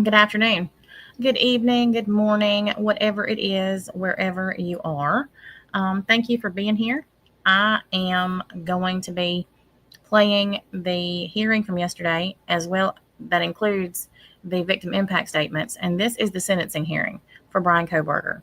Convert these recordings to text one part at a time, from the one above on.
Good afternoon, good evening, good morning, whatever it is, wherever you are. Thank you for being here. I am going to be playing the hearing from yesterday as well. That includes the victim impact statements, and this is the sentencing hearing for Bryan Kohberger.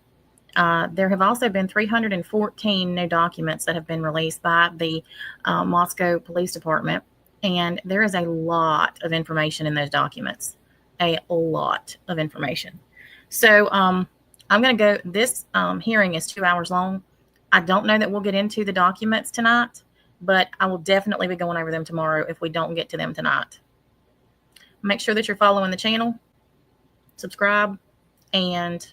There have also been 314 new documents that have been released by the Moscow Police Department, and there is a lot of information in those documents. A lot of information. So I'm going to go, this hearing is 2 hours long. I don't know that we'll get into the documents tonight, but I will definitely be going over them tomorrow if we don't get to them tonight. Make sure that you're following the channel, subscribe, and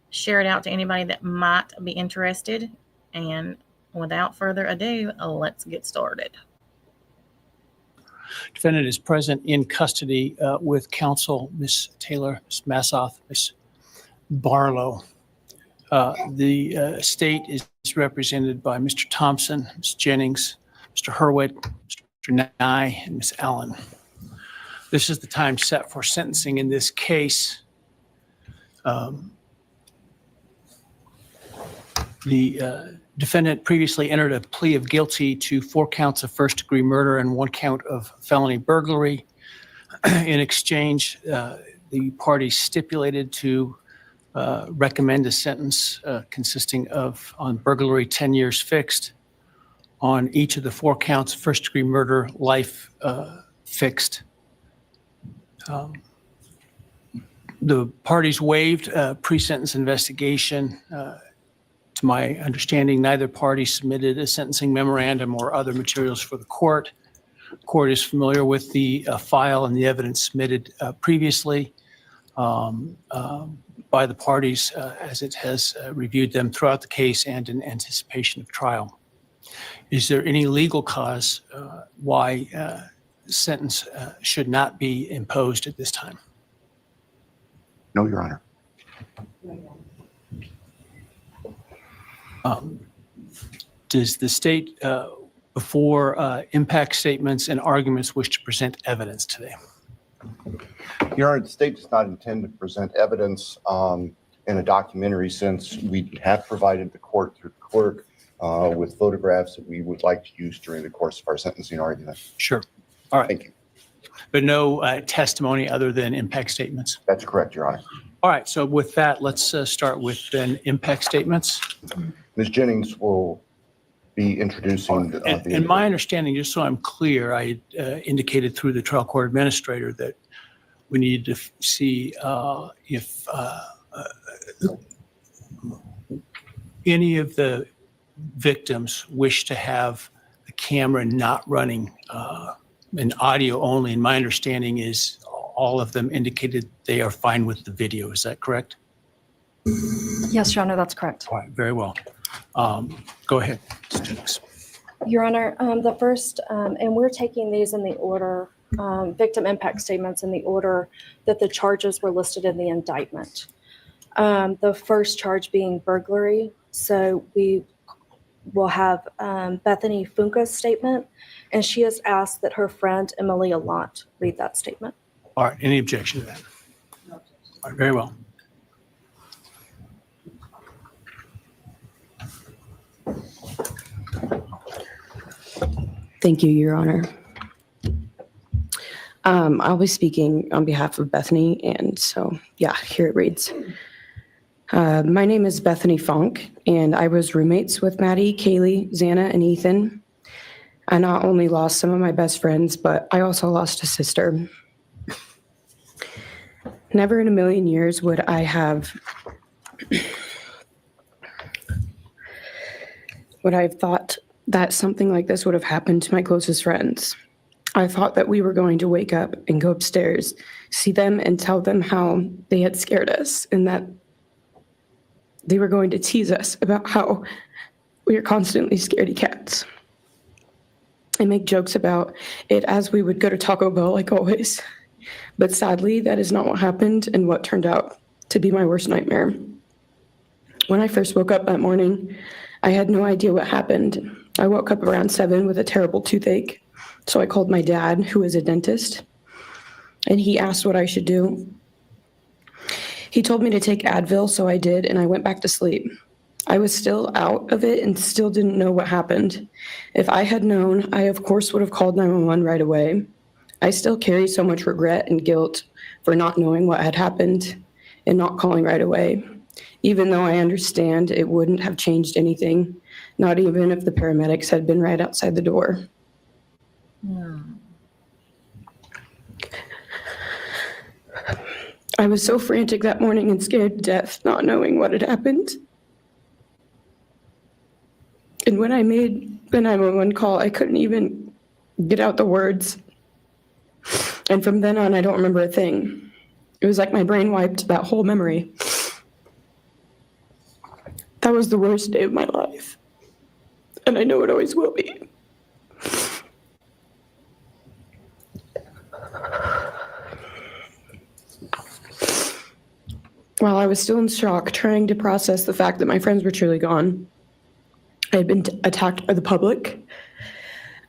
share it out to anybody that might be interested. And without further ado, let's get started. Defendant is present in custody with counsel, Ms. Taylor, Ms. Massoff, Ms. Barlow. The state is represented by Mr. Thompson, Ms. Jennings, Mr. Hurwitz, Mr. Nye, and Ms. Allen. This is the time set for sentencing in this case. The defendant previously entered a plea of guilty to 4 counts of first-degree murder and 1 count of felony burglary. In exchange, the parties stipulated to recommend a sentence consisting of, on burglary, 10 years fixed, on each of the 4 counts of first-degree murder, life fixed. The parties waived pre-sentence investigation. To my understanding, neither party submitted a sentencing memorandum or other materials for the court. The court is familiar with the file and the evidence submitted previously by the parties as it has reviewed them throughout the case and in anticipation of trial. Is there any legal cause why sentence should not be imposed at this time? No, Your Honor. Does the state, before impact statements and arguments, wish to present evidence today? Your Honor, the state does not intend to present evidence in a documentary sense. We have provided the court through the clerk with photographs that we would like to use during the course of our sentencing argument. Sure. All right. Thank you. But no testimony other than impact statements? That's correct, Your Honor. All right. So with that, let's start with then impact statements. Ms. Jennings will be introducing and my understanding, just so I'm clear, I indicated through the trial court administrator that we need to see if any of the victims wish to have the camera not running and audio only. And my understanding is all of them indicated they are fine with the video. Is that correct? Yes, Your Honor, that's correct. All right, very well. Go ahead, Ms. Jennings. Your Honor, the first, and we're taking these in the order, victim impact statements in the order that the charges were listed in the indictment. The first charge being burglary. So we will have Bethany Funke's statement, and she has asked that her friend Emily Allant read that statement. All right, any objection to that? No objection. All right, very well. Thank you, Your Honor. I'll be speaking on behalf of Bethany, and so, yeah, here it reads. My name is Bethany Funke, and I was roommates with Maddie, Kaylee, Xana, and Ethan. I not only lost some of my best friends, but I also lost a sister. Never in a million years would I have would I have thought that something like this would have happened to my closest friends. I thought that we were going to wake up and go upstairs, see them and tell them how they had scared us and that they were going to tease us about how we are constantly scaredy cats and make jokes about it as we would go to Taco Bell like always. But sadly, that is not what happened and what turned out to be my worst nightmare. When I first woke up that morning, I had no idea what happened. I woke up around 7 with a terrible toothache. So I called my dad, who is a dentist, and he asked what I should do. He told me to take Advil, so I did, and I went back to sleep. I was still out of it and still didn't know what happened. If I had known, I of course would have called 911 right away. I still carry so much regret and guilt for not knowing what had happened and not calling right away, even though I understand it wouldn't have changed anything, not even if the paramedics had been right outside the door. I was so frantic that morning and scared to death, not knowing what had happened. And when I made the 911 call, I couldn't even get out the words. And from then on, I don't remember a thing. It was like my brain wiped that whole memory. That was the worst day of my life. And I know it always will be. While I was still in shock, trying to process the fact that my friends were truly gone, I had been attacked by the public.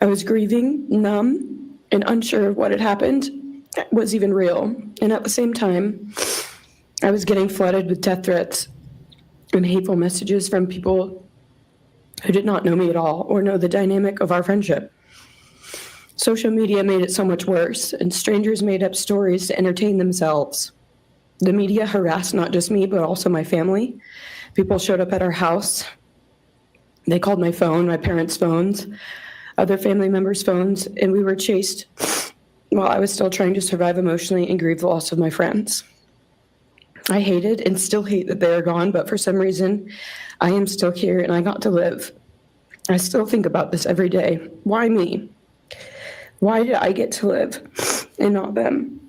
I was grieving, numb, and unsure of what had happened was even real. And at the same time, I was getting flooded with death threats and hateful messages from people who did not know me at all or know the dynamic of our friendship. Social media made it so much worse, and strangers made up stories to entertain themselves. The media harassed not just me, but also my family. People showed up at our house. They called my phone, my parents' phones, other family members' phones, and we were chased while I was still trying to survive emotionally and grieve the loss of my friends. I hated and still hate that they are gone, but for some reason, I am still here and I got to live. I still think about this every day. Why me? Why did I get to live and not them?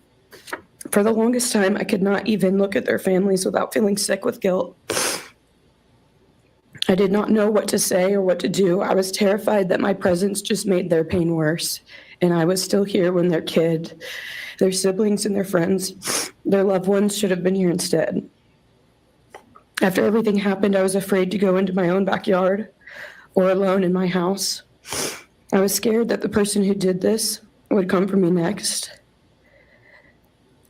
For the longest time, I could not even look at their families without feeling sick with guilt. I did not know what to say or what to do. I was terrified that my presence just made their pain worse. And I was still here when their kid, their siblings and their friends, their loved ones should have been here instead. After everything happened, I was afraid to go into my own backyard or alone in my house. I was scared that the person who did this would come for me next.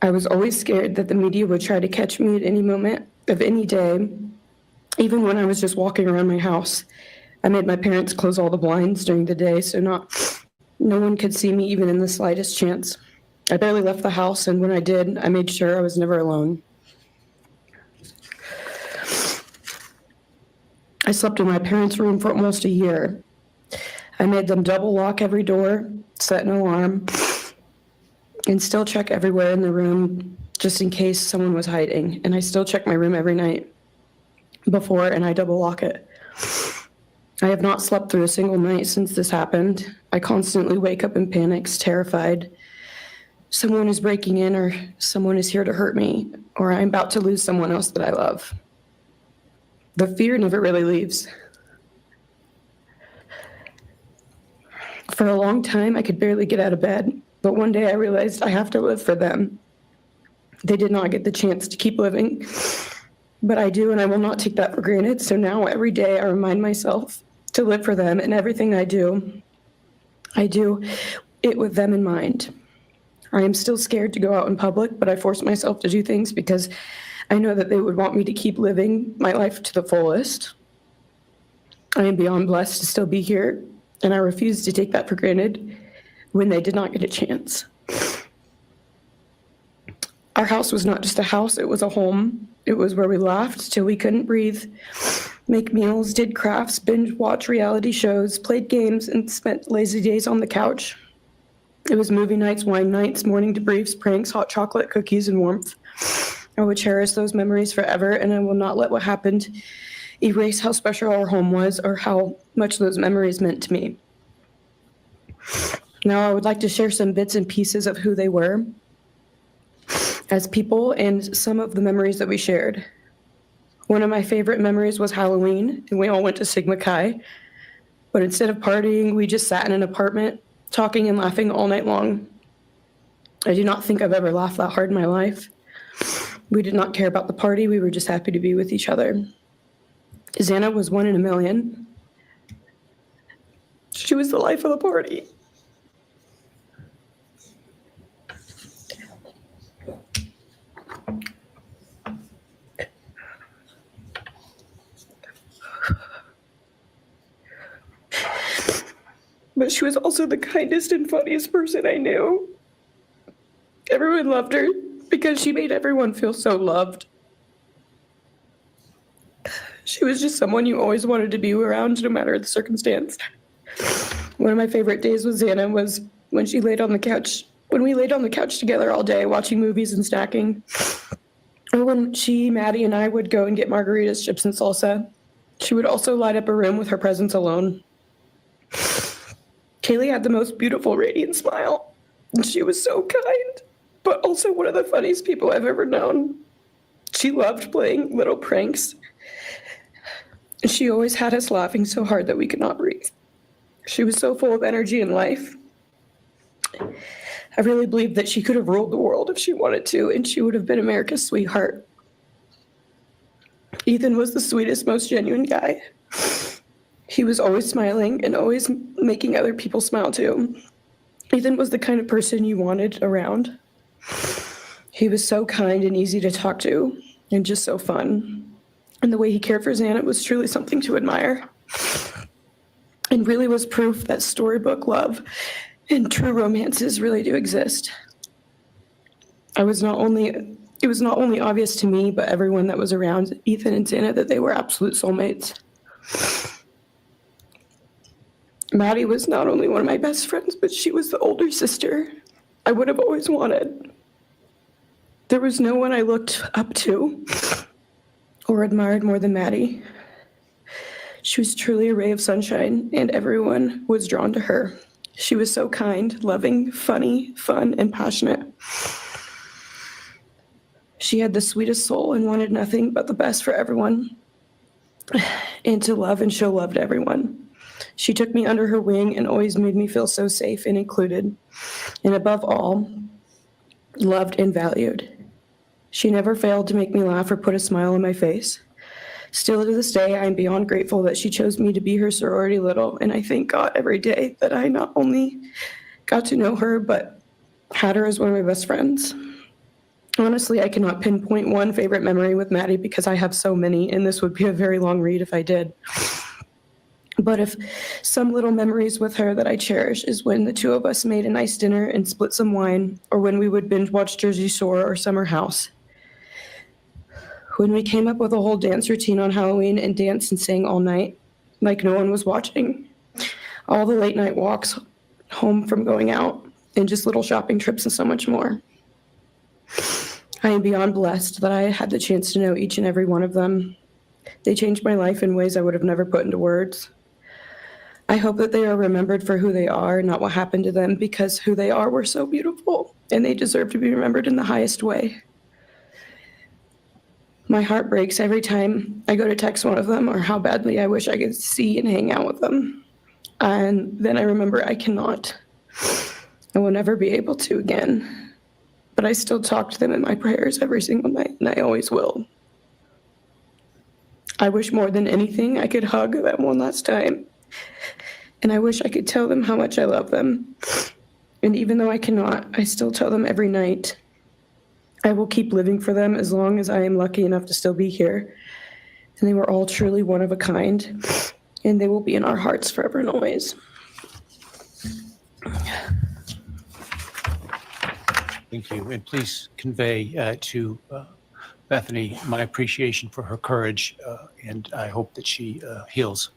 I was always scared that the media would try to catch me at any moment of any day, even when I was just walking around my house. I made my parents close all the blinds during the day so no one could see me even in the slightest chance. I barely left the house, and when I did, I made sure I was never alone. I slept in my parents' room for almost a year. I made them double lock every door, set an alarm, and still check everywhere in the room just in case someone was hiding. And I still check my room every night before, and I double lock it. I have not slept through a single night since this happened. I constantly wake up in panics, terrified. Someone is breaking in, or someone is here to hurt me, or I'm about to lose someone else that I love. The fear never really leaves. For a long time, I could barely get out of bed, but one day I realized I have to live for them. They did not get the chance to keep living, but I do, and I will not take that for granted. So now every day I remind myself to live for them, and everything I do it with them in mind. I am still scared to go out in public, but I force myself to do things because I know that they would want me to keep living my life to the fullest. I am beyond blessed to still be here, and I refuse to take that for granted when they did not get a chance. Our house was not just a house, it was a home. It was where we laughed till we couldn't breathe, make meals, did crafts, binge watch reality shows, played games, and spent lazy days on the couch. It was movie nights, wine nights, morning debriefs, pranks, hot chocolate, cookies, and warmth. I would cherish those memories forever, and I will not let what happened erase how special our home was or how much those memories meant to me. Now, I would like to share some bits and pieces of who they were as people and some of the memories that we shared. One of my favorite memories was Halloween, and we all went to Sigma Chi. But instead of partying, we just sat in an apartment, talking and laughing all night long. I do not think I've ever laughed that hard in my life. We did not care about the party. We were just happy to be with each other. Xana was 1 in a million. She was the life of the party. But she was also the kindest and funniest person I knew. Everyone loved her because she made everyone feel so loved. She was just someone you always wanted to be around, no matter the circumstance. One of my favorite days with Xana was when she laid on the couch, when we laid on the couch together all day watching movies and snacking. Or when she, Maddie, and I would go and get margaritas, chips, and salsa. She would also light up a room with her presence alone. Kaylee had the most beautiful, radiant smile. And she was so kind, but also one of the funniest people I've ever known. She loved playing little pranks. And she always had us laughing so hard that we could not breathe. She was so full of energy and life. I really believe that she could have ruled the world if she wanted to, and she would have been America's sweetheart. Ethan was the sweetest, most genuine guy. He was always smiling and always making other people smile too. Ethan was the kind of person you wanted around. He was so kind and easy to talk to and just so fun. And the way he cared for Xana was truly something to admire. And really was proof that storybook love and true romances really do exist. It was not only obvious to me, but everyone that was around Ethan and Xana that they were absolute soulmates. Maddie was not only one of my best friends, but she was the older sister I would have always wanted. There was no one I looked up to or admired more than Maddie. She was truly a ray of sunshine, and everyone was drawn to her. She was so kind, loving, funny, fun, and passionate. She had the sweetest soul and wanted nothing but the best for everyone and to love and show love to everyone. She took me under her wing and always made me feel so safe and included, and above all, loved and valued. She never failed to make me laugh or put a smile on my face. Still to this day, I am beyond grateful that she chose me to be her sorority little, and I thank God every day that I not only got to know her, but had her as one of my best friends. Honestly, I cannot pinpoint one favorite memory with Maddie because I have so many, and this would be a very long read if I did. But if some little memories with her that I cherish is when the two of us made a nice dinner and split some wine, or when we would binge watch Jersey Shore or Summer House. When we came up with a whole dance routine on Halloween and danced and sang all night, like no one was watching. All the late night walks home from going out, and just little shopping trips and so much more. I am beyond blessed that I had the chance to know each and every one of them. They changed my life in ways I would have never put into words. I hope that they are remembered for who they are, not what happened to them, because who they are were so beautiful, and they deserve to be remembered in the highest way. My heart breaks every time I go to text one of them or how badly I wish I could see and hang out with them. And then I remember I cannot. I will never be able to again. But I still talk to them in my prayers every single night, and I always will. I wish more than anything I could hug them one last time. And I wish I could tell them how much I love them. And even though I cannot, I still tell them every night. I will keep living for them as long as I am lucky enough to still be here. And they were all truly one of a kind, and they will be in our hearts forever and always. Thank you. And please convey to Bethany my appreciation for her courage, and I hope that she heals.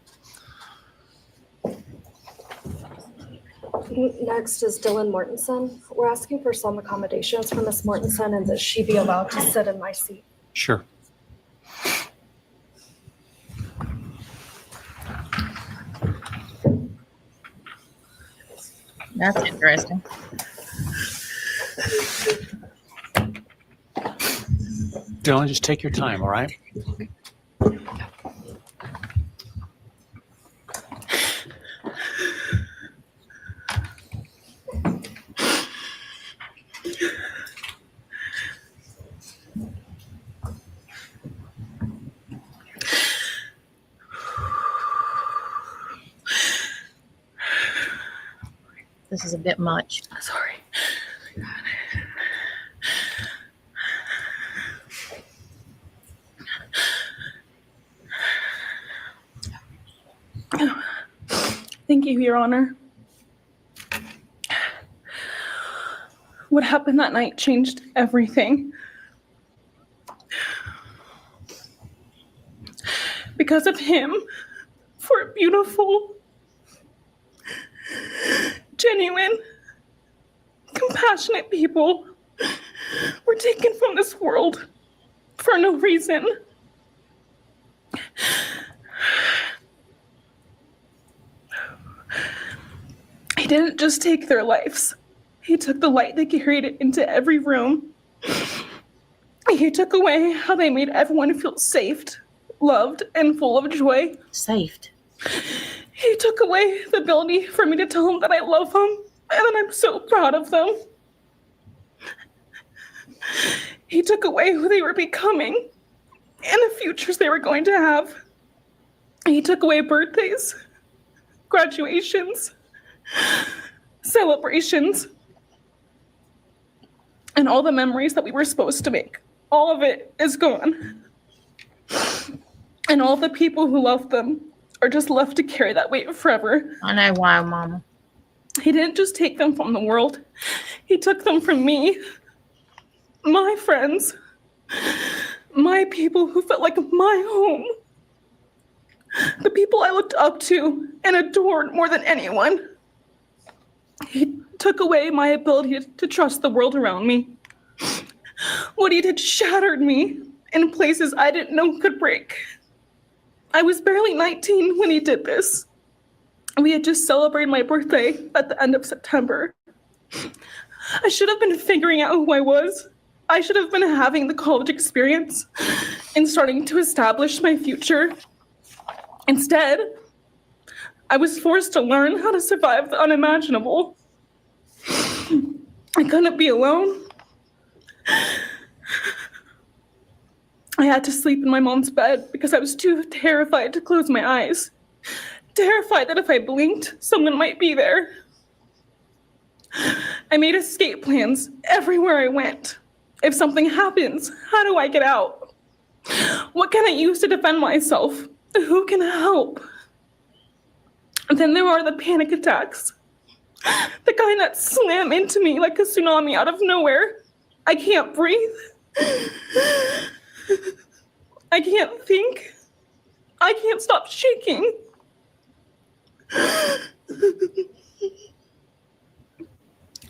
Next is Dylan Mortensen. We're asking for some accommodations for Ms. Mortensen and that she be allowed to sit in my seat. Sure. That's interesting. Dylan, just take your time, all right? This is a bit much. Sorry. Thank you, Your Honor. What happened that night changed everything. Because of him, four beautiful, genuine, compassionate people were taken from this world for no reason. He didn't just take their lives. He took the light they carried it into every room. He took away how they made everyone feel safe, loved, and full of joy. Saved. He took away the ability for me to tell them that I love them and that I'm so proud of them. He took away who they were becoming and the futures they were going to have. He took away birthdays, graduations, celebrations, and all the memories that we were supposed to make. All of it is gone. And all the people who loved them are just left to carry that weight forever. I know why, Mama. He didn't just take them from the world. He took them from me, my friends, my people who felt like my home, the people I looked up to and adored more than anyone. He took away my ability to trust the world around me. What he did shattered me in places I didn't know could break. I was barely 19 when he did this. We had just celebrated my birthday at the end of September. I should have been figuring out who I was. I should have been having the college experience and starting to establish my future. Instead, I was forced to learn how to survive the unimaginable. I couldn't be alone. I had to sleep in my mom's bed because I was too terrified to close my eyes. Terrified that if I blinked, someone might be there. I made escape plans everywhere I went. If something happens, how do I get out? What can I use to defend myself? Who can help? And then there are the panic attacks. The kind that slam into me like a tsunami out of nowhere. I can't breathe. I can't think. I can't stop shaking.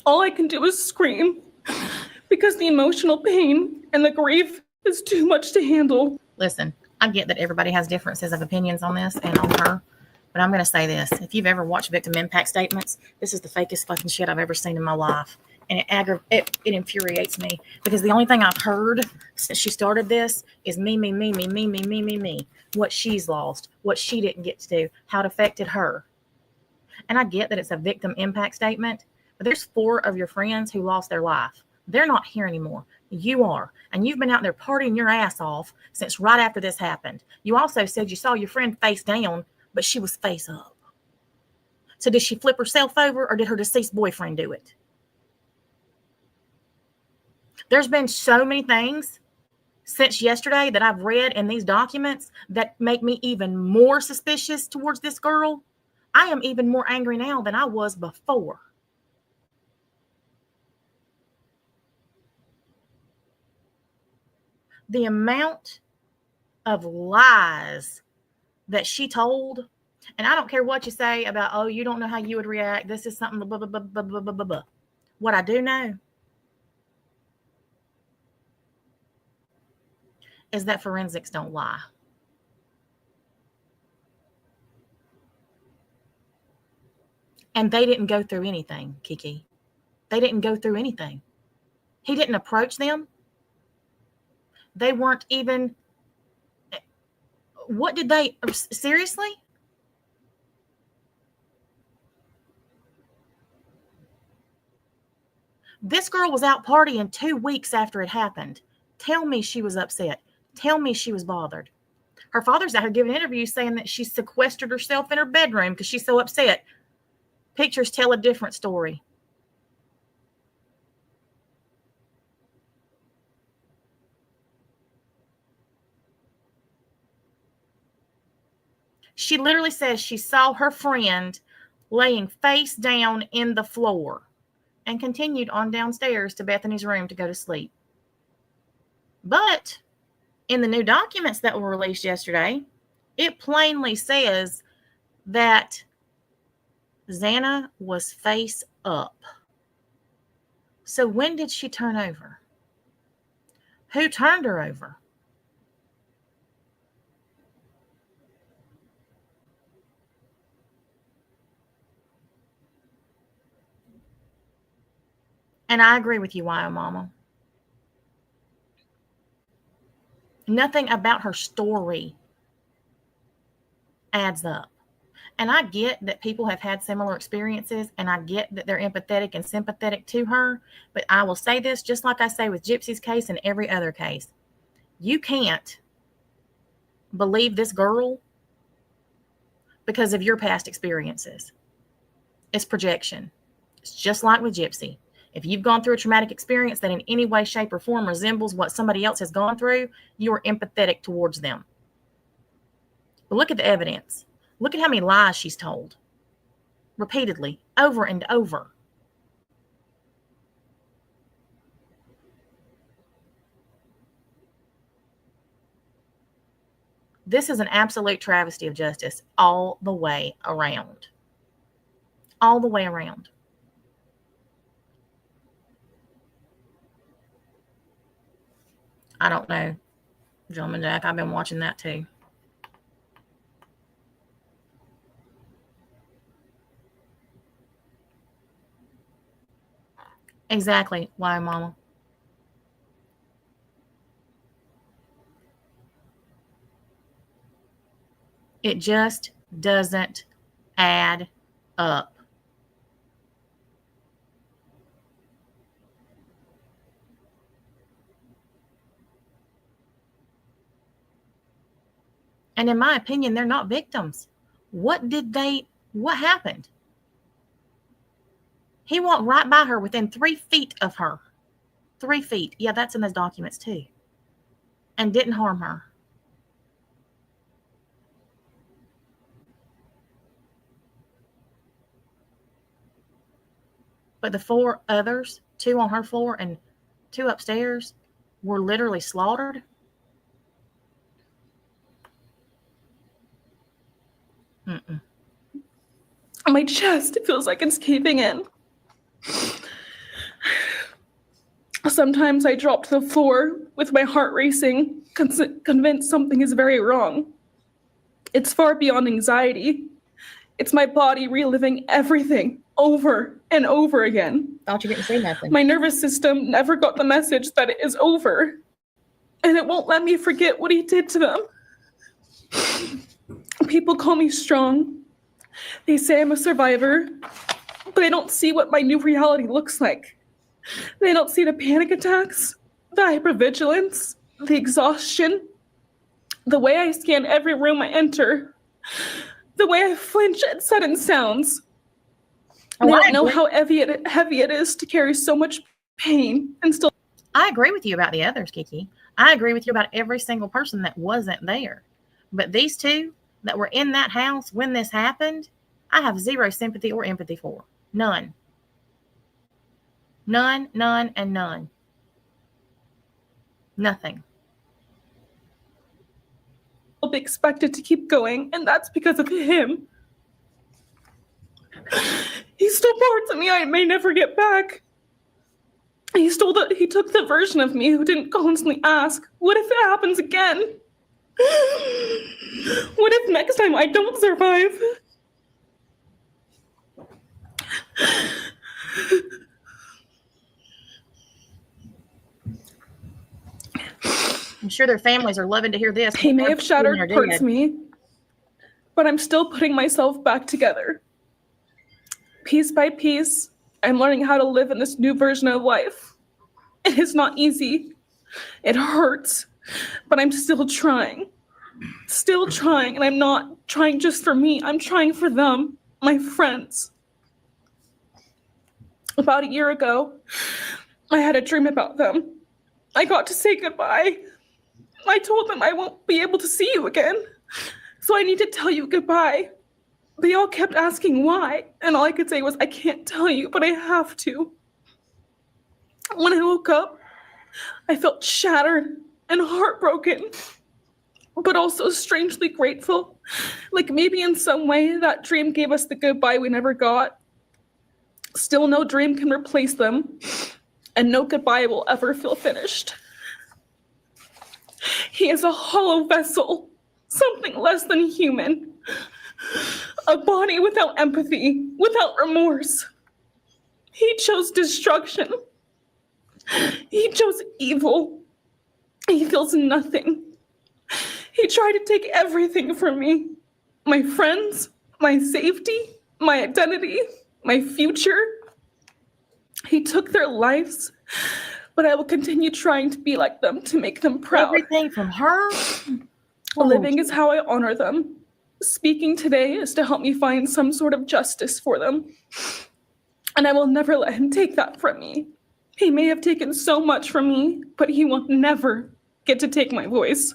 All I can do is scream because the emotional pain and the grief is too much to handle. Listen, I get that everybody has differences of opinions on this and on her, but I'm going to say this. If you've ever watched victim impact statements, this is the fakest fucking shit I've ever seen in my life. And it infuriates me because the only thing I've heard since she started this is me. What she's lost, what she didn't get to do, how it affected her. And I get that it's a victim impact statement, but there's 4 of your friends who lost their life. They're not here anymore. You are. And you've been out there partying your ass off since right after this happened. You also said you saw your friend face down, but she was face up. So did she flip herself over or did her deceased boyfriend do it? There's been so many things since yesterday that I've read in these documents that make me even more suspicious towards this girl. I am even more angry now than I was before. The amount of lies that she told, and I don't care what you say about, oh, you don't know how you would react. This is something, blah, blah, blah, blah, blah, blah, blah, blah. What I do know is that forensics don't lie. And they didn't go through anything, Kiki. They didn't go through anything. He didn't approach them. They weren't even, what did they, seriously? This girl was out partying 2 weeks after it happened. Tell me she was upset. Tell me she was bothered. Her father's out here giving interviews saying that she sequestered herself in her bedroom because she's so upset. Pictures tell a different story. She literally says she saw her friend laying face down in the floor and continued on downstairs to Bethany's room to go to sleep. But in the new documents that were released yesterday, it plainly says that Xana was face up. So when did she turn over? Who turned her over? And I agree with you, Wyo Mama. Nothing about her story adds up. And I get that people have had similar experiences, and I get that they're empathetic and sympathetic to her. But I will say this, just like I say with Gypsy's case and every other case. You can't believe this girl because of your past experiences. It's projection. It's just like with Gypsy. If you've gone through a traumatic experience that in any way, shape, or form resembles what somebody else has gone through, you are empathetic towards them. But look at the evidence. Look at how many lies she's told. Repeatedly, over and over. This is an absolute travesty of justice all the way around. All the way around. I don't know, Gentleman Jack. I've been watching that too. Exactly. Why, Mama? It just doesn't add up. And in my opinion, they're not victims. What happened? He walked right by her within 3 feet of her. 3 feet. Yeah, that's in those documents too. And didn't harm her. But the 4 others, 2 on her floor and 2 upstairs, were literally slaughtered. Mm-mm. My chest feels like it's caving in. Sometimes I drop to the floor with my heart racing, convinced something is very wrong. It's far beyond anxiety. It's my body reliving everything over and over again. Thought you didn't say nothing. My nervous system never got the message that it is over, and it won't let me forget what he did to them. People call me strong. They say I'm a survivor, but they don't see what my new reality looks like. They don't see the panic attacks, the hypervigilance, the exhaustion, the way I scan every room I enter, the way I flinch at sudden sounds. They don't know how heavy it is to carry so much pain and still. I agree with you about the others, Kiki. I agree with you about every single person that wasn't there. But these 2 that were in that house when this happened, I have zero sympathy or empathy for. None. None, none, and none. Nothing. I'll be expected to keep going, and that's because of him. He stole parts of me I may never get back. He took the version of me who didn't constantly ask, what if it happens again? What if next time I don't survive? sure their families are loving to hear this. He may have shattered They're parts dead. of me, but I'm still putting myself back together. Piece by piece, I'm learning how to live in this new version of life. It is not easy. It hurts, but I'm still trying. Still trying, and I'm not trying just for me. I'm trying for them, my friends. About a year ago, I had a dream about them. I got to say goodbye. I told them I won't be able to see you again, so I need to tell you goodbye. They all kept asking why, and all I could say was, I can't tell you, but I have to. When I woke up, I felt shattered and heartbroken, but also strangely grateful. Like maybe in some way that dream gave us the goodbye we never got. Still, no dream can replace them, and no goodbye will ever feel finished. He is a hollow vessel, something less than human. A body without empathy, without remorse. He chose destruction. He chose evil. He feels nothing. He tried to take everything from me. My friends, my safety, my identity, my future. He took their lives, but I will continue trying to be like them, to make them proud. Everything from her. Living is how I honor them. Speaking today is to help me find some sort of justice for them. And I will never let him take that from me. He may have taken so much from me, but he will never get to take my voice.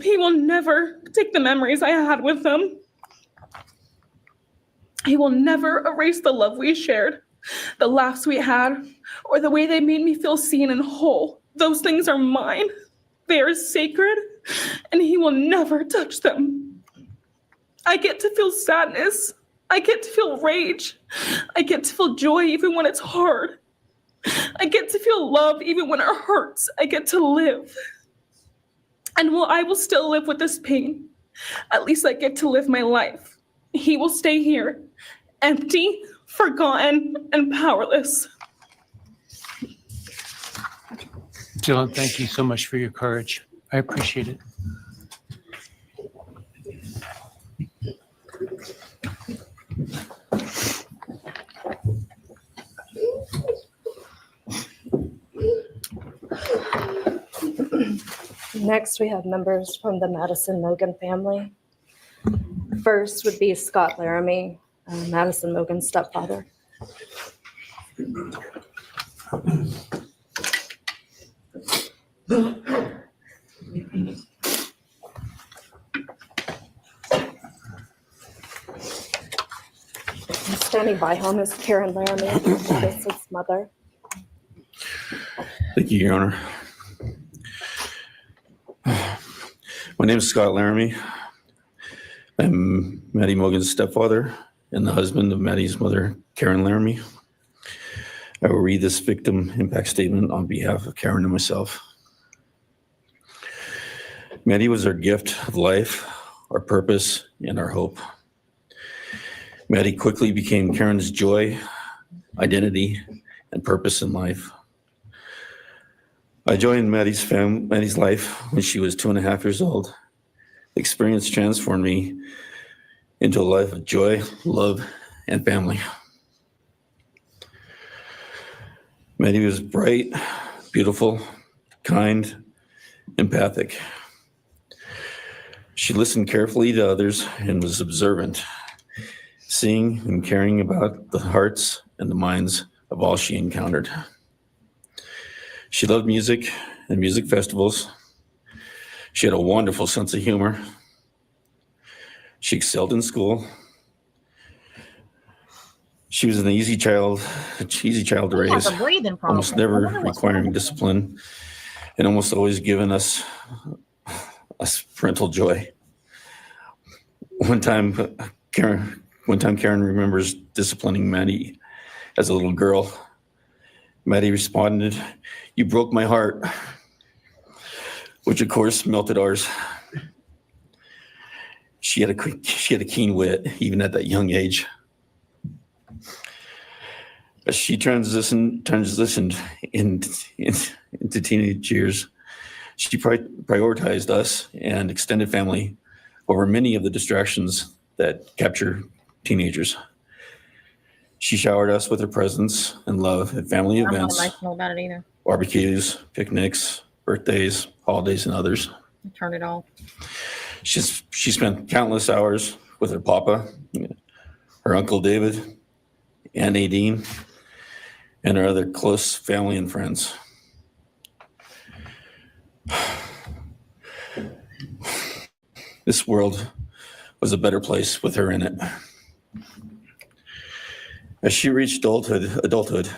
He will never take the memories I had with them. He will never erase the love we shared, the laughs we had, or the way they made me feel seen and whole. Those things are mine. They are sacred, and he will never touch them. I get to feel sadness. I get to feel rage. I get to feel joy even when it's hard. I get to feel love even when it hurts. I get to live. And while I will still live with this pain, at least I get to live my life. He will stay here, empty, forgotten, and powerless. Dylan, thank you so much for your courage. I appreciate it. Next, we have members from the Madison Mogan family. First would be Scott Laramie, Madison Mogan's stepfather. Standing by him is Karen Laramie, Madison's mother. Thank you, Your Honor. My name is Scott Laramie. I'm Maddie Mogan's stepfather and the husband of Maddie's mother, Karen Laramie. I will read this victim impact statement on behalf of Karen and myself. Maddie was our gift of life, our purpose, and our hope. Maddie quickly became Karen's joy, identity, and purpose in life. I joined Maddie's life when she was 2.5 years old. The experience transformed me into a life of joy, love, and family. Maddie was bright, beautiful, kind, empathic. She listened carefully to others and was observant, seeing and caring about the hearts and the minds of all she encountered. She loved music and music festivals. She had a wonderful sense of humor. She excelled in school. She was an easy child to raise, Has a breathing problem. almost never requiring discipline, and almost always giving us parental joy. One time Karen remembers disciplining Maddie as a little girl. Maddie responded, "You broke my heart," which of course melted ours. She had a keen wit, even at that young age. As she transitioned into teenage years, she prioritized us and extended family over many of the distractions that capture teenagers. She showered us with her presence and love at family I'm not events, emotional about it either. barbecues, picnics, birthdays, holidays, and others. Turn it off. She spent countless hours with her papa, her uncle David, Aunt Nadine, and her other close family and friends. This world was a better place with her in it. As she reached adulthood,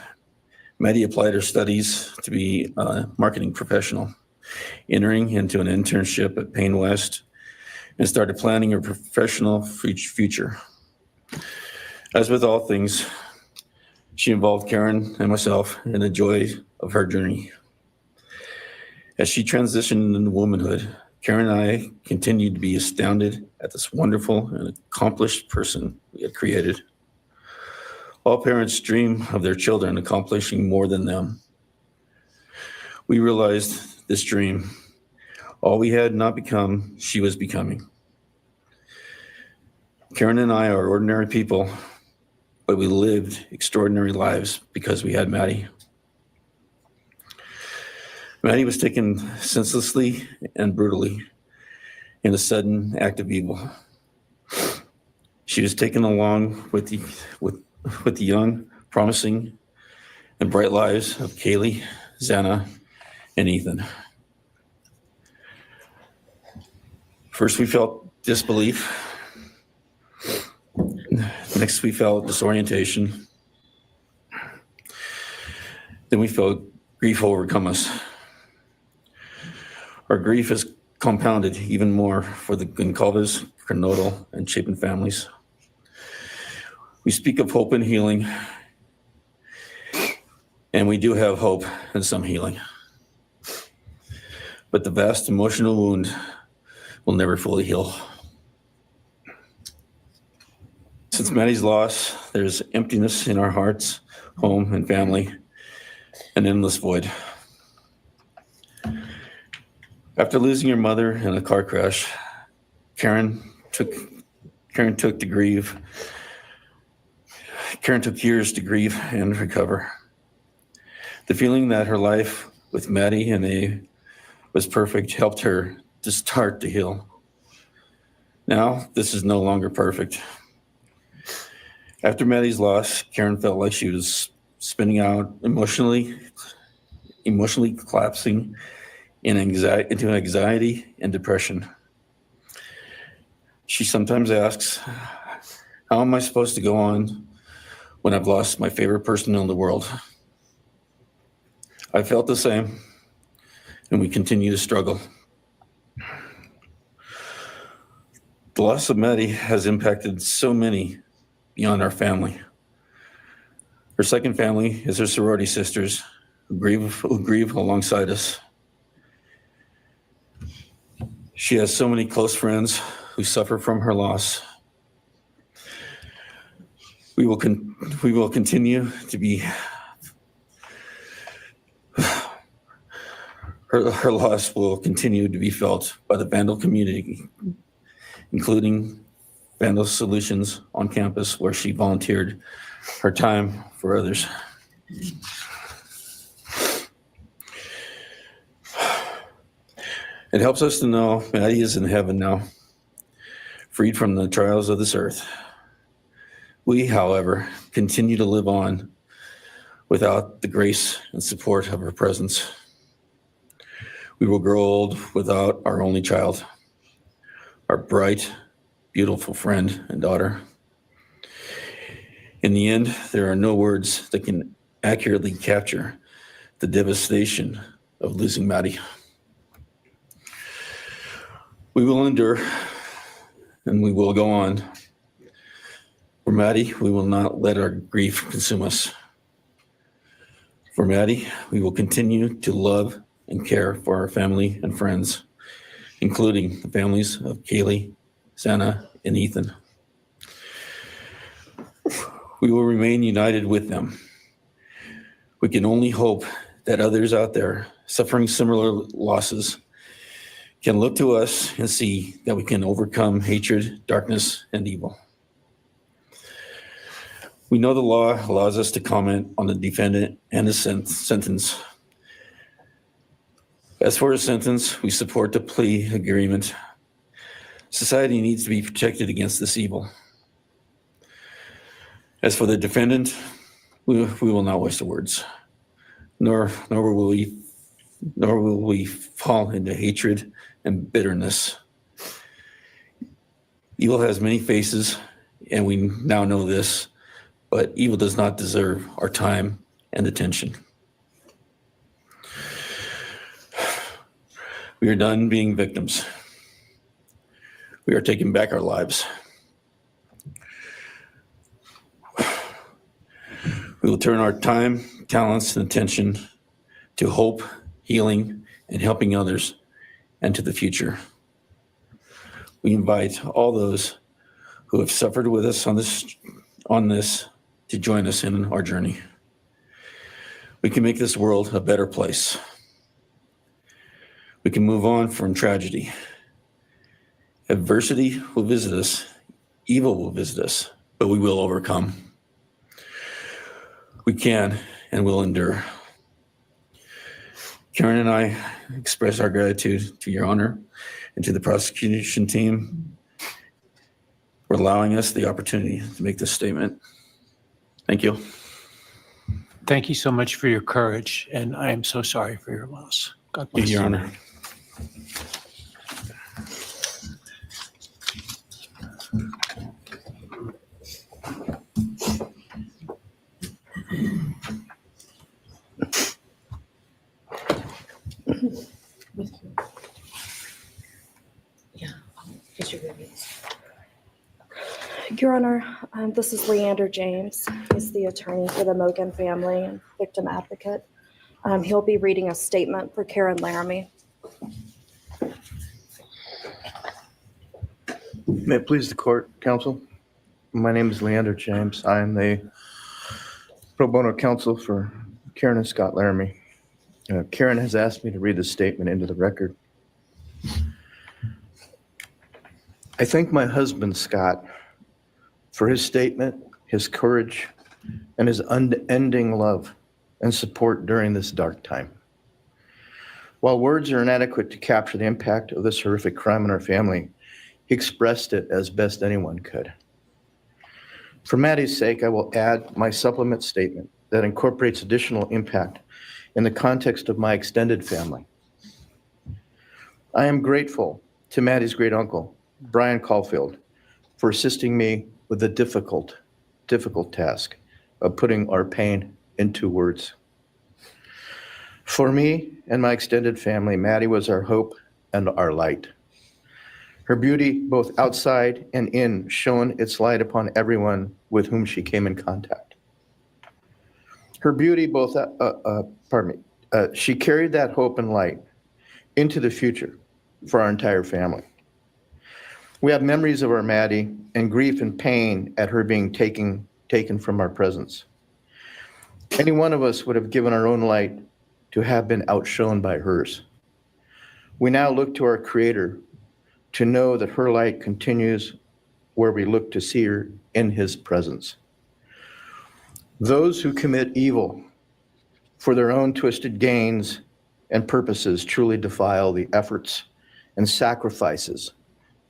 Maddie applied her studies to be a marketing professional, entering into an internship at Payne West, and started planning her professional future. As with all things, she involved Karen and myself in the joy of her journey. As she transitioned into womanhood, Karen and I continued to be astounded at this wonderful and accomplished person we had created. All parents dream of their children accomplishing more than them. We realized this dream, all we had not become, she was becoming. Karen and I are ordinary people, but we lived extraordinary lives because we had Maddie. Maddie was taken senselessly and brutally in a sudden act of evil. She was taken along with the young, promising, and bright lives of Kaylee, Xana, and Ethan. First, we felt disbelief. Next, we felt disorientation. Then we felt grief overcome us. Our grief is compounded even more for the Gonzalez, Kernodal, and Chapin families. We speak of hope and healing, and we do have hope and some healing. But the vast emotional wound will never fully heal. Since Maddie's loss, there's emptiness in our hearts, home, and family, an endless void. After losing her mother in a car crash, Karen took years to grieve and recover. The feeling that her life with Maddie and A was perfect helped her to start to heal. Now, this is no longer perfect. After Maddie's loss, Karen felt like she was spinning out, emotionally collapsing into anxiety and depression. She sometimes asks, how am I supposed to go on when I've lost my favorite person in the world? I felt the same, and we continue to struggle. The loss of Maddie has impacted so many beyond our family. Her second family is her sorority sisters who grieve alongside us. She has so many close friends who suffer from her loss. We will continue to be. Her loss will continue to be felt by the Vandal community, including Vandal Solutions on campus, where she volunteered her time for others. It helps us to know Maddie is in heaven now, freed from the trials of this earth. We, however, continue to live on without the grace and support of her presence. We will grow old without our only child, our bright, beautiful friend and daughter. In the end, there are no words that can accurately capture the devastation of losing Maddie. We will endure, and we will go on. For Maddie, we will not let our grief consume us. For Maddie, we will continue to love and care for our family and friends, including the families of Kaylee, Xana, and Ethan. We will remain united with them We can only hope that others out there suffering similar losses can look to us and see that we can overcome hatred, darkness, and evil. We know the law allows us to comment on the defendant and the sentence. As for a sentence, we support the plea agreement. Society needs to be protected against this evil. As for the defendant, we will not waste the words, nor will we fall into hatred and bitterness. Evil has many faces, and we now know this, but evil does not deserve our time and attention. We are done being victims. We are taking back our lives. We will turn our time, talents, and attention to hope, healing, and helping others, and to the future. We invite all those who have suffered with us on this to join us in our journey. We can make this world a better place. We can move on from tragedy. Adversity will visit us, evil will visit us, but we will overcome. We can and will endure. Karen and I express our gratitude to Your Honor and to the prosecution team for allowing us the opportunity to make this statement. Thank you. Thank you so much for your courage, and I am so sorry for your loss. God bless Your you. Honor. Your Honor, this is Leander James. He's the attorney for the Mogan family and victim advocate. He'll be reading a statement for Karen Laramie. May it please the court, counsel. My name is Leander James. I am the pro bono counsel for Karen and Scott Laramie. Karen has asked me to read this statement into the record. I thank my husband, Scott, for his statement, his courage, and his unending love and support during this dark time. While words are inadequate to capture the impact of this horrific crime on our family, he expressed it as best anyone could. For Maddie's sake, I will add my supplement statement that incorporates additional impact in the context of my extended family. I am grateful to Maddie's great uncle, Bryan Caulfield, for assisting me with the difficult task of putting our pain into words. For me and my extended family, Maddie was our hope and our light. Her beauty, both outside and in, shone its light upon everyone with whom she came in contact. Her beauty, she carried that hope and light into the future for our entire family. We have memories of our Maddie and grief and pain at her being taken from our presence. Any one of us would have given our own light to have been outshone by hers. We now look to our Creator to know that her light continues where we look to see her in His presence. Those who commit evil for their own twisted gains and purposes truly defile the efforts and sacrifices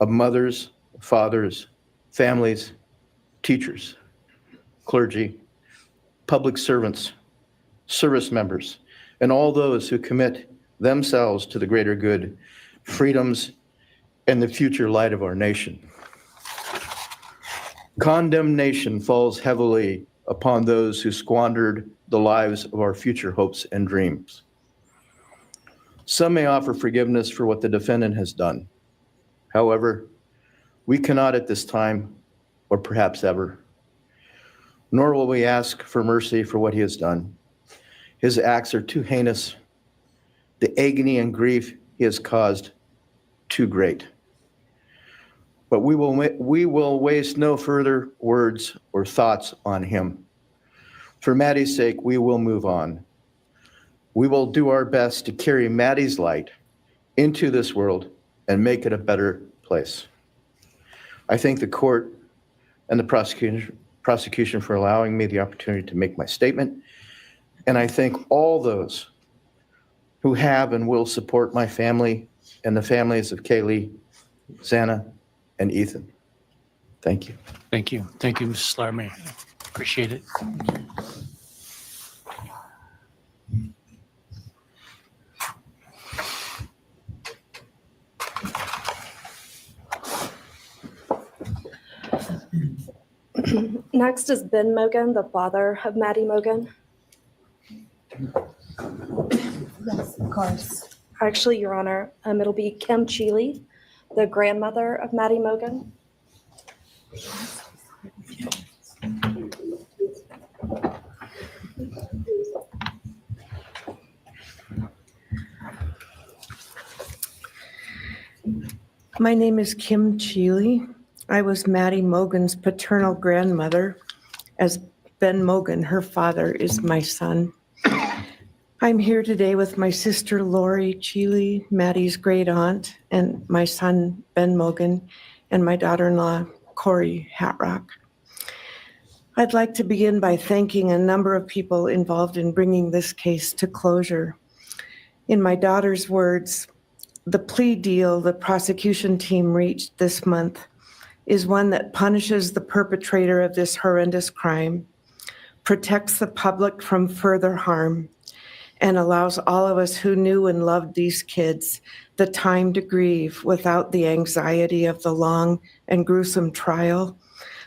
of mothers, fathers, families, teachers, clergy, public servants, service members, and all those who commit themselves to the greater good, freedoms, and the future light of our nation. Condemnation falls heavily upon those who squandered the lives of our future hopes and dreams. Some may offer forgiveness for what the defendant has done. However, we cannot at this time, or perhaps ever, nor will we ask for mercy for what he has done. His acts are too heinous. The agony and grief he has caused, too great. But we will waste no further words or thoughts on him. For Maddie's sake, we will move on. We will do our best to carry Maddie's light into this world and make it a better place. I thank the court and the prosecution for allowing me the opportunity to make my statement. And I thank all those who have and will support my family and the families of Kaylee, Xana, and Ethan. Thank you. Thank you. Thank you, Mrs. Larmy. Appreciate it. Next is Ben Mogan, the father of Maddie Mogan. Yes, of course. Actually, Your Honor, it'll be Kim Cheeley, the grandmother of Maddie Mogan. My name is Kim Cheeley. I was Maddie Mogan's paternal grandmother, as Ben Mogan, her father, is my son. I'm here today with my sister Lori Cheeley, Maddie's great aunt, and my son Ben Mogan, and my daughter-in-law Corey Hatrock. I'd like to begin by thanking a number of people involved in bringing this case to closure. In my daughter's words, the plea deal the prosecution team reached this month is one that punishes the perpetrator of this horrendous crime, protects the public from further harm, and allows all of us who knew and loved these kids the time to grieve without the anxiety of the long and gruesome trial,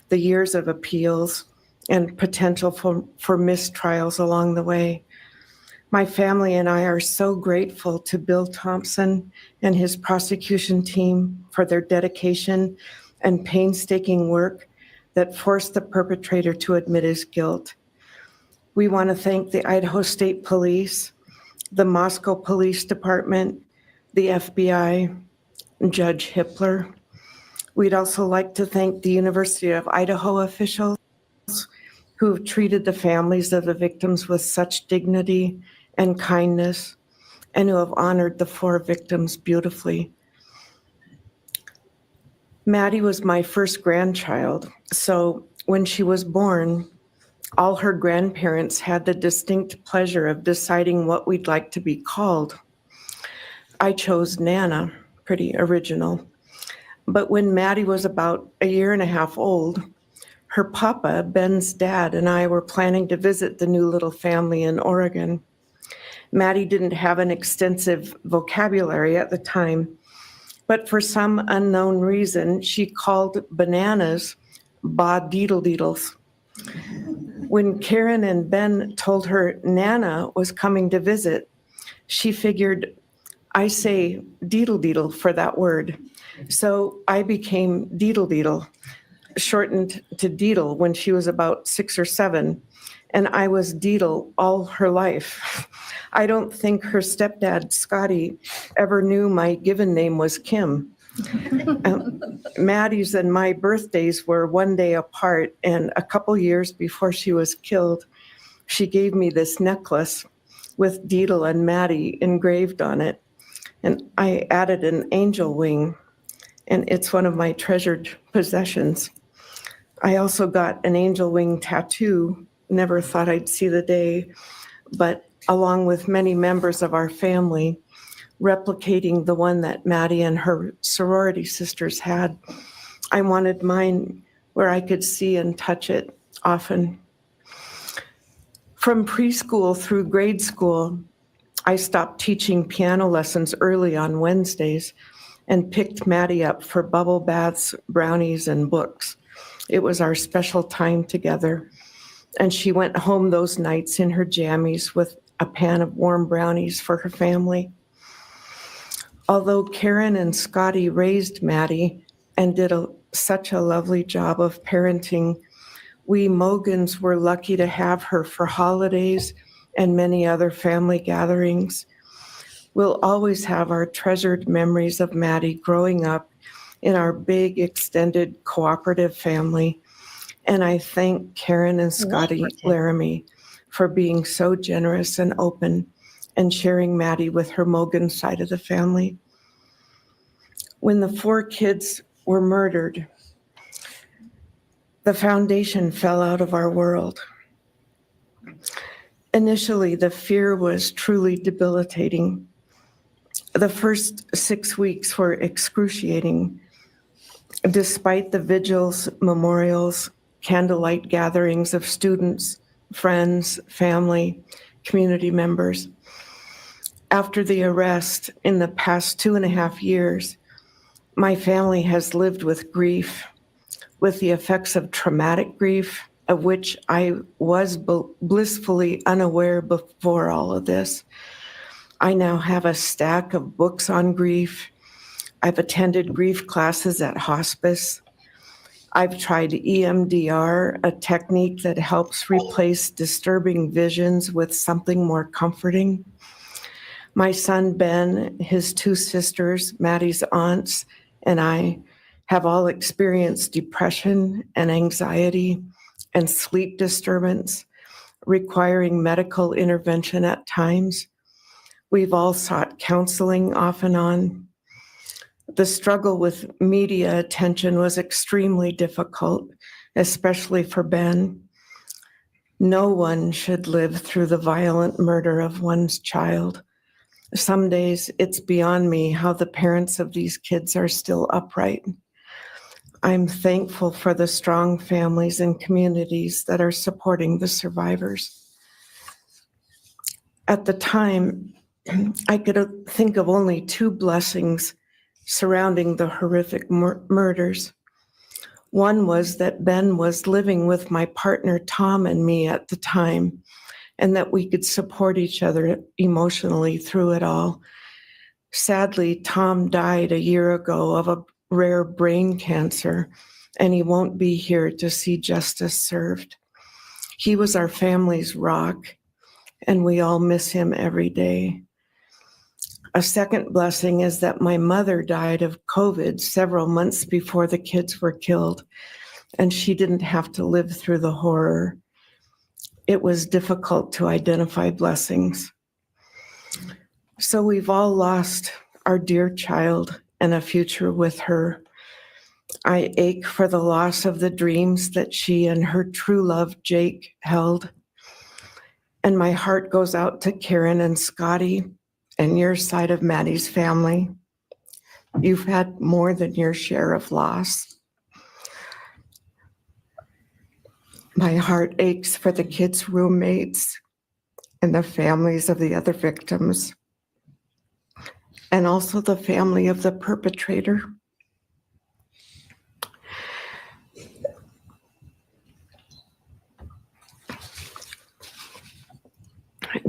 the years of appeals, and potential for mistrials along the way. My family and I are so grateful to Bill Thompson and his prosecution team for their dedication and painstaking work that forced the perpetrator to admit his guilt. We want to thank the Idaho State Police, the Moscow Police Department, the FBI, and Judge Hippler. We'd also like to thank the University of Idaho officials who have treated the families of the victims with such dignity and kindness, and who have honored the 4 victims beautifully. Maddie was my first grandchild, so when she was born, all her grandparents had the distinct pleasure of deciding what we'd like to be called. I chose Nana, pretty original. But when Maddie was about 1.5 years old, her papa, Ben's dad, and I were planning to visit the new little family in Oregon. Maddie didn't have an extensive vocabulary at the time, but for some unknown reason, she called bananas ba-deedle-deedles. When Karen and Ben told her Nana was coming to visit, she figured, I say deedle-deedle for that word. So I became deedle-deedle, shortened to Deedle when she was about 6 or 7, and I was Deedle all her life. I don't think her stepdad, Scotty, ever knew my given name was Kim. Maddie's and my birthdays were 1 day apart, and a couple years before she was killed, she gave me this necklace with Deedle and Maddie engraved on it, and I added an angel wing, and it's one of my treasured possessions. I also got an angel wing tattoo, never thought I'd see the day, but along with many members of our family, replicating the one that Maddie and her sorority sisters had. I wanted mine where I could see and touch it often. From preschool through grade school, I stopped teaching piano lessons early on Wednesdays and picked Maddie up for bubble baths, brownies, and books. It was our special time together, and she went home those nights in her jammies with a pan of warm brownies for her family. Although Karen and Scotty raised Maddie and did such a lovely job of parenting, we Mogans were lucky to have her for holidays and many other family gatherings. We'll always have our treasured memories of Maddie growing up in our big extended cooperative family. And I thank Karen and Scotty Laramie for being so generous and open and sharing Maddie with her Mogan side of the family. When the 4 kids were murdered, the foundation fell out of our world. Initially, the fear was truly debilitating. The first 6 weeks were excruciating. Despite the vigils, memorials, candlelight gatherings of students, friends, family, community members. After the arrest in the past 2.5 years, my family has lived with grief, with the effects of traumatic grief, of which I was blissfully unaware before all of this. I now have a stack of books on grief. I've attended grief classes at hospice. I've tried EMDR, a technique that helps replace disturbing visions with something more comforting. My son, Ben, his 2 sisters, Maddie's aunts, and I have all experienced depression and anxiety and sleep disturbance, requiring medical intervention at times. We've all sought counseling off and on. The struggle with media attention was extremely difficult, especially for Ben. No one should live through the violent murder of one's child. Some days it's beyond me how the parents of these kids are still upright. I'm thankful for the strong families and communities that are supporting the survivors. At the time, I could think of only 2 blessings surrounding the horrific murders. One was that Ben was living with my partner Tom and me at the time, and that we could support each other emotionally through it all. Sadly, Tom died a year ago of a rare brain cancer, and he won't be here to see justice served. He was our family's rock, and we all miss him every day. A second blessing is that my mother died of COVID several months before the kids were killed, and she didn't have to live through the horror. It was difficult to identify blessings. So we've all lost our dear child and a future with her. I ache for the loss of the dreams that she and her true love, Jake, held. And my heart goes out to Karen and Scotty and your side of Maddie's family. You've had more than your share of loss. My heart aches for the kids' roommates and the families of the other victims, and also the family of the perpetrator.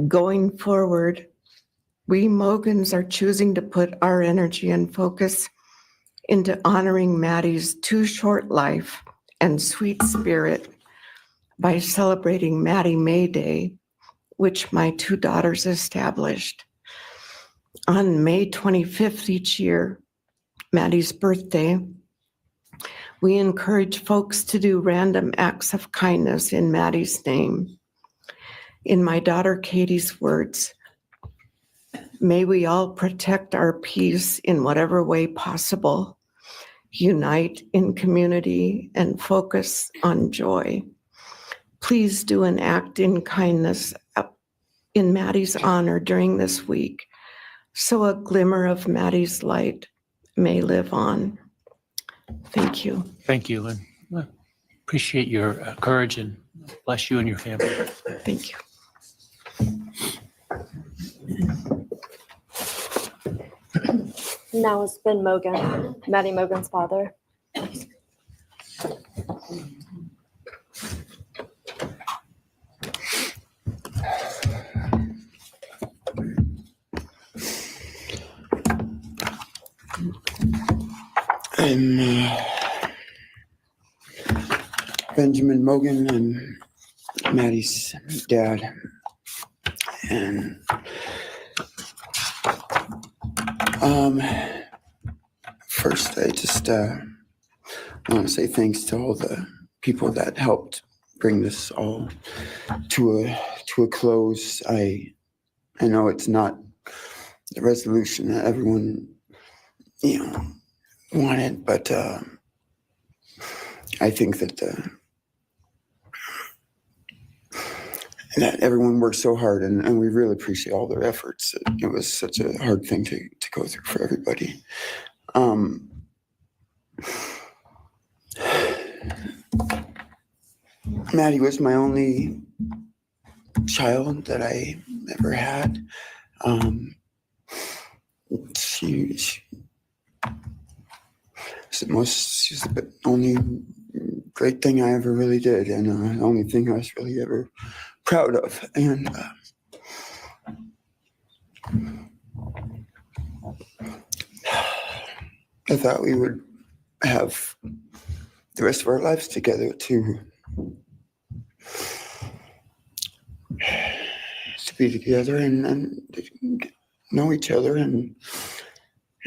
Going forward, we Mogans are choosing to put our energy and focus into honoring Maddie's too short life and sweet spirit by celebrating Maddie May Day, which my 2 daughters established. On May 25th each year, Maddie's birthday, we encourage folks to do random acts of kindness in Maddie's name. In my daughter Katie's words, may we all protect our peace in whatever way possible, unite in community, and focus on joy. Please do an act in kindness in Maddie's honor during this week, so a glimmer of Maddie's light may live on. Thank you. Thank you, and appreciate your courage, and bless you and your family. Thank you. Now it's Ben Mogan, Maddie Mogan's father. I'm Benjamin Mogen and Maddie's dad. And first, I just want to say thanks to all the people that helped bring this all to to a close. I know it's not the resolution that everyone, wanted, but I think that everyone worked so hard, and we really appreciate all their efforts. It was such a hard thing to go through for everybody. Maddie was my only child that I ever had. She's the only great thing I ever really did, and the only thing I was really ever proud of. And I thought we would have the rest of our lives together to be together and know each other, and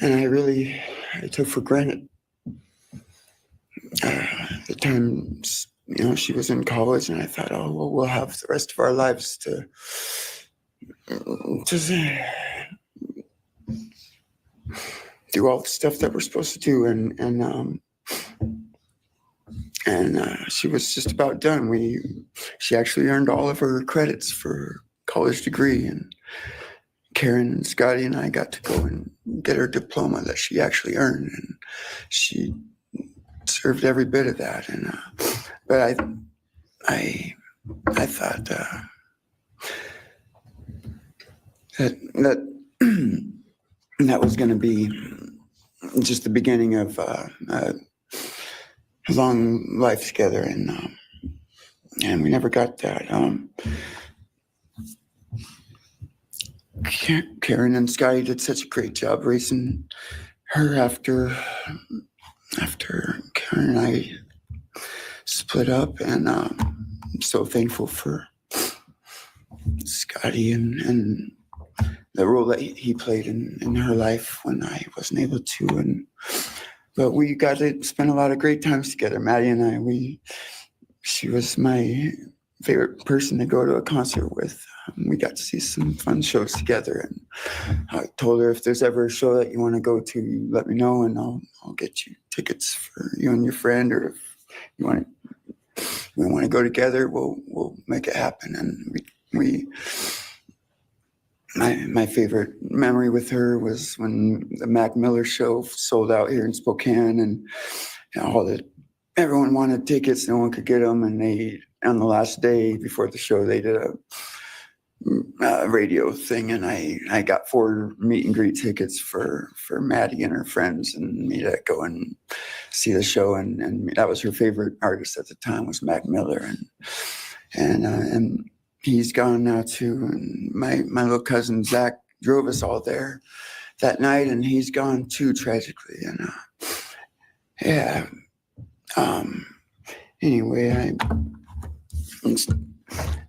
I took for granted the times she was in college, and I thought, oh well, we'll have the rest of our lives to just do all the stuff that we're supposed to do, and she was just about done. She actually earned all of her credits for college degree, and Karen and Scotty and I got to go and get her diploma that she actually earned, and she served every bit of that. And but I thought that was going to be just the beginning of a long life together, and we never got that. Karen and Scotty did such a great job raising her after Karen and I split up, and I'm so thankful for Scotty and the role that he played in her life when I wasn't able to. But we got to spend a lot of great times together, Maddie and I. She was my favorite person to go to a concert with. We got to see some fun shows together, and I told her, if there's ever a show that you want to go to, you let me know, and I'll get you tickets for you and your friend, or if we want to go together, we'll make it happen. And my favorite memory with her was when the Mac Miller show sold out here in Spokane, and everyone wanted tickets, no one could get them, and on the last day before the show, they did a radio thing, and I got 4 meet and greet tickets for Maddie and her friends and me to go and see the show, and that was her favorite artist at the time, was Mac Miller, and he's gone now too. And my little cousin Zach drove us all there that night, and he's gone too, tragically. And anyway,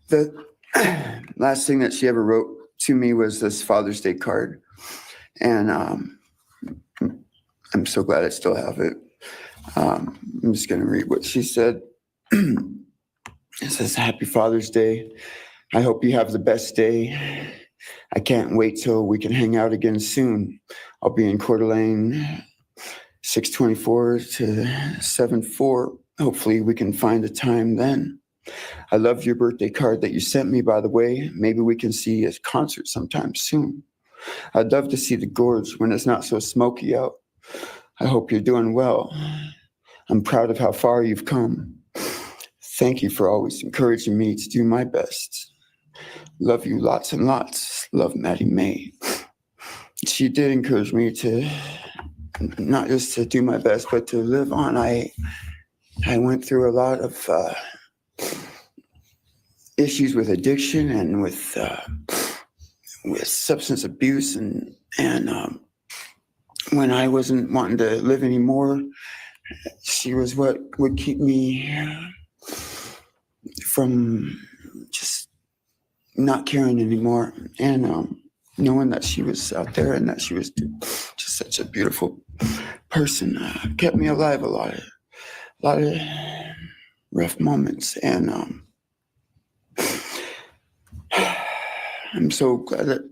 the last thing that she ever wrote to me was this Father's Day card, and I'm so glad I still have it. I'm just going to read what she said. It says, "Happy Father's Day. I hope you have the best day. I can't wait till we can hang out again soon. I'll be in Coeur d'Alene, 624 to 74. Hopefully we can find a time then. I love your birthday card that you sent me, by the way. Maybe we can see a concert sometime soon. I'd love to see the gorge when it's not so smoky out. I hope you're doing well. I'm proud of how far you've come. Thank you for always encouraging me to do my best. Love you lots and lots. Love, Maddie May." She did encourage me to not just to do my best, but to live on. I went through a lot of issues with addiction and with substance abuse, and when I wasn't wanting to live anymore, she was what would keep me from just not caring anymore, and knowing that she was out there and that she was just such a beautiful person kept me alive a lot of rough moments. And I'm so glad that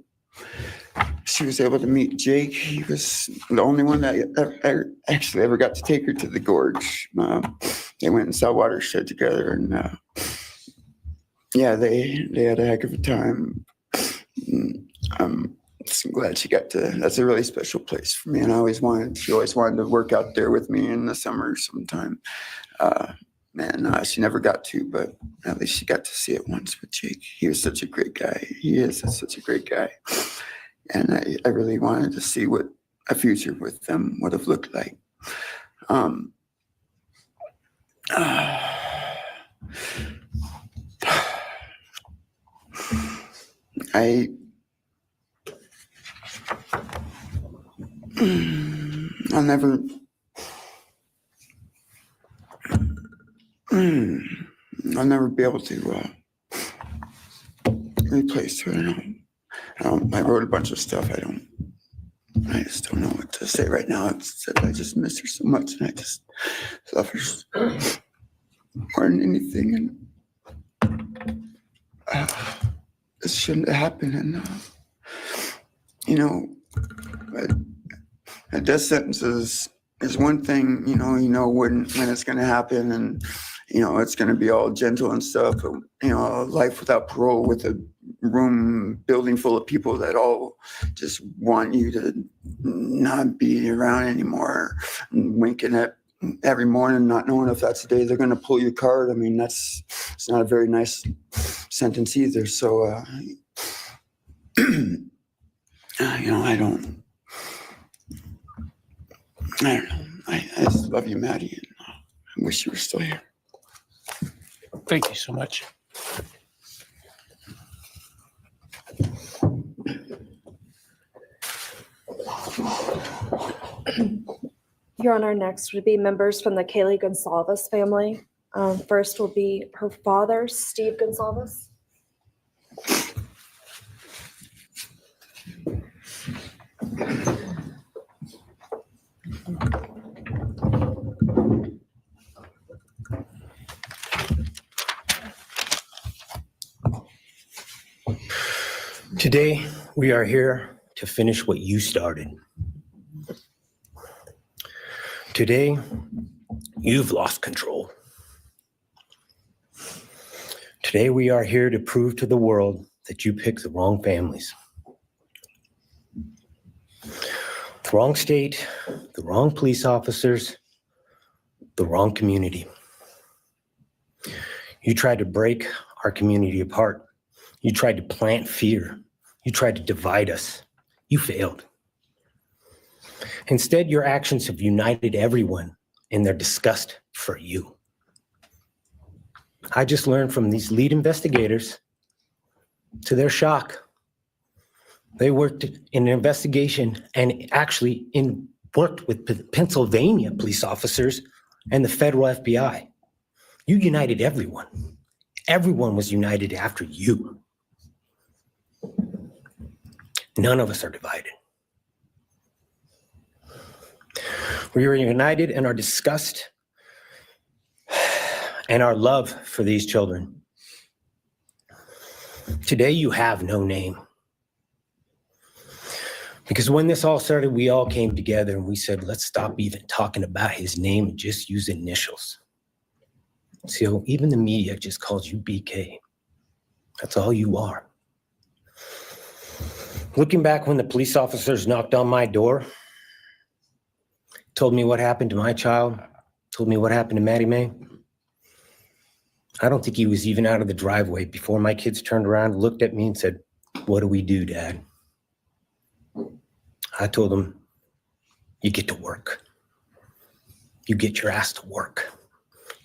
she was able to meet Jake. He was the only one that actually ever got to take her to the gorge. They went and saw Watershed together, and yeah, they had a heck of a time. I'm just glad she got to. That's a really special place for me, and she always wanted to work out there with me in the summer sometime. She never got to, but at least she got to see it once with Jake. He was such a great guy. He is such a great guy. And I really wanted to see what a future with them would have looked like. I'll never be able to replace her. I wrote a bunch of stuff. I just don't know what to say right now. I just miss her so much, and I just love her more than anything. And this shouldn't have happened. And a death sentence is one thing. You know when it's going to happen, and it's going to be all gentle and stuff. But life without parole, with a building full of people that all just want you to not be around anymore, and winking at every morning, not knowing if that's the day they're going to pull your card. I mean, it's not a very nice sentence either. So, I don't know. I just love you, Maddie, and I wish you were still here. Thank you so much. Your Honor, next would be members from the Kaylee Gonzalez family. First will be her father, Steve Gonzalez. Today, we are here to finish what you started. Today, you've lost control. Today, we are here to prove to the world that you picked the wrong families. The wrong state, the wrong police officers, the wrong community. You tried to break our community apart. You tried to plant fear. You tried to divide us. You failed. Instead, your actions have united everyone in their disgust for you. I just learned from these lead investigators, to their shock, they worked in an investigation and actually worked with Pennsylvania police officers and the federal FBI. You united everyone. Everyone was united after you. None of us are divided. We are united in our disgust and our love for these children. Today, you have no name. Because when this all started, we all came together and we said, let's stop even talking about his name and just use initials. So even the media just calls you BK. That's all you are. Looking back when the police officers knocked on my door, told me what happened to my child, told me what happened to Maddie Mae, I don't think he was even out of the driveway before my kids turned around, looked at me and said, what do we do, Dad? I told them, you get to work. You get your ass to work.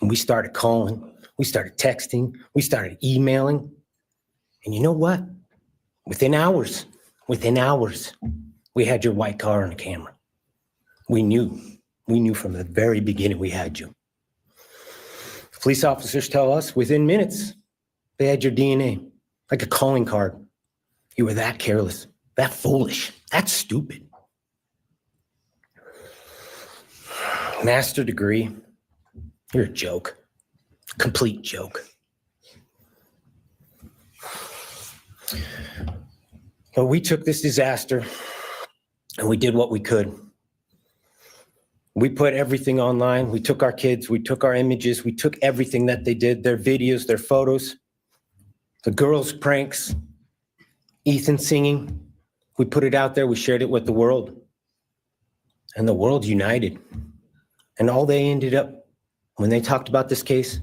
And we started calling, we started texting, we started emailing. And you know what? Within hours, we had your white car on the camera. We knew from the very beginning we had you. Police officers tell us within minutes, they had your DNA, like a calling card. You were that careless, that foolish, that stupid. Master degree, you're a joke, complete joke. But we took this disaster and we did what we could. We put everything online. We took our kids, we took our images, we took everything that they did, their videos, their photos, the girls' pranks, Ethan singing. We put it out there, we shared it with the world. And the world united. And all they ended up, when they talked about this case,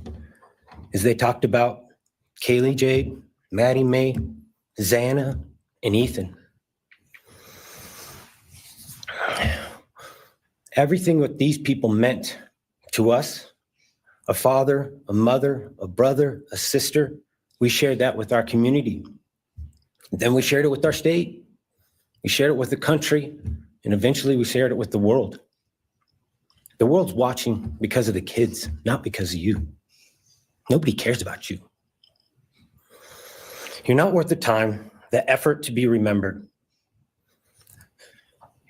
is they talked about Kaylee Jade, Maddie Mae, Xana, and Ethan. Everything what these people meant to us, a father, a mother, a brother, a sister, we shared that with our community. Then we shared it with our state. We shared it with the country, and eventually we shared it with the world. The world's watching because of the kids, not because of you. Nobody cares about you. You're not worth the time, the effort to be remembered.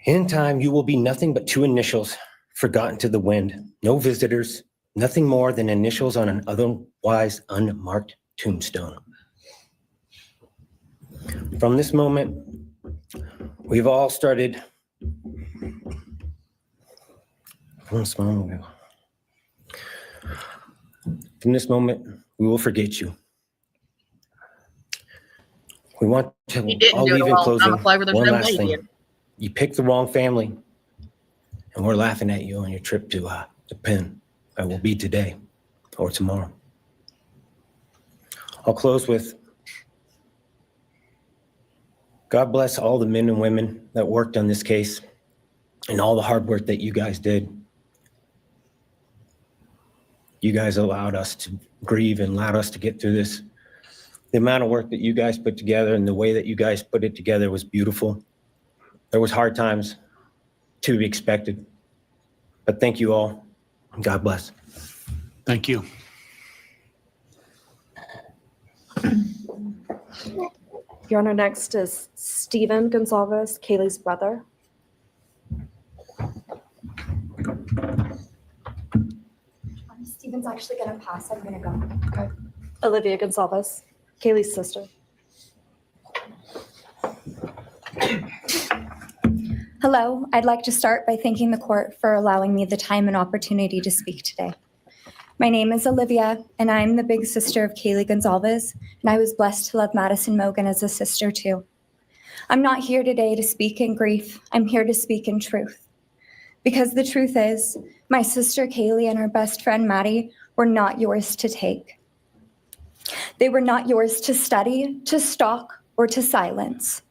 In time, you will be nothing but two initials forgotten to the wind. No visitors, nothing more than initials on an otherwise unmarked tombstone. From this moment, we've all started. From this moment, we will forget you. We want to all leave in closing. One last thing. You picked the wrong family, and we're laughing at you on your trip to the pen. That will be today or tomorrow. I'll close with God bless all the men and women that worked on this case and all the hard work that you guys did. You guys allowed us to grieve and allowed us to get through this. The amount of work that you guys put together and the way that you guys put it together was beautiful. There was hard times to be expected, but thank you all. God bless. Thank you. Your Honor, next is Stephen Gonzalez, Kaylee's brother. Stephen's actually gonna pass. I'm gonna go. Okay. Olivia Gonzalez, Kaylee's sister. Hello, I'd like to start by thanking the court for allowing me the time and opportunity to speak today. My name is Olivia, and I'm the big sister of Kaylee Gonzalez, and I was blessed to love Madison Mogan as a sister too. I'm not here today to speak in grief. I'm here to speak in truth. Because the truth is, my sister Kaylee and her best friend Maddie were not yours to take. They were not yours to study, to stalk, or to silence.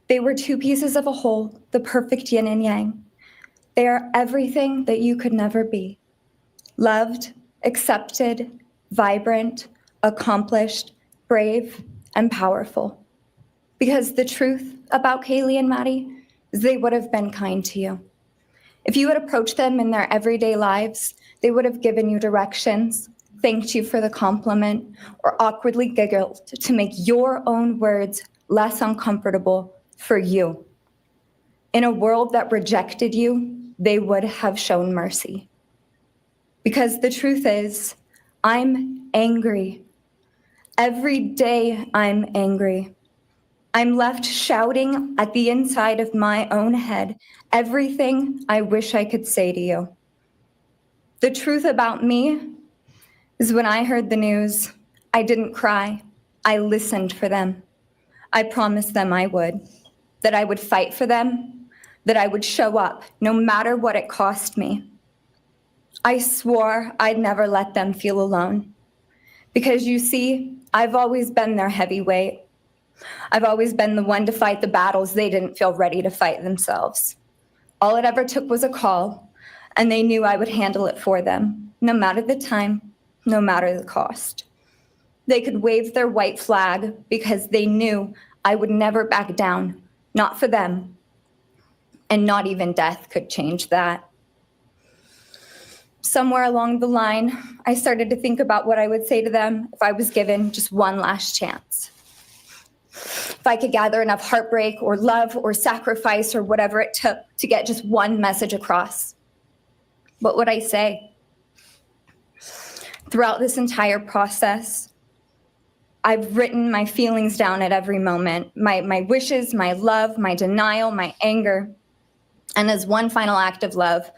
They were two pieces of a whole, the perfect yin and yang. They are everything that you could never be. Loved, accepted, vibrant, accomplished, brave, and powerful. Because the truth about Kaylee and Maddie is they would have been kind to you. If you had approached them in their everyday lives, they would have given you directions, thanked you for the compliment, or awkwardly giggled to make your own words less uncomfortable for you. In a world that rejected you, they would have shown mercy. Because the truth is, I'm angry. Every day I'm angry. I'm left shouting at the inside of my own head everything I wish I could say to you. The truth about me is when I heard the news, I didn't cry. I listened for them. I promised them I would, that I would fight for them, that I would show up no matter what it cost me. I swore I'd never let them feel alone. Because you see, I've always been their heavyweight. I've always been the one to fight the battles they didn't feel ready to fight themselves. All it ever took was a call, and they knew I would handle it for them, no matter the time, no matter the cost. They could wave their white flag because they knew I would never back down, not for them. And not even death could change that. Somewhere along the line, I started to think about what I would say to them if I was given just one last chance. If I could gather enough heartbreak or love or sacrifice or whatever it took to get just one message across, what would I say? Throughout this entire process, I've written my feelings down at every moment, my wishes, my love, my denial, my anger. And as one final act of love,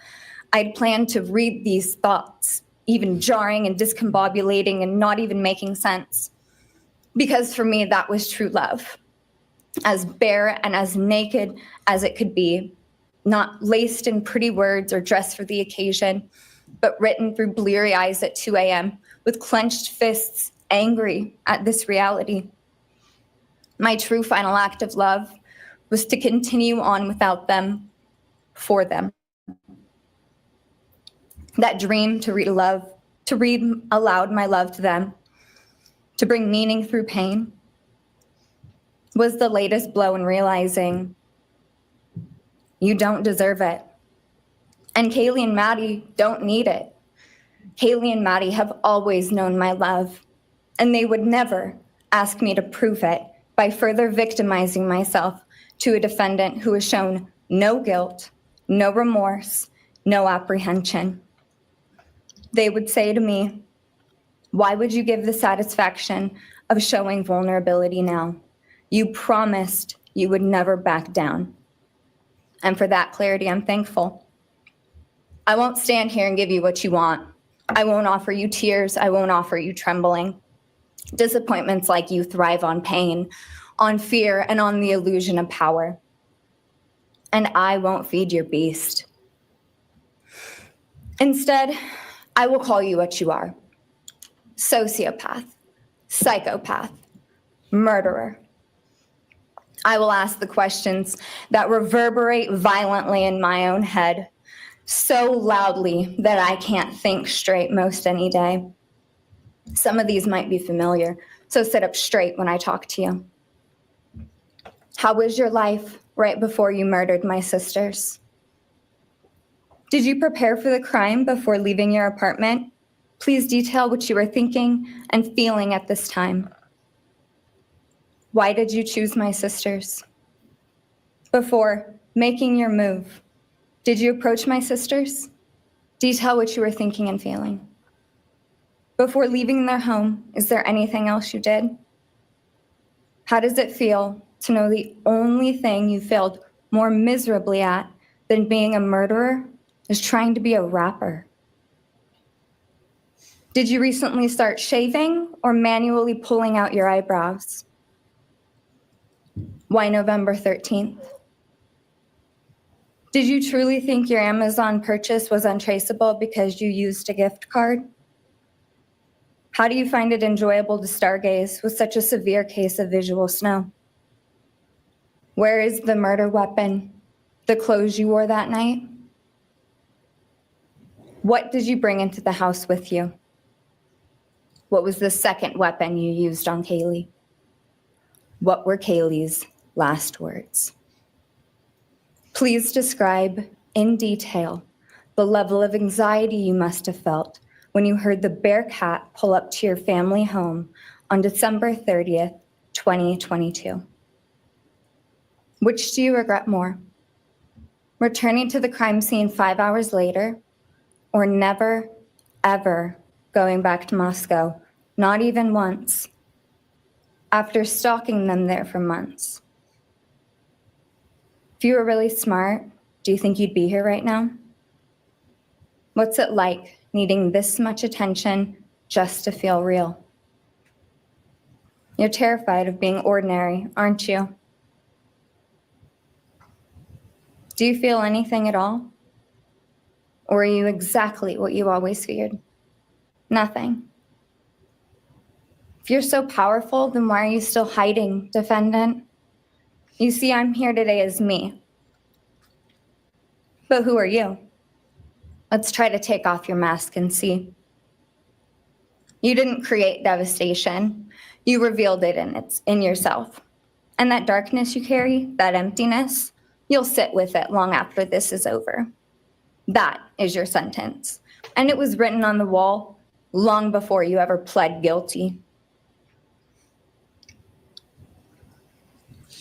I'd planned to read these thoughts, even jarring and discombobulating and not even making sense. Because for me, that was true love. As bare and as naked as it could be, not laced in pretty words or dressed for the occasion, but written through bleary eyes at 2 a.m. with clenched fists, angry at this reality. My true final act of love was to continue on without them, for them. That dream to read aloud my love to them, to bring meaning through pain, was the latest blow in realizing you don't deserve it. And Kaylee and Maddie don't need it. Kaylee and Maddie have always known my love, and they would never ask me to prove it by further victimizing myself to a defendant who has shown no guilt, no remorse, no apprehension. They would say to me, "Why would you give the satisfaction of showing vulnerability now? You promised you would never back down." And for that clarity, I'm thankful. I won't stand here and give you what you want. I won't offer you tears. I won't offer you trembling. Disappointments like you thrive on pain, on fear, and on the illusion of power. And I won't feed your beast. Instead, I will call you what you are: sociopath, psychopath, murderer. I will ask the questions that reverberate violently in my own head, so loudly that I can't think straight most any day. Some of these might be familiar, so sit up straight when I talk to you. How was your life right before you murdered my sisters? Did you prepare for the crime before leaving your apartment? Please detail what you were thinking and feeling at this time. Why did you choose my sisters? Before making your move, did you approach my sisters? Detail what you were thinking and feeling. Before leaving their home, is there anything else you did? How does it feel to know the only thing you failed more miserably at than being a murderer is trying to be a rapper? Did you recently start shaving or manually pulling out your eyebrows? Why November 13th? Did you truly think your Amazon purchase was untraceable because you used a gift card? How do you find it enjoyable to stargaze with such a severe case of visual snow? Where is the murder weapon? The clothes you wore that night? What did you bring into the house with you? What was the second weapon you used on Kaylee? What were Kaylee's last words? Please describe in detail the level of anxiety you must have felt when you heard the Bearcat pull up to your family home on December 30th, 2022. Which do you regret more? Returning to the crime scene 5 hours later, or never, ever going back to Moscow, not even once, after stalking them there for months? If you were really smart, do you think you'd be here right now? What's it like needing this much attention just to feel real? You're terrified of being ordinary, aren't you? Do you feel anything at all? Or are you exactly what you always feared? Nothing. If you're so powerful, then why are you still hiding, defendant? You see, I'm here today as me. But who are you? Let's try to take off your mask and see. You didn't create devastation. You revealed it in yourself. And that darkness you carry, that emptiness, you'll sit with it long after this is over. That is your sentence. And it was written on the wall long before you ever pled guilty.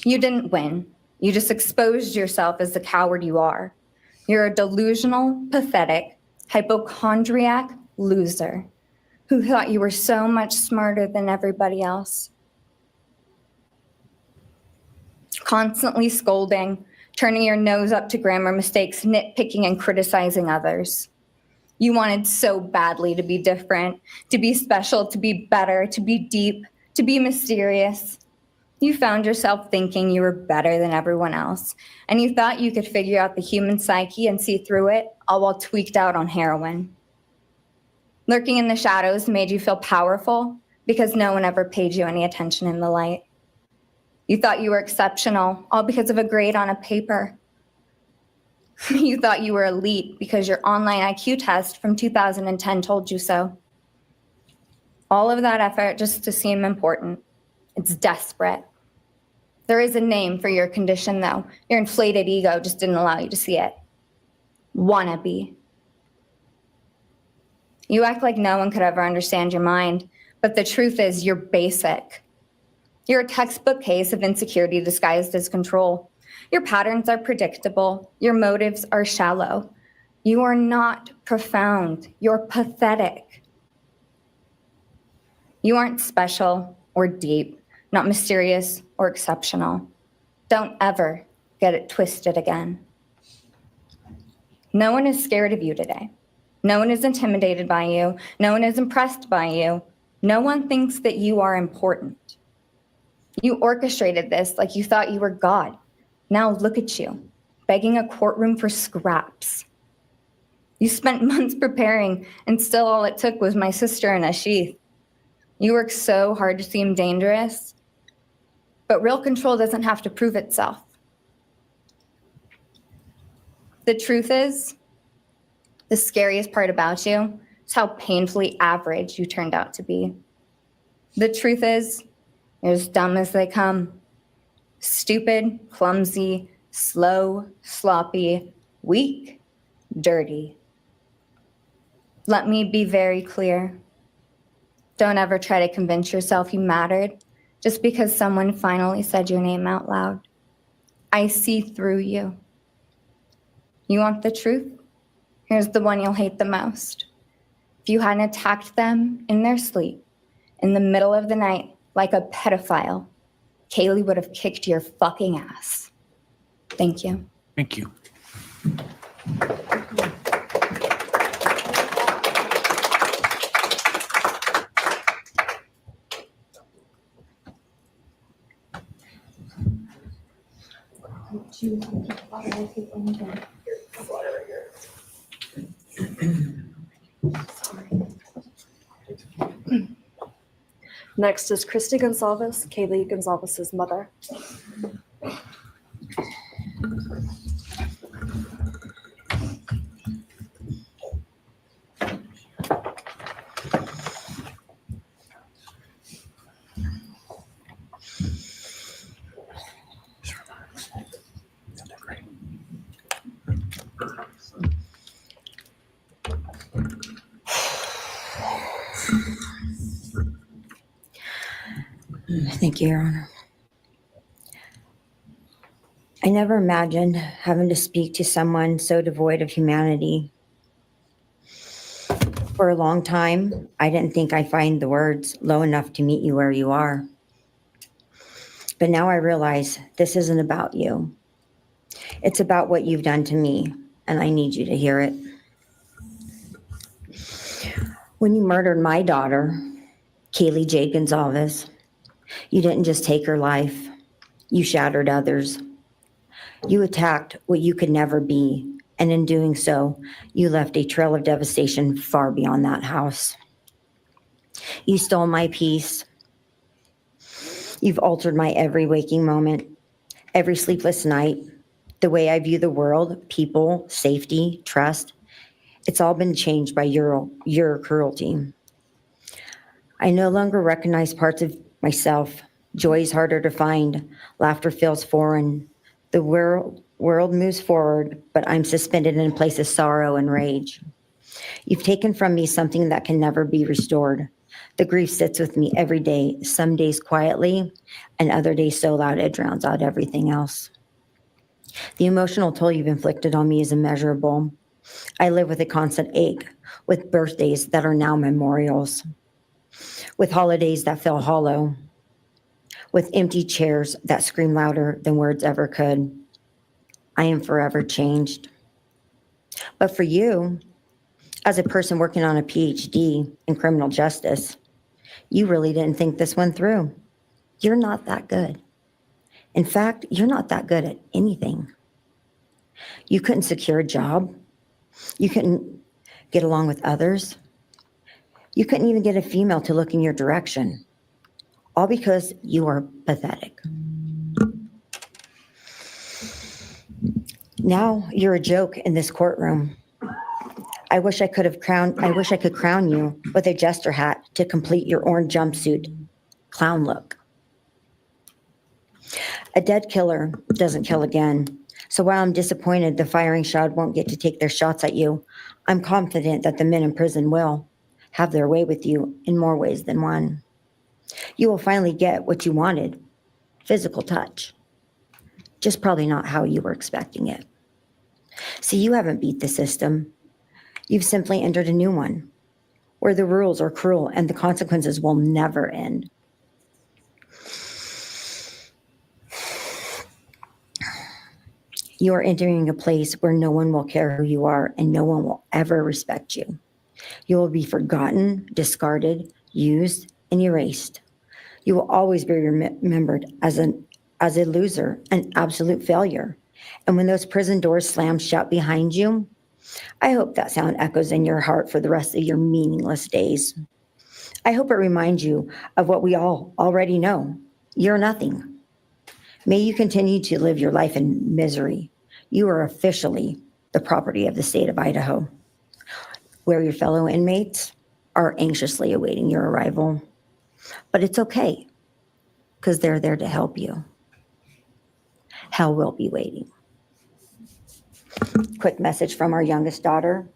You didn't win. You just exposed yourself as the coward you are. You're a delusional, pathetic, hypochondriac loser who thought you were so much smarter than everybody else. constantly scolding, turning your nose up to grammar mistakes, nitpicking and criticizing others. You wanted so badly to be different, to be special, to be better, to be deep, to be mysterious. You found yourself thinking you were better than everyone else, and you thought you could figure out the human psyche and see through it, all while tweaked out on heroin. Lurking in the shadows made you feel powerful because no one ever paid you any attention in the light. You thought you were exceptional, all because of a grade on a paper. You thought you were elite because your online IQ test from 2010 told you so. All of that effort just to seem important. It's desperate. There is a name for your condition, though. Your inflated ego just didn't allow you to see it. Wannabe. You act like no one could ever understand your mind, but the truth is you're basic. You're a textbook case of insecurity disguised as control. Your patterns are predictable. Your motives are shallow. You are not profound. You're pathetic. You aren't special or deep, not mysterious or exceptional. Don't ever get it twisted again. No one is scared of you today. No one is intimidated by you. No one is impressed by you. No one thinks that you are important. You orchestrated this like you thought you were God. Now look at you, begging a courtroom for scraps. You spent months preparing, and still all it took was my sister in a sheath. You work so hard to seem dangerous, but real control doesn't have to prove itself. The truth is, the scariest part about you is how painfully average you turned out to be. The truth is, you're as dumb as they come. Stupid, clumsy, slow, sloppy, weak, dirty. Let me be very clear. Don't ever try to convince yourself you mattered just because someone finally said your name out loud. I see through you. You want the truth? Here's the one you'll hate the most. If you hadn't attacked them in their sleep, in the middle of the night, like a pedophile, Kaylee would have kicked your fucking ass. Thank you. Thank you. Next is Christy Gonzalez, Kaylee Gonzalez's mother. Thank you, Your Honor. I never imagined having to speak to someone so devoid of humanity. For a long time, I didn't think I'd find the words low enough to meet you where you are. But now I realize this isn't about you. It's about what you've done to me, and I need you to hear it. When you murdered my daughter, Kaylee Jade Gonzalez, you didn't just take her life, you shattered others. You attacked what you could never be, and in doing so, you left a trail of devastation far beyond that house. You stole my peace. You've altered my every waking moment, every sleepless night, the way I view the world, people, safety, trust. It's all been changed by your cruelty. I no longer recognize parts of myself. Joy is harder to find. Laughter feels foreign. The world moves forward, but I'm suspended in a place of sorrow and rage. You've taken from me something that can never be restored. The grief sits with me every day, some days quietly, and other days so loud it drowns out everything else. The emotional toll you've inflicted on me is immeasurable. I live with a constant ache, with birthdays that are now memorials, with holidays that feel hollow, with empty chairs that scream louder than words ever could. I am forever changed. But for you, as a person working on a PhD in criminal justice, you really didn't think this one through. You're not that good. In fact, you're not that good at anything. You couldn't secure a job. You couldn't get along with others. You couldn't even get a female to look in your direction. All because you are pathetic. Now you're a joke in this courtroom. I wish I could crown you with a jester hat to complete your orange jumpsuit clown look. A dead killer doesn't kill again. So while I'm disappointed the firing squad won't get to take their shots at you, I'm confident that the men in prison will have their way with you in more ways than one. You will finally get what you wanted, physical touch. Just probably not how you were expecting it. See, you haven't beat the system. You've simply entered a new one, where the rules are cruel and the consequences will never end. You are entering a place where no one will care who you are and no one will ever respect you. You will be forgotten, discarded, used, and erased. You will always be remembered as a loser, an absolute failure. And when those prison doors slam shut behind you, I hope that sound echoes in your heart for the rest of your meaningless days. I hope it reminds you of what we all already know. You're nothing. May you continue to live your life in misery. You are officially the property of the state of Idaho, where your fellow inmates are anxiously awaiting your arrival. But it's okay, because they're there to help you. Hell will be waiting. Quick message from our youngest daughter.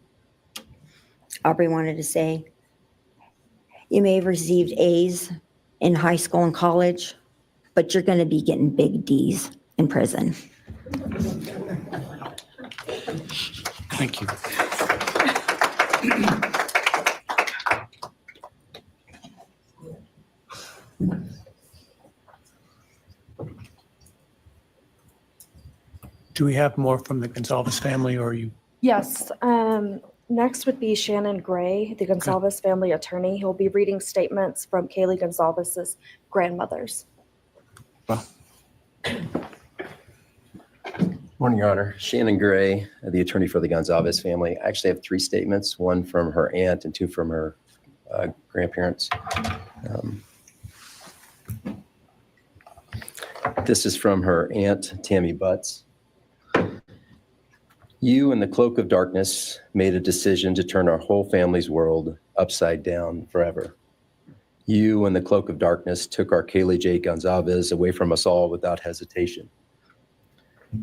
Aubrey wanted to say, you may have received A's in high school and college, but you're going to be getting big D's in prison. Thank you. Do we have more from the Gonzalez family, or are you? Yes. Next would be Shannon Gray, the Gonzalez family attorney. He'll be reading statements from Kaylee Gonzalez's grandmothers. Well, Morning, Your Honor. Shannon Gray, the attorney for the Gonzalez family. I actually have 3 statements, one from her aunt and 2 from her grandparents. This is from her aunt, Tammy Butts. You in the cloak of darkness made a decision to turn our whole family's world upside down forever. You in the cloak of darkness took our Kaylee J. Gonzalez away from us all without hesitation.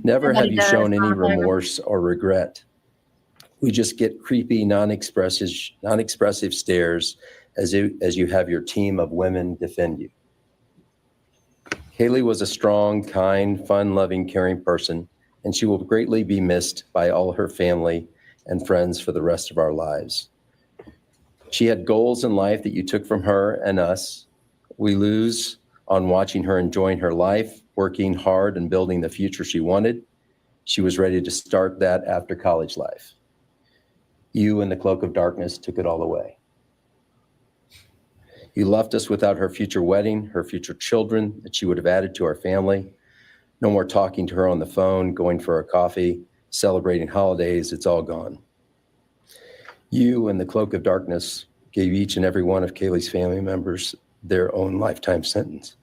Never have you shown any remorse or regret. We just get creepy, non-expressive stares as you have your team of women defend you. Kaylee was a strong, kind, fun-loving, caring person, and she will greatly be missed by all her family and friends for the rest of our lives. She had goals in life that you took from her and us. We lose on watching her enjoying her life, working hard and building the future she wanted. She was ready to start that after college life. You in the cloak of darkness took it all away. You left us without her future wedding, her future children that she would have added to our family. No more talking to her on the phone, going for a coffee, celebrating holidays. It's all gone. You in the cloak of darkness gave each and every one of Kaylee's family members their own lifetime sentence.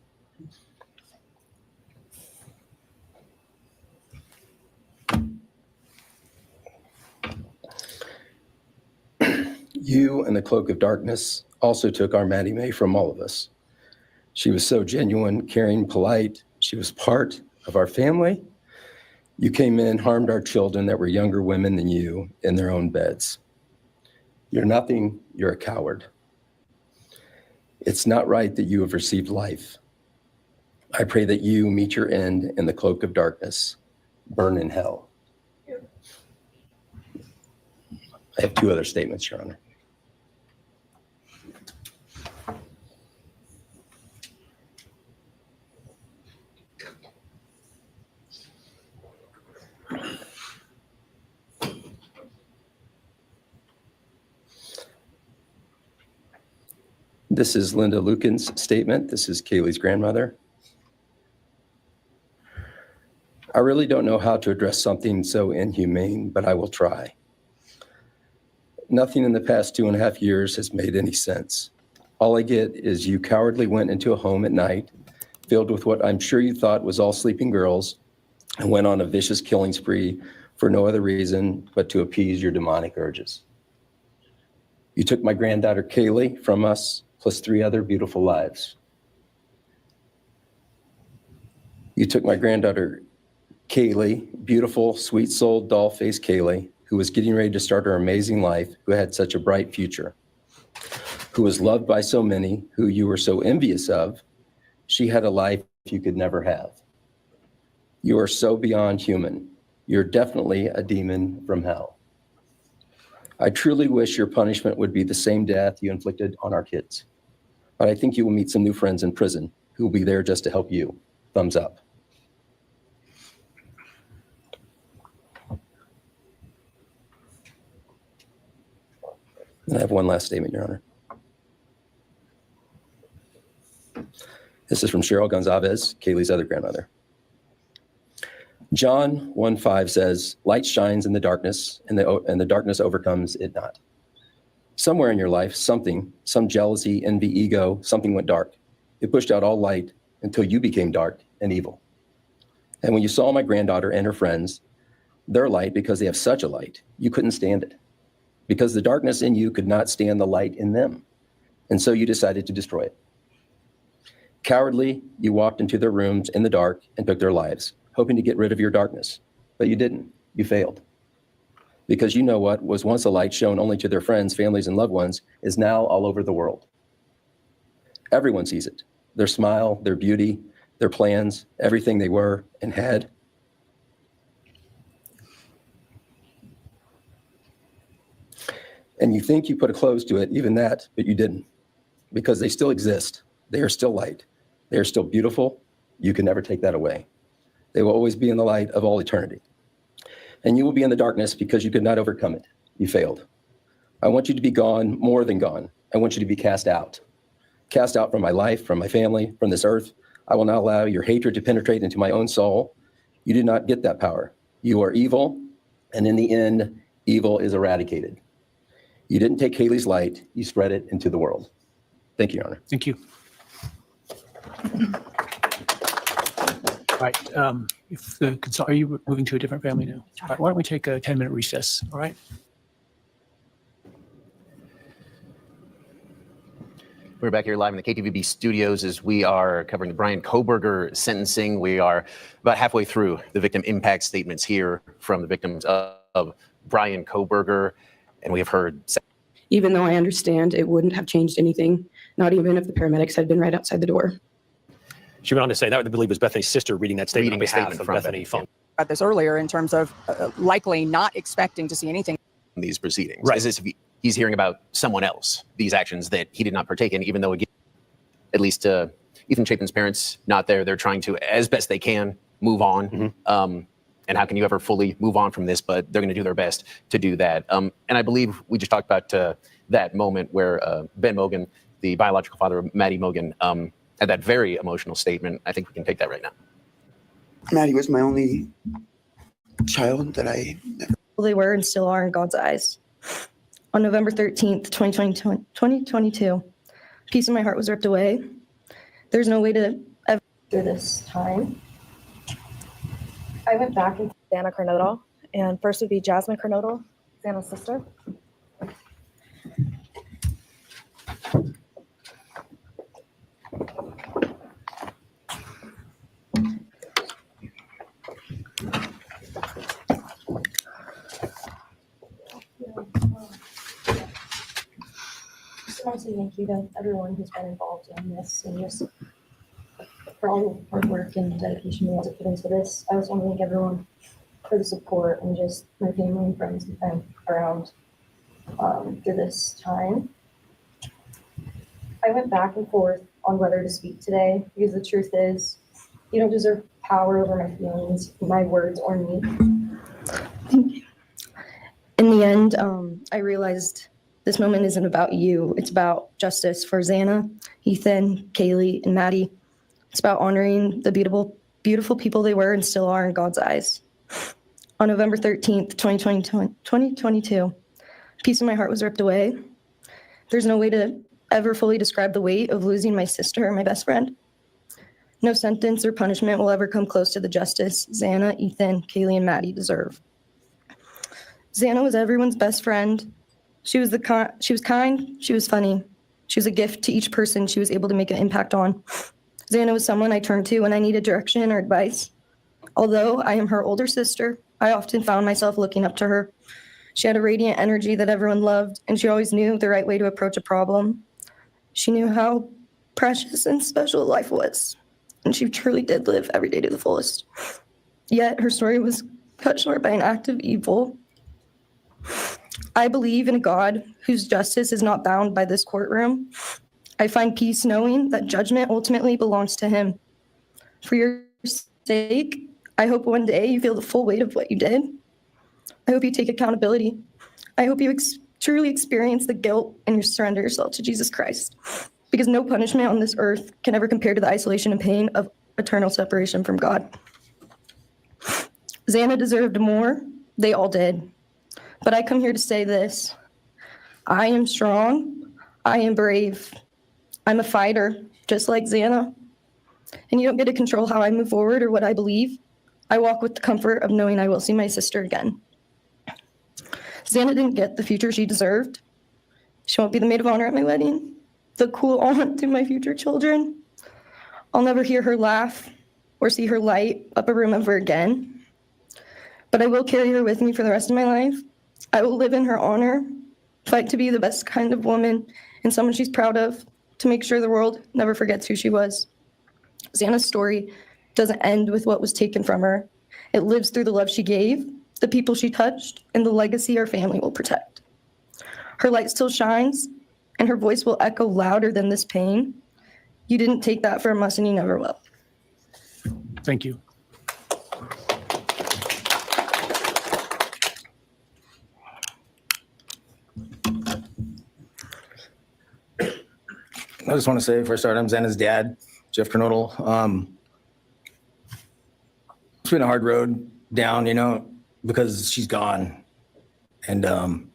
You in the cloak of darkness also took our Maddie Mae from all of us. She was so genuine, caring, polite. She was part of our family. You came in, harmed our children that were younger women than you in their own beds. You're nothing, you're a coward. It's not right that you have received life. I pray that you meet your end in the cloak of darkness, burn in hell. I have 2 other statements, Your Honor. This is Linda Lucan's statement. This is Kaylee's grandmother. I really don't know how to address something so inhumane, but I will try. Nothing in the past 2.5 years has made any sense. All I get is you cowardly went into a home at night, filled with what I'm sure you thought was all sleeping girls, and went on a vicious killing spree for no other reason but to appease your demonic urges. You took my granddaughter Kaylee from us, plus 3 other beautiful lives. You took my granddaughter Kaylee, beautiful, sweet-souled, doll-faced Kaylee, who was getting ready to start her amazing life, who had such a bright future, who was loved by so many, who you were so envious of. She had a life you could never have. You are so beyond human. You're definitely a demon from hell. I truly wish your punishment would be the same death you inflicted on our kids. But I think you will meet some new friends in prison who will be there just to help you. Thumbs up. And I have one last statement, Your Honor. This is from Cheryl Gonzalez, Kaylee's other grandmother. John 1:5 says, light shines in the darkness, and the darkness overcomes it not. Somewhere in your life, some jealousy, envy, ego, something went dark. It pushed out all light until you became dark and evil. And when you saw my granddaughter and her friends, their light, because they have such a light, you couldn't stand it. Because the darkness in you could not stand the light in them. And so you decided to destroy it. Cowardly, you walked into their rooms in the dark and took their lives, hoping to get rid of your darkness. But you didn't. You failed. Because you know what was once a light shown only to their friends, families, and loved ones is now all over the world. Everyone sees it. Their smile, their beauty, their plans, everything they were and had. And you think you put a close to it, even that, but you didn't. Because they still exist. They are still light. They are still beautiful. You can never take that away. They will always be in the light of all eternity. And you will be in the darkness because you could not overcome it. You failed. I want you to be gone, more than gone. I want you to be cast out. Cast out from my life, from my family, from this earth. I will not allow your hatred to penetrate into my own soul. You did not get that power. You are evil, and in the end, evil is eradicated. You didn't take Kaylee's light, you spread it into the world. Thank you, Your Honor. Thank you. All right. Are you moving to a different family now? All right, why don't we take a 10-minute recess? All right. We're back here live in the KTVB studios as we are covering the Bryan Kohberger sentencing. We are about halfway through the victim impact statements here from the victims of Bryan Kohberger, and we have heard. Even though I understand it wouldn't have changed anything, not even if the paramedics had been right outside the door. She went on to say that I believe was Bethany's sister reading that statement on behalf of Bethany Funke. About this earlier in terms of likely not expecting to see anything. These proceedings. Right. As if he's hearing about someone else, these actions that he did not partake in, even though, again, at least Ethan Chapin's parents not there. They're trying to, as best they can, move on. Mm-hmm. And how can you ever fully move on from this? But they're going to do their best to do that. And I believe we just talked about that moment where Ben Mogan, the biological father of Maddie Mogan, had that very emotional statement. I think we can take that right now. Maddie was my only child that I never. They were and still are in God's eyes. On November 13th, 2022, a piece of my heart was ripped away. There's no way to ever through this time. I went back into Xana Kernodal, and first would be Jasmine Kernodal, Xana's sister. Just want to say thank you to everyone who's been involved in this and just for all the hard work and dedication you guys have put into this. I also want to thank everyone for the support and just my family and friends who've been around through this time. I went back and forth on whether to speak today because the truth is you don't deserve power over my feelings, my words, or me. Thank you. In the end, I realized this moment isn't about you. It's about justice for Xana, Ethan, Kaylee, and Maddie. It's about honoring the beautiful, beautiful people they were and still are in God's eyes. On November 13th, 2022, a piece of my heart was ripped away. There's no way to ever fully describe the weight of losing my sister or my best friend. No sentence or punishment will ever come close to the justice Xana, Ethan, Kaylee, and Maddie deserve. Xana was everyone's best friend. She was kind, she was funny. She was a gift to each person she was able to make an impact on. Xana was someone I turned to when I needed direction or advice. Although I am her older sister, I often found myself looking up to her. She had a radiant energy that everyone loved, and she always knew the right way to approach a problem. She knew how precious and special life was, and she truly did live every day to the fullest. Yet her story was cut short by an act of evil. I believe in a God whose justice is not bound by this courtroom. I find peace knowing that judgment ultimately belongs to him. For your sake, I hope one day you feel the full weight of what you did. I hope you take accountability. I hope you truly experience the guilt and you surrender yourself to Jesus Christ. Because no punishment on this earth can ever compare to the isolation and pain of eternal separation from God. Xana deserved more. They all did. But I come here to say this. I am strong. I am brave. I'm a fighter, just like Xana. And you don't get to control how I move forward or what I believe. I walk with the comfort of knowing I will see my sister again. Xana didn't get the future she deserved. She won't be the maid of honor at my wedding, the cool aunt to my future children. I'll never hear her laugh or see her light up a room ever again. But I will carry her with me for the rest of my life. I will live in her honor, fight to be the best kind of woman and someone she's proud of, to make sure the world never forgets who she was. Xana's story doesn't end with what was taken from her. It lives through the love she gave, the people she touched, and the legacy our family will protect. Her light still shines, and her voice will echo louder than this pain. You didn't take that from us, and you never will. Thank you. I just want to say, before I start, I'm Xana's dad, Jeff Kernodal. It's been a hard road down, because she's gone. And I want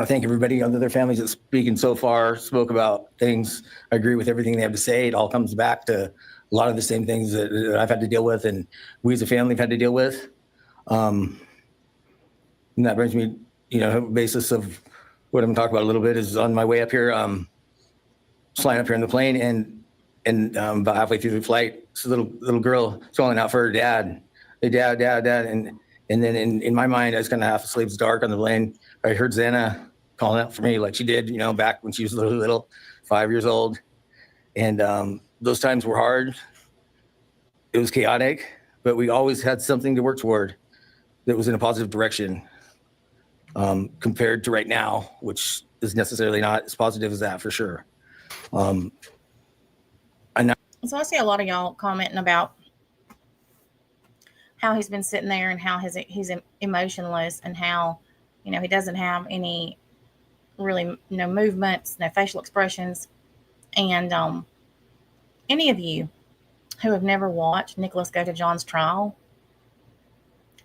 to thank everybody, other their families that speaking so far, spoke about things. I agree with everything they have to say. It all comes back to a lot of the same things that I've had to deal with and we as a family have had to deal with. And that brings me, basis of what I'm going to talk about a little bit is on my way up here, flying up here in the plane and about halfway through the flight, this little girl calling out for her dad. Hey, dad. And then in my mind, I was kind of half asleep. It's dark on the plane. I heard Xana calling out for me like she did, back when she was little, 5 years old. And those times were hard. It was chaotic, but we always had something to work toward that was in a positive direction compared to right now, which is necessarily not as positive as that for sure. So I see a lot of y'all commenting about how he's been sitting there and how he's emotionless and how, he doesn't have any really no movements, no facial expressions. And any of you who have never watched Nicholas go to John's trial,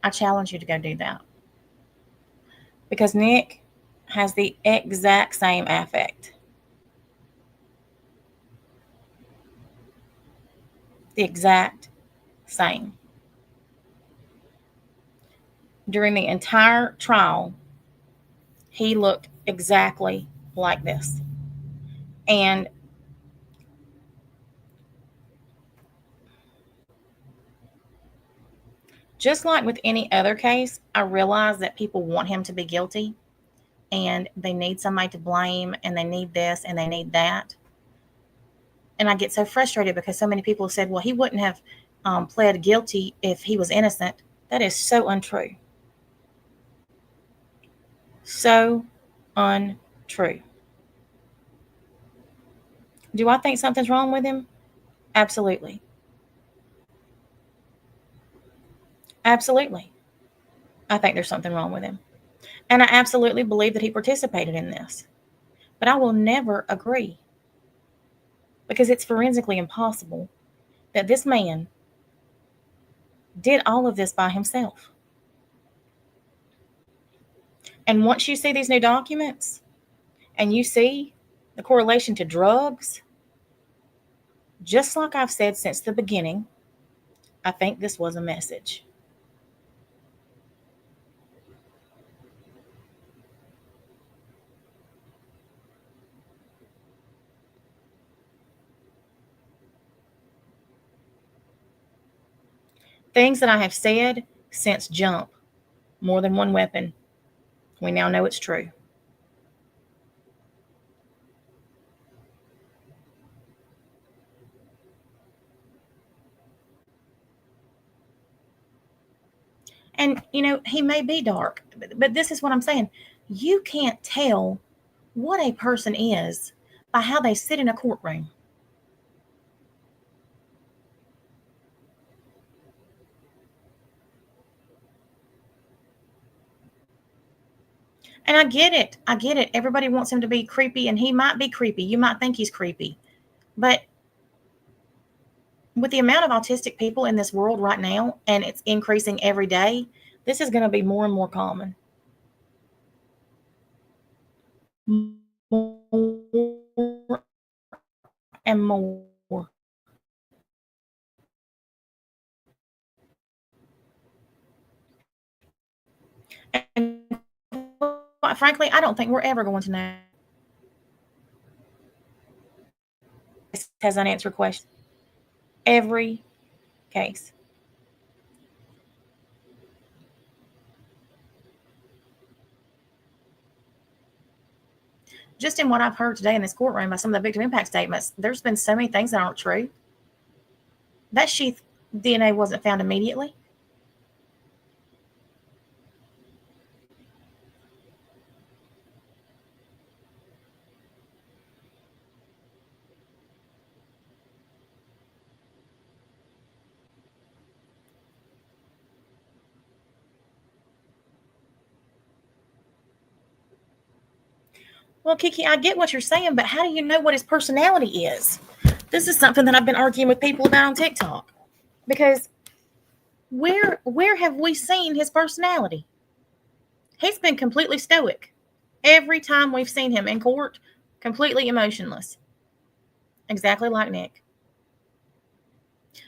I challenge you to go do that. Because Nick has the exact same affect. The exact same. During the entire trial, he looked exactly like this. And just like with any other case, I realize that people want him to be guilty and they need somebody to blame and they need this and they need that. And I get so frustrated because so many people have said, well, he wouldn't have pled guilty if he was innocent. That is so untrue. So untrue. Do I think something's wrong with him? Absolutely. Absolutely. I think there's something wrong with him. And I absolutely believe that he participated in this. But I will never agree, because it's forensically impossible that this man did all of this by himself. And once you see these new documents and you see the correlation to drugs, just like I've said since the beginning, I think this was a message. Things that I have said since jump, more than one weapon. We now know it's true. And, he may be dark, but this is what I'm saying. You can't tell what a person is by how they sit in a courtroom. And I get it. I get it. Everybody wants him to be creepy, and he might be creepy. You might think he's creepy. But with the amount of autistic people in this world right now, and it's increasing every day, this is going to be more and more common. More and more. And quite frankly, I don't think we're ever going to know. This has unanswered questions. Every case. Just in what I've heard today in this courtroom by some of the victim impact statements, there's been so many things that aren't true. That sheath DNA wasn't found immediately. Well, Kiki, I get what you're saying, but how do you know what his personality is? This is something that I've been arguing with people about on TikTok. Because where have we seen his personality? He's been completely stoic. Every time we've seen him in court, completely emotionless. Exactly like Nick.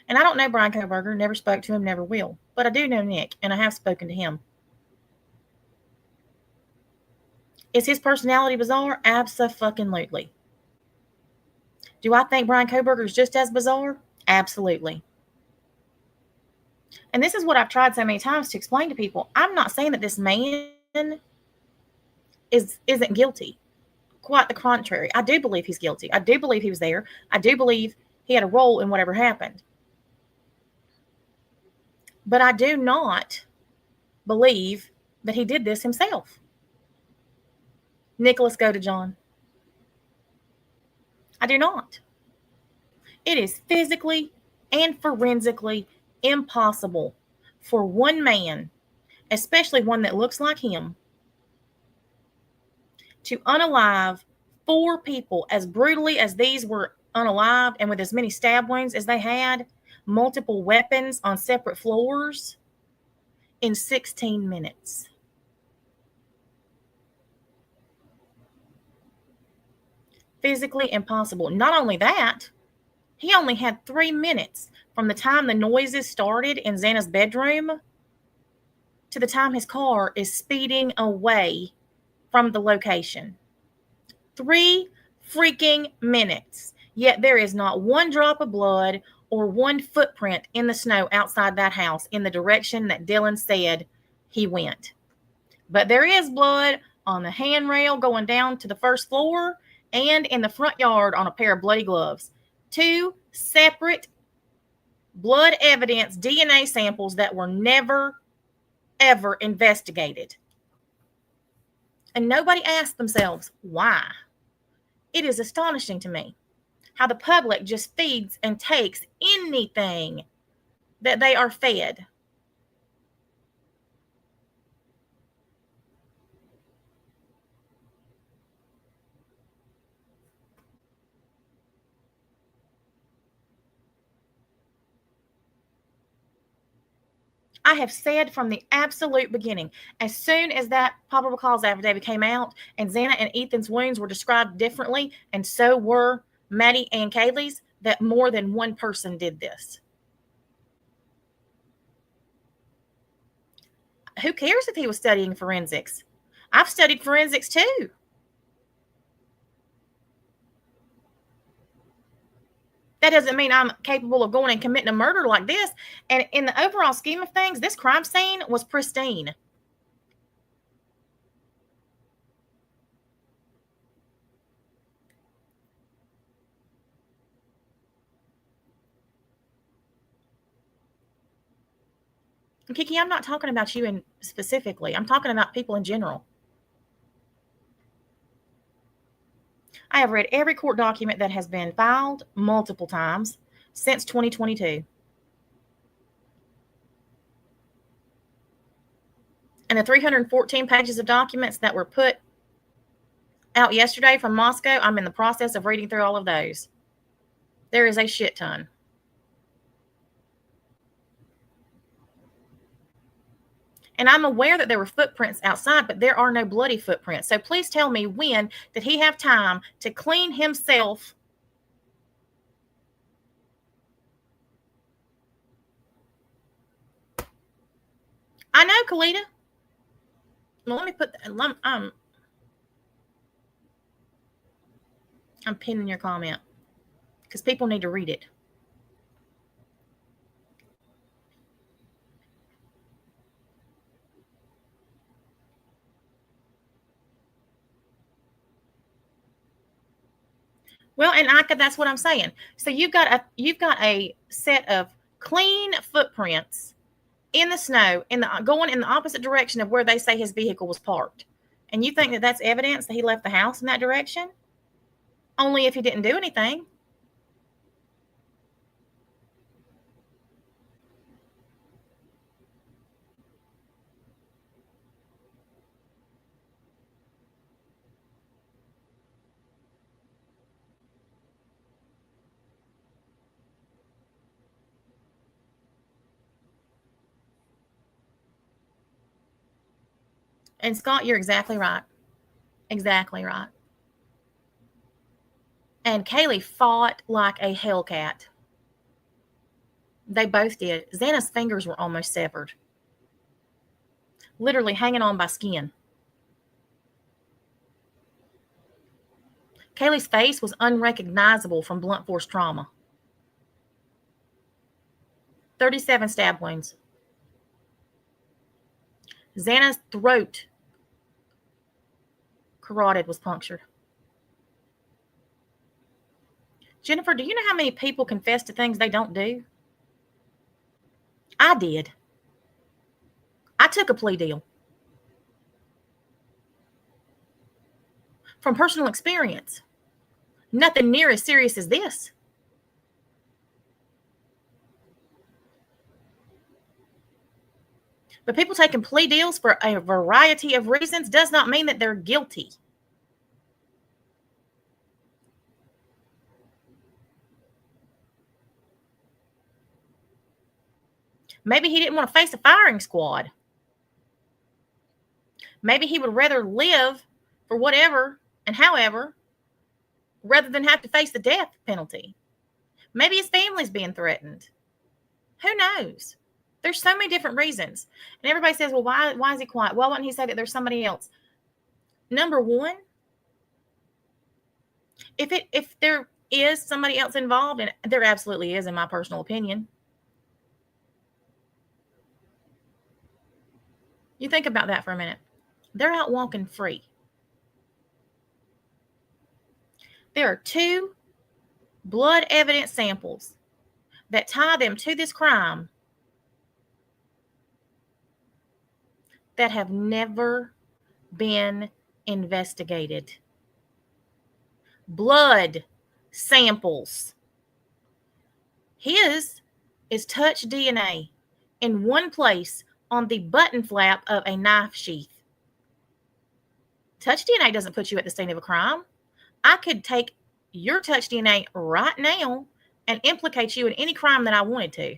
And I don't know Bryan Kohberger, never spoke to him, never will. But I do know Nick, and I have spoken to him. Is his personality bizarre? Abso-fucking-lutely. Do I think Bryan Kohberger is just as bizarre? Absolutely. And this is what I've tried so many times to explain to people. I'm not saying that this man isn't guilty. Quite the contrary. I do believe he's guilty. I do believe he was there. I do believe he had a role in whatever happened. But I do not believe that he did this himself. Nicholas, go to John. I do not. It is physically and forensically impossible for one man, especially one that looks like him, to unalive 4 people as brutally as these were unalived, and with as many stab wounds as they had, multiple weapons on separate floors, in 16 minutes. Physically impossible. Not only that, he only had 3 minutes from the time the noises started in Xana's bedroom to the time his car is speeding away from the location. 3 freaking minutes. Yet there is not one drop of blood or one footprint in the snow outside that house in the direction that Dylan said he went. But there is blood on the handrail going down to the first floor and in the front yard on a pair of bloody gloves. 2 separate blood evidence DNA samples that were never, ever investigated. And nobody asked themselves why. It is astonishing to me how the public just feeds and takes anything that they are fed. I have said from the absolute beginning, as soon as that probable cause affidavit came out and Xana and Ethan's wounds were described differently, and so were Maddie and Kaylee's, that more than one person did this. Who cares if he was studying forensics? I've studied forensics too. That doesn't mean I'm capable of going and committing a murder like this. And in the overall scheme of things, this crime scene was pristine. Kiki, I'm not talking about you specifically. I'm talking about people in general. I have read every court document that has been filed multiple times since 2022. And the 314 pages of documents that were put out yesterday from Moscow, I'm in the process of reading through all of those. There is a shit ton. And I'm aware that there were footprints outside, but there are no bloody footprints. So please tell me, when did he have time to clean himself? I know, Kalita. Well, let me put I'm pinning your comment because people need to read it. Well, and that's what I'm saying. So you've got a set of clean footprints in the snow, going in the opposite direction of where they say his vehicle was parked, and you think that that's evidence that he left the house in that direction? Only if he didn't do anything. And Scott, you're exactly right. Exactly right. And Kaylee fought like a hellcat. They both did. Xana's fingers were almost severed. Literally hanging on by skin. Kaylee's face was unrecognizable from blunt force trauma. 37 stab wounds. Xana's throat, carotid, was punctured. Jennifer, do you know how many people confess to things they don't do? I did. I took a plea deal. From personal experience. Nothing near as serious as this. But people taking plea deals for a variety of reasons does not mean that they're guilty. Maybe he didn't want to face a firing squad. Maybe he would rather live for whatever and however rather than have to face the death penalty. Maybe his family's being threatened. Who knows? There's so many different reasons. And everybody says, well, why is he quiet? Why wouldn't he say that there's somebody else? Number one, if there is somebody else involved, and there absolutely is, in my personal opinion, you think about that for a minute. They're out walking free. There are 2 blood evidence samples that tie them to this crime that have never been investigated. Blood samples. His is touch DNA in one place on the button flap of a knife sheath. Touch DNA doesn't put you at the scene of a crime. I could take your touch DNA right now and implicate you in any crime that I wanted to.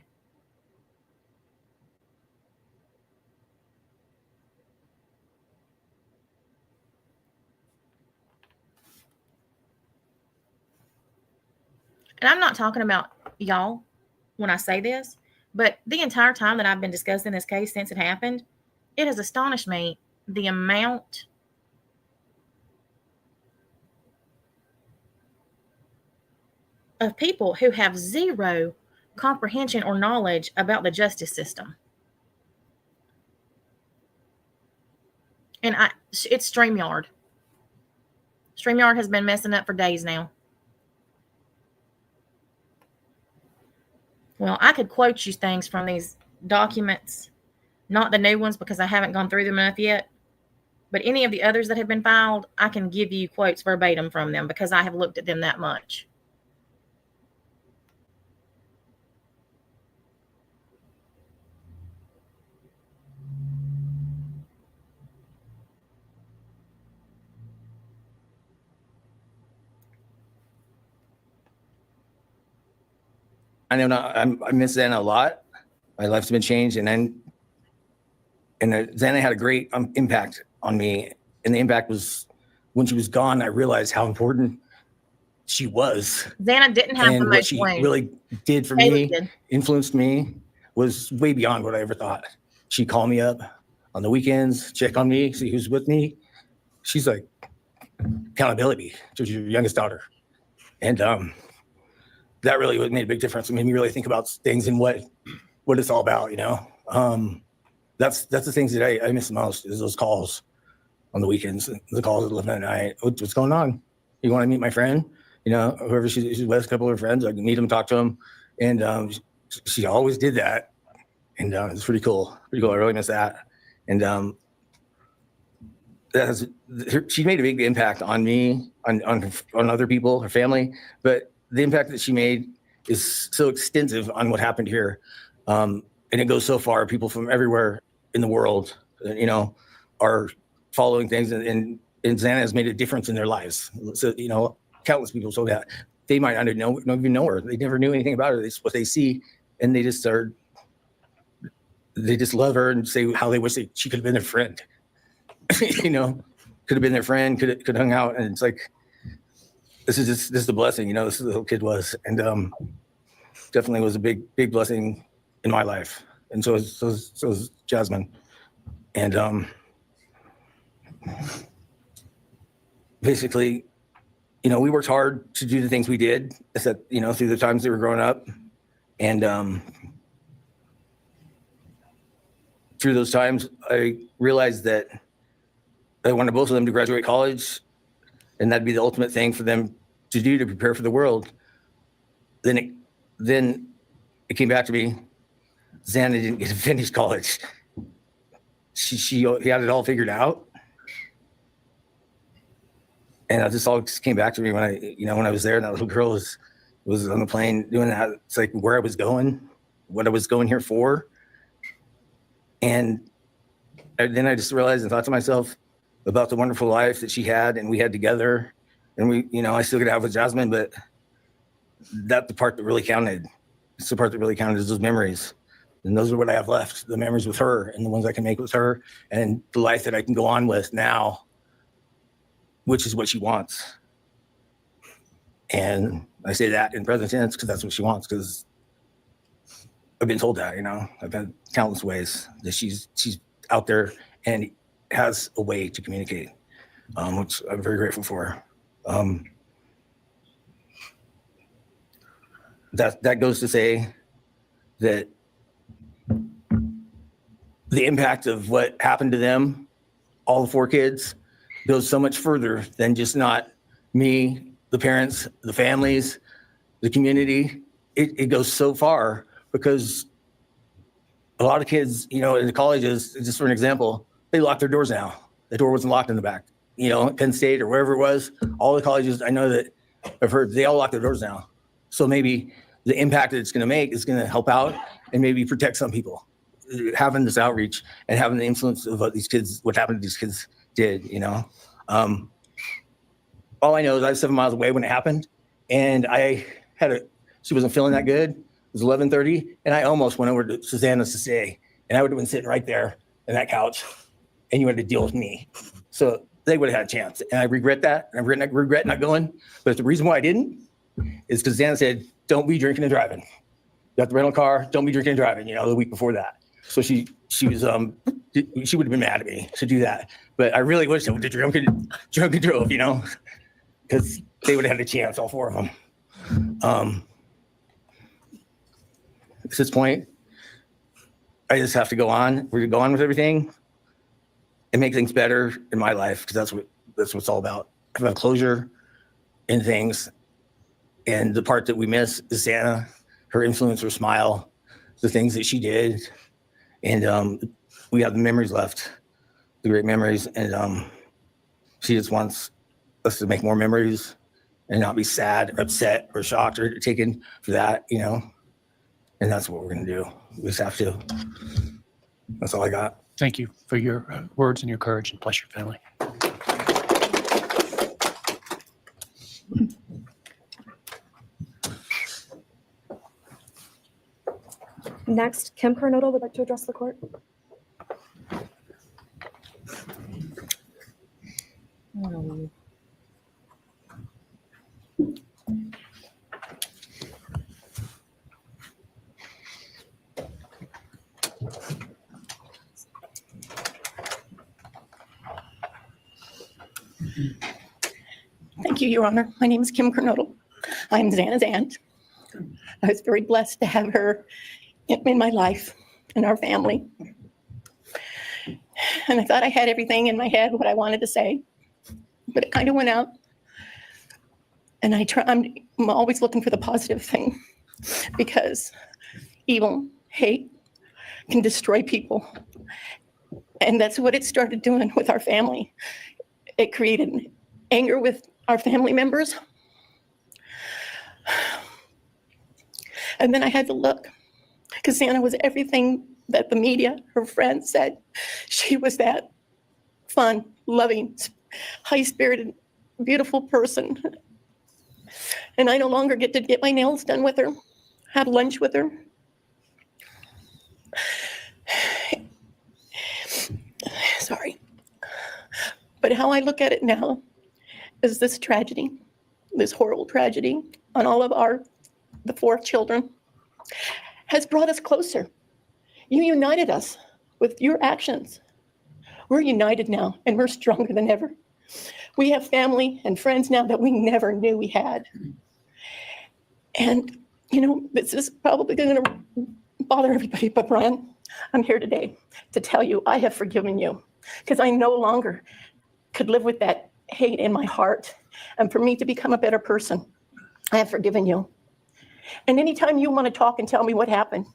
and I'm not talking about y'all when I say this, but the entire time that I've been discussing this case since it happened, it has astonished me the amount of people who have zero comprehension or knowledge about the justice system. And it's StreamYard. StreamYard has been messing up for days now. Well, I could quote you things from these documents, not the new ones because I haven't gone through them enough yet, but any of the others that have been filed, I can give you quotes verbatim from them because I have looked at them that much. I know I miss Xana a lot. My life's been changed, and Xana had a great impact on me. And the impact was when she was gone, I realized how important she was. Xana didn't have the And what most she wounds. really did for Haley me, did. influenced me, was way beyond what I ever thought. She'd call me up on the weekends, check on me, see who's with me. She's like accountability to your youngest daughter. And that really made a big difference. It made me really think about things and what it's all about, you know? That's the things that I miss the most is those calls on the weekends, the calls at 11 at night. What's going on? You want to meet my friend? You know, whoever she's with, a couple of her friends, I can meet them, talk to them. And she always did that. And it's pretty cool. I really miss that. And she made a big impact on me, on other people, her family. But the impact that she made is so extensive on what happened here. And it goes so far. People from everywhere in the world, you know, are following things. And Xana has made a difference in their lives. So, you know, countless people so that they might not even know her. They never knew anything about her. It's what they see. And they just love her and say how they wish she could have been their friend. You know, could have been their friend, could have hung out. And it's like, this is a blessing, you know, this is the whole kid was. And definitely was a big blessing in my life. And so is Jasmine. And basically, you know, we worked hard to do the things we did, you know, through the times they were growing up. And through those times, I realized that I wanted both of them to graduate college, and that'd be the ultimate thing for them to do to prepare for the world. Then it came back to me. Xana didn't get to finish college. She had it all figured out. And this all just came back to me when I was there and that little girl was on the plane doing that. It's like where I was going, what I was going here for. And then I just realized and thought to myself about the wonderful life that she had and we had together. And I still get to have with Jasmine, but that's the part that really counted. It's the part that really counted is those memories. And those are what I have left, the memories with her and the ones I can make with her and the life that I can go on with now, which is what she wants. And I say that in present tense because that's what she wants, because I've been told that, I've had countless ways that she's out there and has a way to communicate, which I'm very grateful for. That goes to say that the impact of what happened to them, all the 4 kids, goes so much further than just not me, the parents, the families, the community. It goes so far because a lot of kids, in the colleges, just for an example, they lock their doors now. The door wasn't locked in the back. Penn State or wherever it was, all the colleges I know that I've heard, they all lock their doors now. So maybe the impact that it's going to make is going to help out and maybe protect some people. Having this outreach and having the influence of what happened to these kids did, all I know is I was 7 miles away when it happened, and she wasn't feeling that good. It was 11:30, and I almost went over to Susanna's to stay, and I would have been sitting right there in that couch, and you had to deal with me. So they would have had a chance, and I regret that, and I regret not going. But the reason why I didn't is because Susanna said, don't be drinking and driving. You have to rent a car, don't be drinking and driving, the week before that. So she was, she would have been mad at me to do that. But I really wish I would have drunk and drove, because they would have had a chance, all four of them. At this point, I just have to go on. We're going to go on with everything and make things better in my life, because that's what it's all about. Have closure in things. And the part that we miss is Santa, her influence, her smile, the things that she did. And we have the memories left, the great memories. And she just wants us to make more memories and not be sad or upset or shocked or taken for that, And that's what we're going to do. We just have to. That's all I got. Thank you for your words and your courage, and bless your family. Next, Kim Kernodal would like to address the court. Thank you, Your Honor. My name is Kim Kernodal. I'm Xana's aunt. I was very blessed to have her in my life, in our family. And I thought I had everything in my head, what I wanted to say, but it kind of went out. And I'm always looking for the positive thing, because evil, hate can destroy people. And that's what it started doing with our family. It created anger with our family members. And then I had to look, because Santa was everything that the media, her friends said. She was that fun, loving, high-spirited, beautiful person. And I no longer get to get my nails done with her, have lunch with her. Sorry. But how I look at it now is this tragedy, this horrible tragedy on all of the four children, has brought us closer. You united us with your actions. We're united now, and we're stronger than ever. We have family and friends now that we never knew we had. And, this is probably going to bother everybody, but Bryan, I'm here today to tell you I have forgiven you, because I no longer could live with that hate in my heart. And for me to become a better person, I have forgiven you. And anytime you want to talk and tell me what happened,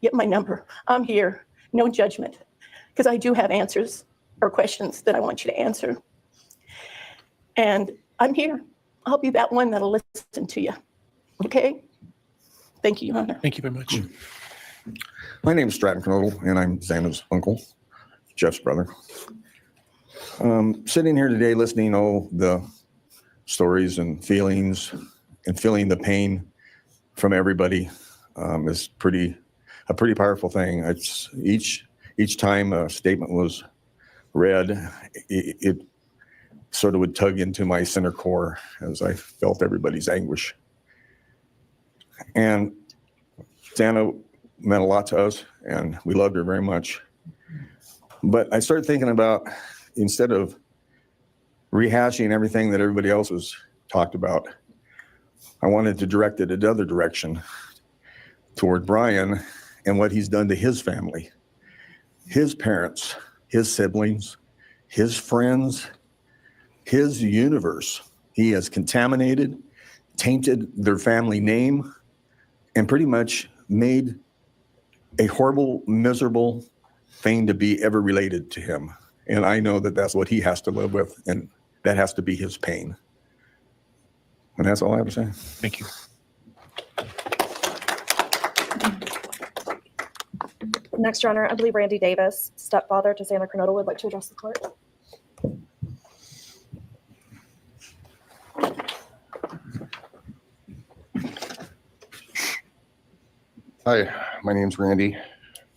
get my number. I'm here, no judgment, because I do have answers or questions that I want you to answer. And I'm here. I'll be that one that'll listen to you. Okay? Thank you, Your Honor. Thank you very much. My name is Stratton Kernodal, and I'm Xana's uncle, Jeff's brother. Sitting here today listening to all the stories and feelings and feeling the pain from everybody is a pretty powerful thing. It's each time a statement was read, it sort of would tug into my center core as I felt everybody's anguish. And Xana meant a lot to us, and we loved her very much. But I started thinking about, instead of rehashing everything that everybody else has talked about, I wanted to direct it another direction toward Bryan and what he's done to his family, his parents, his siblings, his friends, his universe. He has contaminated, tainted their family name, and pretty much made a horrible, miserable thing to be ever related to him. And I know that that's what he has to live with, and that has to be his pain. And that's all I have to say. Thank you. Next, Your Honor, I believe Randy Davis, stepfather to Xana Kernodal, would like to address the court. Hi, my name's Randy,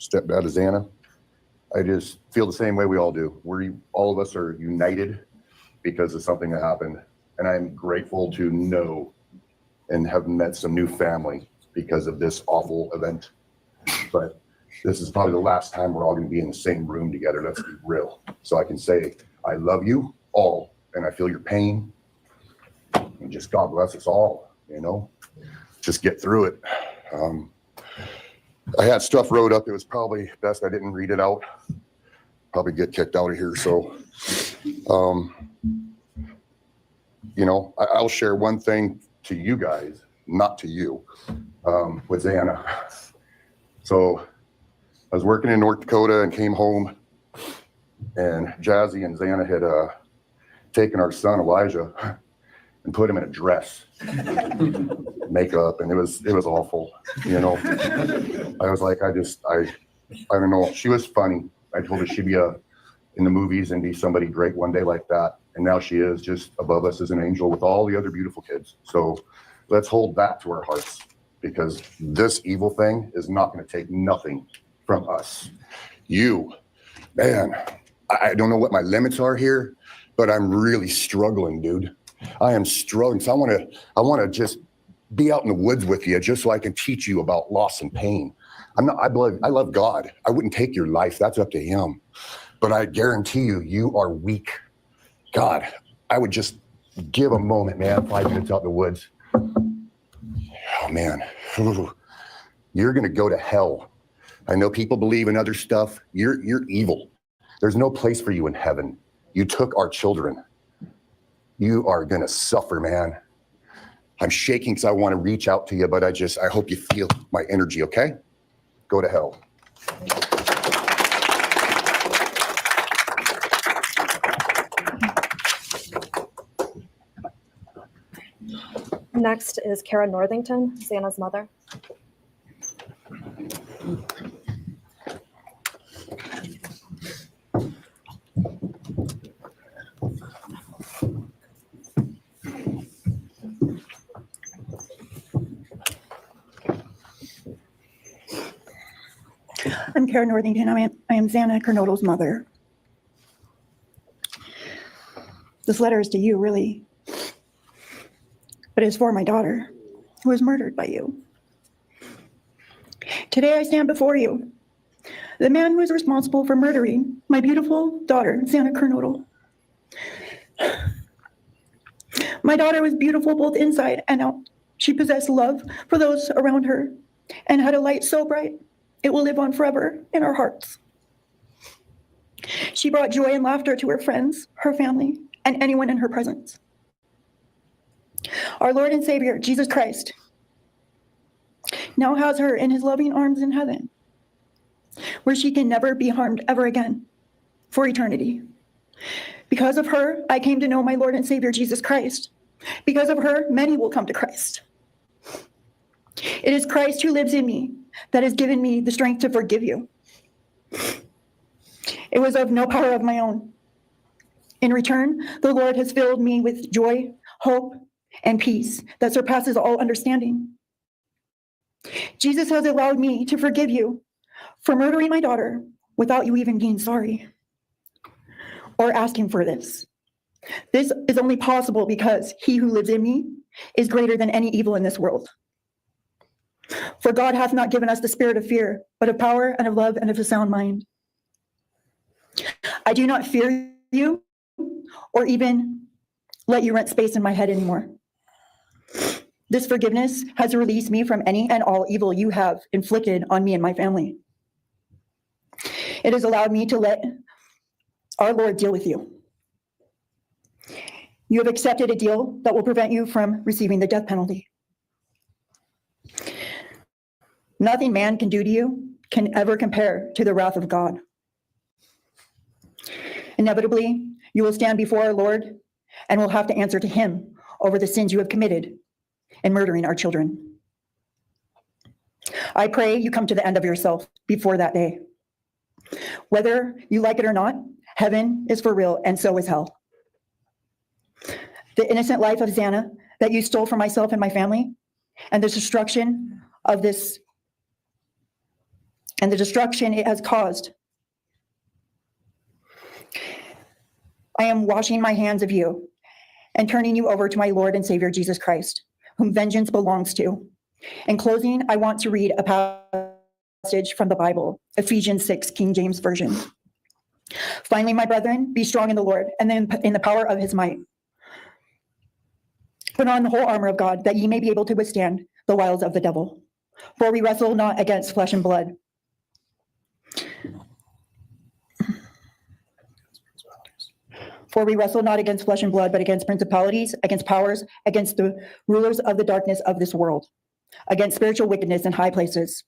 stepdad of Xana. I just feel the same way we all do. All of us are united because of something that happened. And I'm grateful to know and have met some new family because of this awful event. But this is probably the last time we're all going to be in the same room together. Let's be real. So I can say, I love you all, and I feel your pain. And just God bless us all, you know, just get through it. I had stuff wrote up. It was probably best I didn't read it out. Probably get kicked out of here. So, you know, I'll share one thing to you guys, not to you, with Xana. So I was working in North Dakota and came home, and Jazzy and Xana had taken our son Elijah and put him in a dress, makeup, and it was awful, you know. I was like, I don't know. She was funny. I told her she'd be in the movies and be somebody great one day like that. And now she is just above us as an angel with all the other beautiful kids. So let's hold that to our hearts, because this evil thing is not going to take nothing from us. You, man, I don't know what my limits are here, but I'm really struggling, dude. I am struggling. So I want to just be out in the woods with you, just so I can teach you about loss and pain. I love God. I wouldn't take your life. That's up to him. But I guarantee you, you are weak. God, I would just give a moment, man, 5 minutes out in the woods. Oh, man. Ooh. You're going to go to hell. I know people believe in other stuff. You're evil. There's no place for you in heaven. You took our children. You are going to suffer, man. I'm shaking because I want to reach out to you, but I hope you feel my energy, okay? Go to hell. Next is Kara Northington, Xana's mother. I'm Kara Northington. I am Xana Kernodal's mother. This letter is to you, really, but it's for my daughter, who was murdered by you. Today I stand before you, the man who is responsible for murdering my beautiful daughter, Xana Kernodal. My daughter was beautiful both inside and out. She possessed love for those around her and had a light so bright it will live on forever in our hearts. She brought joy and laughter to her friends, her family, and anyone in her presence. Our Lord and Savior, Jesus Christ, now has her in his loving arms in heaven, where she can never be harmed ever again for eternity. Because of her, I came to know my Lord and Savior, Jesus Christ. Because of her, many will come to Christ. It is Christ who lives in me that has given me the strength to forgive you. It was of no power of my own. In return, the Lord has filled me with joy, hope, and peace that surpasses all understanding. Jesus has allowed me to forgive you for murdering my daughter without you even being sorry or asking for this. This is only possible because he who lives in me is greater than any evil in this world. For God hath not given us the spirit of fear, but of power and of love and of a sound mind. I do not fear you or even let you rent space in my head anymore. This forgiveness has released me from any and all evil you have inflicted on me and my family. It has allowed me to let our Lord deal with you. You have accepted a deal that will prevent you from receiving the death penalty. Nothing man can do to you can ever compare to the wrath of God. Inevitably, you will stand before our Lord and will have to answer to him over the sins you have committed in murdering our children. I pray you come to the end of yourself before that day. Whether you like it or not, heaven is for real and so is hell. The innocent life of Xana that you stole from myself and my family, and the destruction of this, and the destruction it has caused. I am washing my hands of you and turning you over to my Lord and Savior, Jesus Christ, whom vengeance belongs to. In closing, I want to read a passage from the Bible, Ephesians 6, King James Version. Finally, my brethren, be strong in the Lord and then in the power of his might. Put on the whole armor of God, that ye may be able to withstand the wiles of the devil. For we wrestle not against flesh and blood. For we wrestle not against flesh and blood, but against principalities, against powers, against the rulers of the darkness of this world, against spiritual wickedness in high places.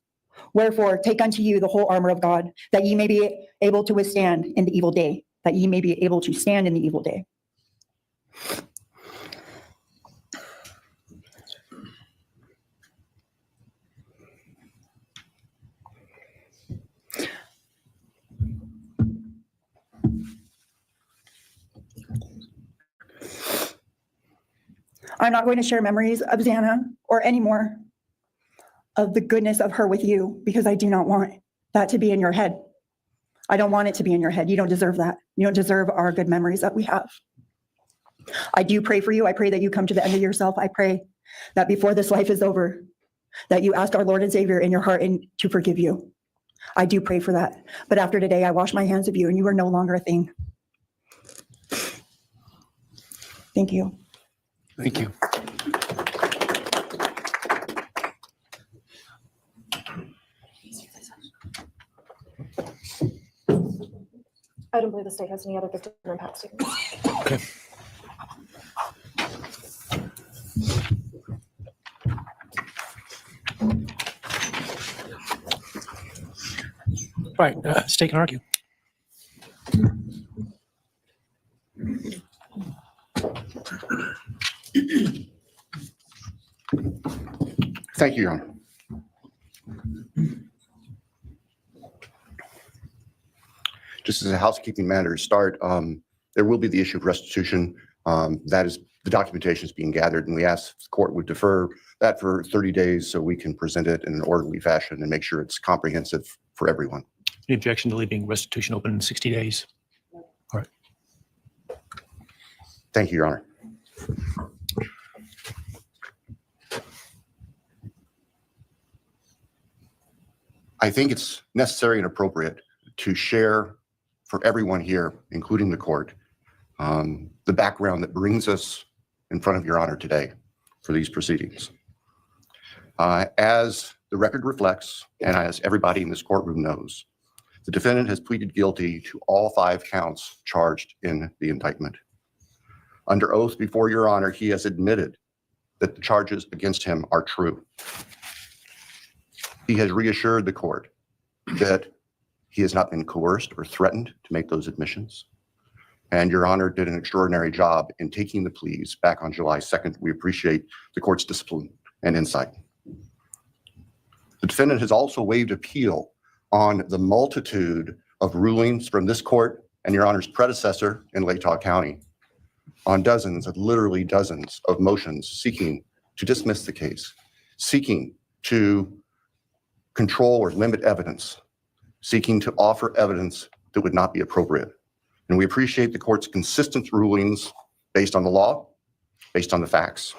Wherefore, take unto you the whole armor of God, that ye may be able to withstand in the evil day, that ye may be able to stand in the evil day. I'm not going to share memories of Xana or any more of the goodness of her with you, because I do not want that to be in your head. I don't want it to be in your head. You don't deserve that. You don't deserve our good memories that we have. I do pray for you. I pray that you come to the end of yourself. I pray that before this life is over, that you ask our Lord and Savior in your heart and to forgive you. I do pray for that. But after today, I wash my hands of you, and you are no longer a thing. Thank you. Thank you. I don't believe the state has any other victim impact statements. Okay. All right, state can argue. Thank you, Your Honor. Just as a housekeeping matter to start, there will be the issue of restitution. That is, the documentation is being gathered, and we ask the court would defer that for 30 days so we can present it in an orderly fashion and make sure it's comprehensive for everyone. Any objection to leaving restitution open in 60 days? All right. Thank you, Your Honor. I think it's necessary and appropriate to share for everyone here, including the court, the background that brings us in front of Your Honor today for these proceedings. As the record reflects, and as everybody in this courtroom knows, the defendant has pleaded guilty to all 5 counts charged in the indictment. Under oath before Your Honor, he has admitted that the charges against him are true. He has reassured the court that he has not been coerced or threatened to make those admissions. And Your Honor did an extraordinary job in taking the pleas back on July 2nd. We appreciate the court's discipline and insight. The defendant has also waived appeal on the multitude of rulings from this court and Your Honor's predecessor in Latah County on literally dozens of motions seeking to dismiss the case, seeking to control or limit evidence, seeking to offer evidence that would not be appropriate. And we appreciate the court's consistent rulings based on the law, based on the facts.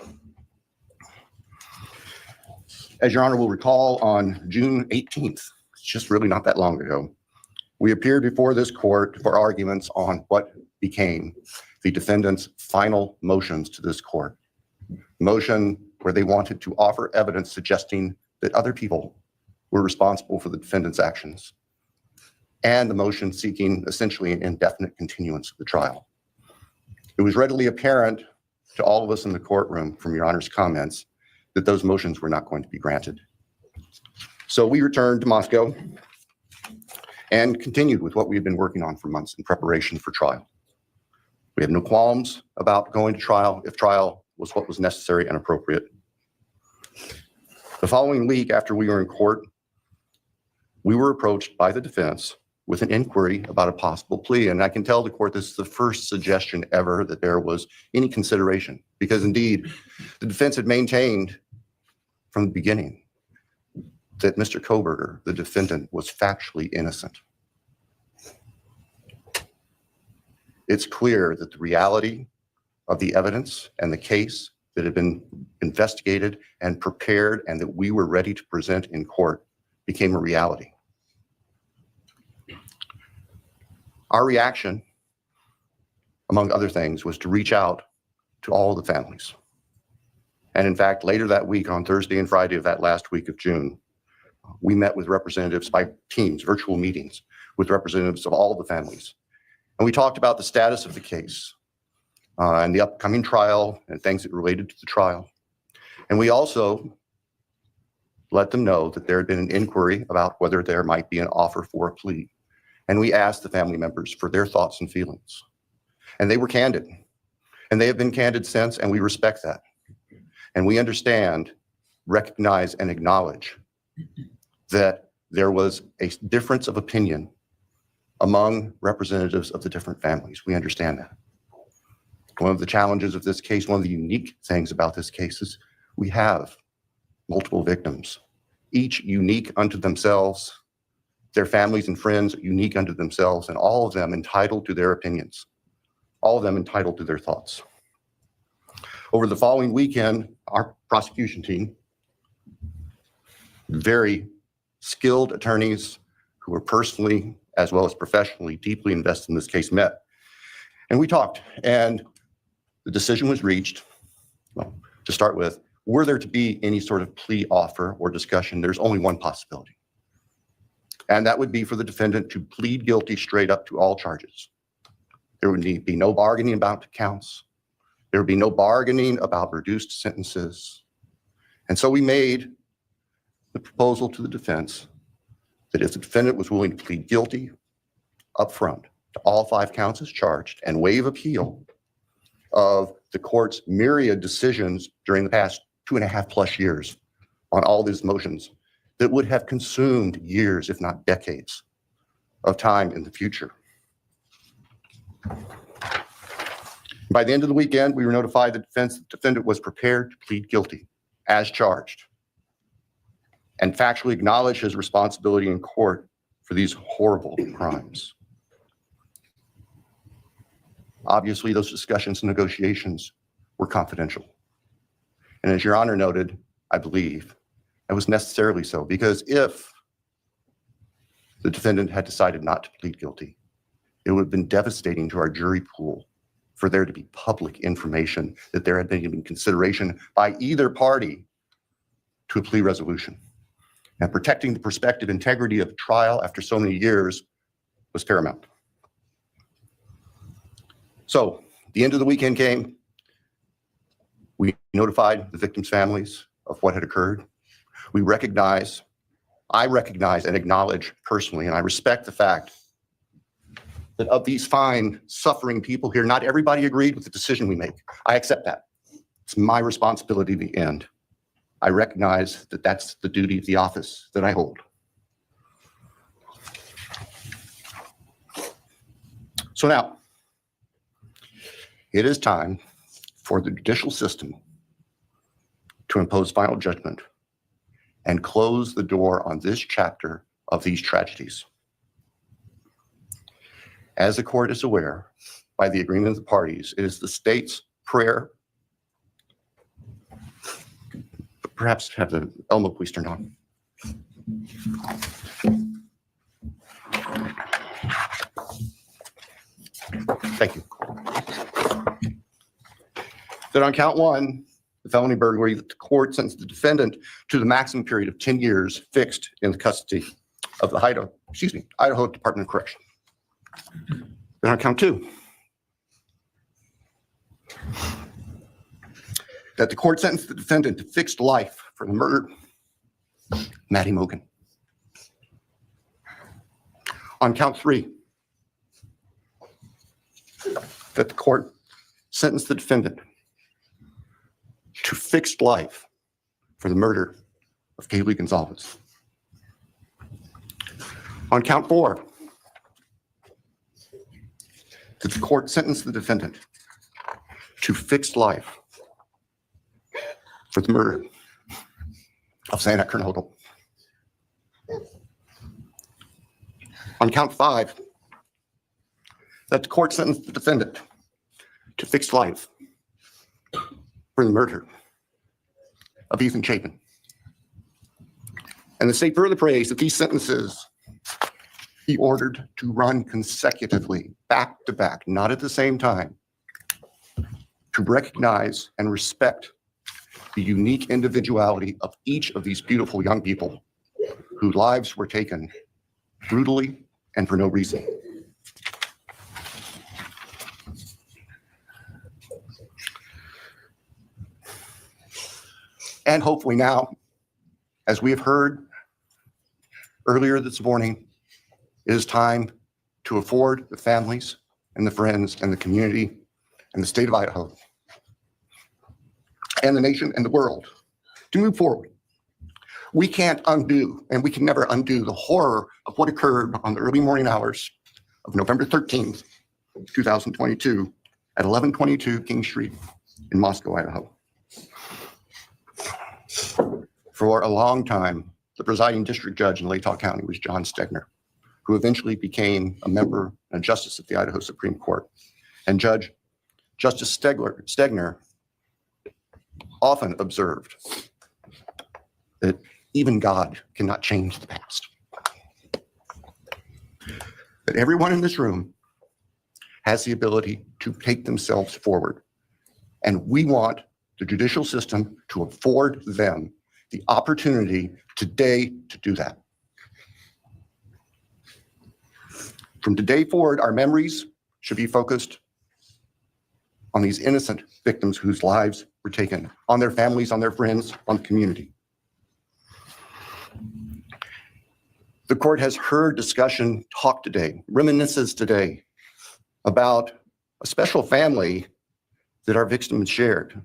As Your Honor will recall, on June 18th, it's just really not that long ago, we appeared before this court for arguments on what became the defendant's final motions to this court. Motion where they wanted to offer evidence suggesting that other people were responsible for the defendant's actions, and the motion seeking essentially an indefinite continuance of the trial. It was readily apparent to all of us in the courtroom from Your Honor's comments that those motions were not going to be granted. So we returned to Moscow and continued with what we had been working on for months in preparation for trial. We have no qualms about going to trial if trial was what was necessary and appropriate. The following week after we were in court, we were approached by the defense with an inquiry about a possible plea. And I can tell the court this is the first suggestion ever that there was any consideration, because indeed the defense had maintained from the beginning that Mr. Kohberger, the defendant, was factually innocent. It's clear that the reality of the evidence and the case that had been investigated and prepared and that we were ready to present in court became a reality. Our reaction, among other things, was to reach out to all the families. And in fact, later that week, on Thursday and Friday of that last week of June, we met with representatives by teams, virtual meetings with representatives of all the families. And we talked about the status of the case and the upcoming trial and things that related to the trial. And we also let them know that there had been an inquiry about whether there might be an offer for a plea. And we asked the family members for their thoughts and feelings. And they were candid. And they have been candid since, and we respect that. And we understand, recognize, and acknowledge that there was a difference of opinion among representatives of the different families. We understand that. One of the challenges of this case, one of the unique things about this case is we have multiple victims, each unique unto themselves, their families and friends unique unto themselves, and all of them entitled to their opinions, all of them entitled to their thoughts. Over the following weekend, our prosecution team, very skilled attorneys who were personally as well as professionally deeply invested in this case, met. And we talked, and the decision was reached. Well, to start with, were there to be any sort of plea offer or discussion, there's only one possibility. And that would be for the defendant to plead guilty straight up to all charges. There would be no bargaining about counts. There would be no bargaining about reduced sentences. And so we made the proposal to the defense that if the defendant was willing to plead guilty up front to all 5 counts as charged and waive appeal of the court's myriad decisions during the past 2.5+ years on all these motions that would have consumed years, if not decades, of time in the future. By the end of the weekend, we were notified the defendant was prepared to plead guilty as charged and factually acknowledge his responsibility in court for these horrible crimes. Obviously, those discussions and negotiations were confidential. And as Your Honor noted, I believe it was necessarily so, because if the defendant had decided not to plead guilty, it would have been devastating to our jury pool for there to be public information that there had been consideration by either party to a plea resolution. And protecting the prospective integrity of a trial after so many years was paramount. So the end of the weekend came. We notified the victims' families of what had occurred. I recognize and acknowledge personally, and I respect the fact that of these fine, suffering people here, not everybody agreed with the decision we make. I accept that. It's my responsibility in the end. I recognize that that's the duty of the office that I hold. So now, it is time for the judicial system to impose final judgment and close the door on this chapter of these tragedies. As the court is aware, by the agreement of the parties, it is the state's prayer. Perhaps have the Elmo please turned on. Thank you. That on count 1, the felony burglary, that the court sentenced the defendant to the maximum period of 10 years fixed in the custody of the Idaho Department of Correction. Then on count 2, that the court sentenced the defendant to fixed life for the murder of Maddie Mogan. On count 3, that the court sentenced the defendant to fixed life for the murder of Kaylee Gonzalez. On count 4, that the court sentenced the defendant to fixed life for the murder of Santa Kernodal. On count 5, that the court sentenced the defendant to fixed life for for the murder of Ethan Chapin. And the state further prays that these sentences be ordered to run consecutively, back to back, not at the same time, to recognize and respect the unique individuality of each of these beautiful young people whose lives were taken brutally and for no reason. And hopefully now, as we have heard earlier this morning, it is time to afford the families and the friends and the community and the state of Idaho and the nation and the world to move forward. We can't undo, and we can never undo, the horror of what occurred on the early morning hours of November 13th, 2022 at 1122 King Street in Moscow, Idaho. For a long time, the presiding district judge in Latah County was John Stegner, who eventually became a member and justice of the Idaho Supreme Court. And Justice Stegner often observed that even God cannot change the past. But everyone in this room has the ability to take themselves forward. And we want the judicial system to afford them the opportunity today to do that. From today forward, our memories should be focused on these innocent victims whose lives were taken, on their families, on their friends, on the community. The court has heard discussion, talk today, reminiscences today about a special family that our victims shared,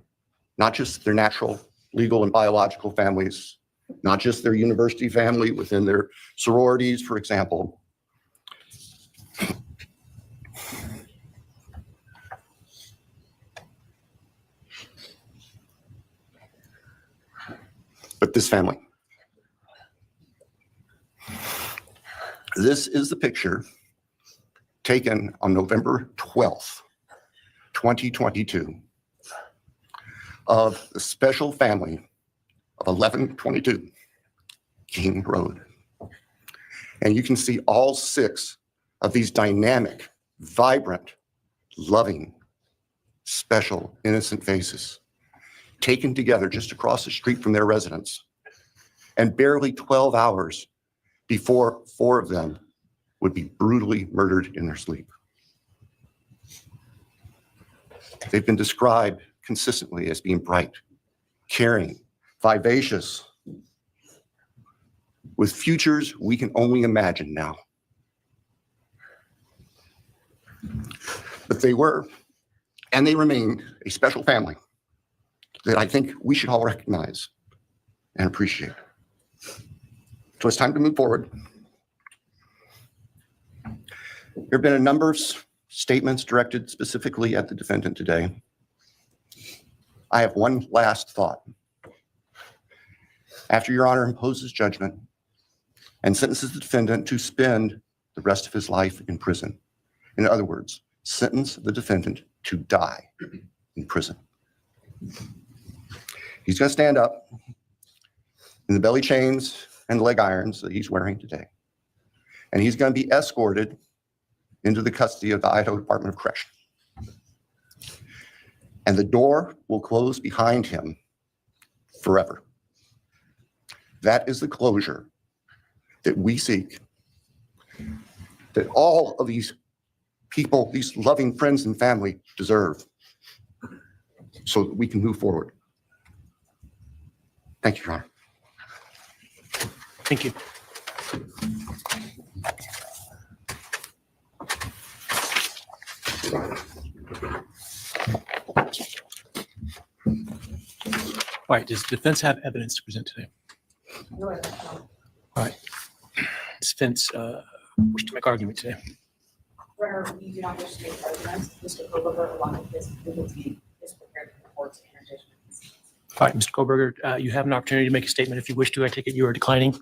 not just their natural, legal, and biological families, not just their university family within their sororities, for example. But this family. This is the picture taken on November 12th, 2022, of the special family of 1122 King Road. And you can see all 6 of these dynamic, vibrant, loving, special, innocent faces taken together just across the street from their residence. And barely 12 hours before 4 of them would be brutally murdered in their sleep. They've been described consistently as being bright, caring, vivacious, with futures we can only imagine now. But they were, and they remain, a special family that I think we should all recognize and appreciate. So it's time to move forward. There have been a number of statements directed specifically at the defendant today. I have one last thought. After Your Honor imposes judgment and sentences the defendant to spend the rest of his life in prison, in other words, sentence the defendant to die in prison, he's going to stand up in the belly chains and leg irons that he's wearing today. And he's going to be escorted into the custody of the Idaho Department of Correction. And the door will close behind him forever. That is the closure that we seek, that all of these people, these loving friends and family deserve, so that we can move forward. Thank you, Your Honor. Thank you. All right, does the defense have evidence to present today? No evidence. All right. Does defense wish to make argument today? Runner, we do not wish to make arguments. Mr. Kohberger, along with his legal team, is prepared for the court's interdiction. All right, Mr. Kohberger, you have an opportunity to make a statement if you wish to. I take it you are declining.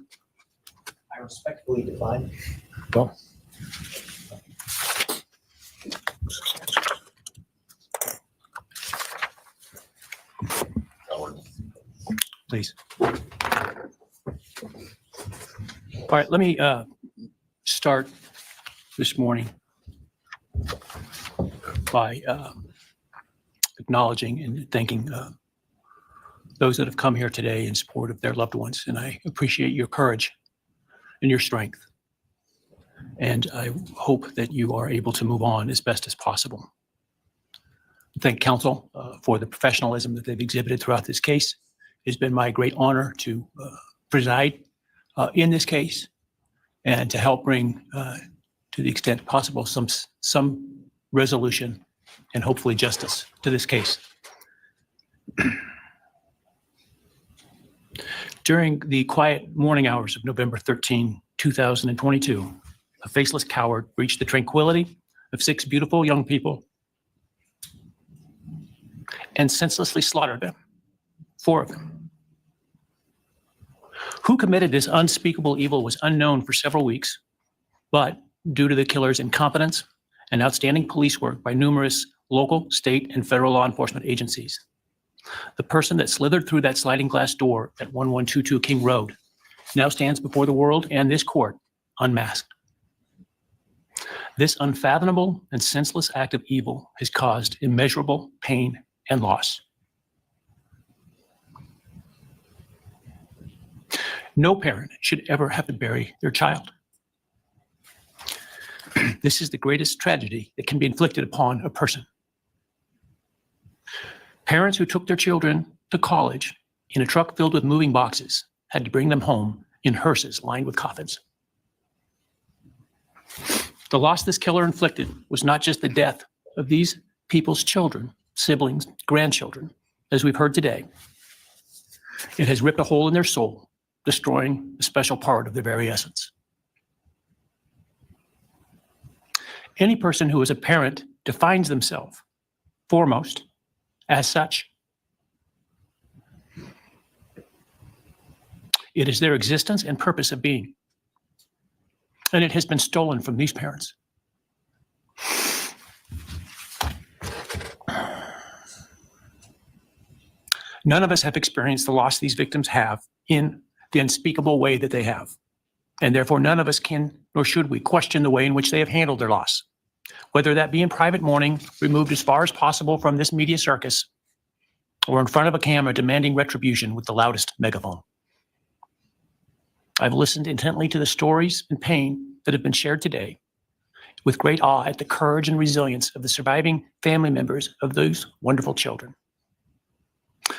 I respectfully decline. Well. please. All right, let me start this morning by acknowledging and thanking those that have come here today in support of their loved ones. And I appreciate your courage and your strength. And I hope that you are able to move on as best as possible. Thank counsel for the professionalism that they've exhibited throughout this case. It's been my great honor to preside in this case and to help bring, to the extent possible, some resolution and hopefully justice to this case. During the quiet morning hours of November 13, 2022, a faceless coward breached the tranquility of 6 beautiful young people and senselessly slaughtered them, 4 of them. Who committed this unspeakable evil was unknown for several weeks, but due to the killer's incompetence and outstanding police work by numerous local, state, and federal law enforcement agencies, the person that slithered through that sliding glass door at 1122 King Road now stands before the world and this court unmasked. This unfathomable and senseless act of evil has caused immeasurable pain and loss. No parent should ever have to bury their child. This is the greatest tragedy that can be inflicted upon a person. Parents who took their children to college in a truck filled with moving boxes had to bring them home in hearses lined with coffins. The loss this killer inflicted was not just the death of these people's children, siblings, grandchildren, as we've heard today. It has ripped a hole in their soul, destroying a special part of their very essence. Any person who is a parent defines themselves foremost as such. It is their existence and purpose of being. And it has been stolen from these parents. None of us have experienced the loss these victims have in the unspeakable way that they have. And therefore, none of us can, nor should we, question the way in which they have handled their loss. Whether that be in private mourning, removed as far as possible from this media circus, or in front of a camera demanding retribution with the loudest megaphone. I've listened intently to the stories and pain that have been shared today, with great awe at the courage and resilience of the surviving family members of those wonderful children.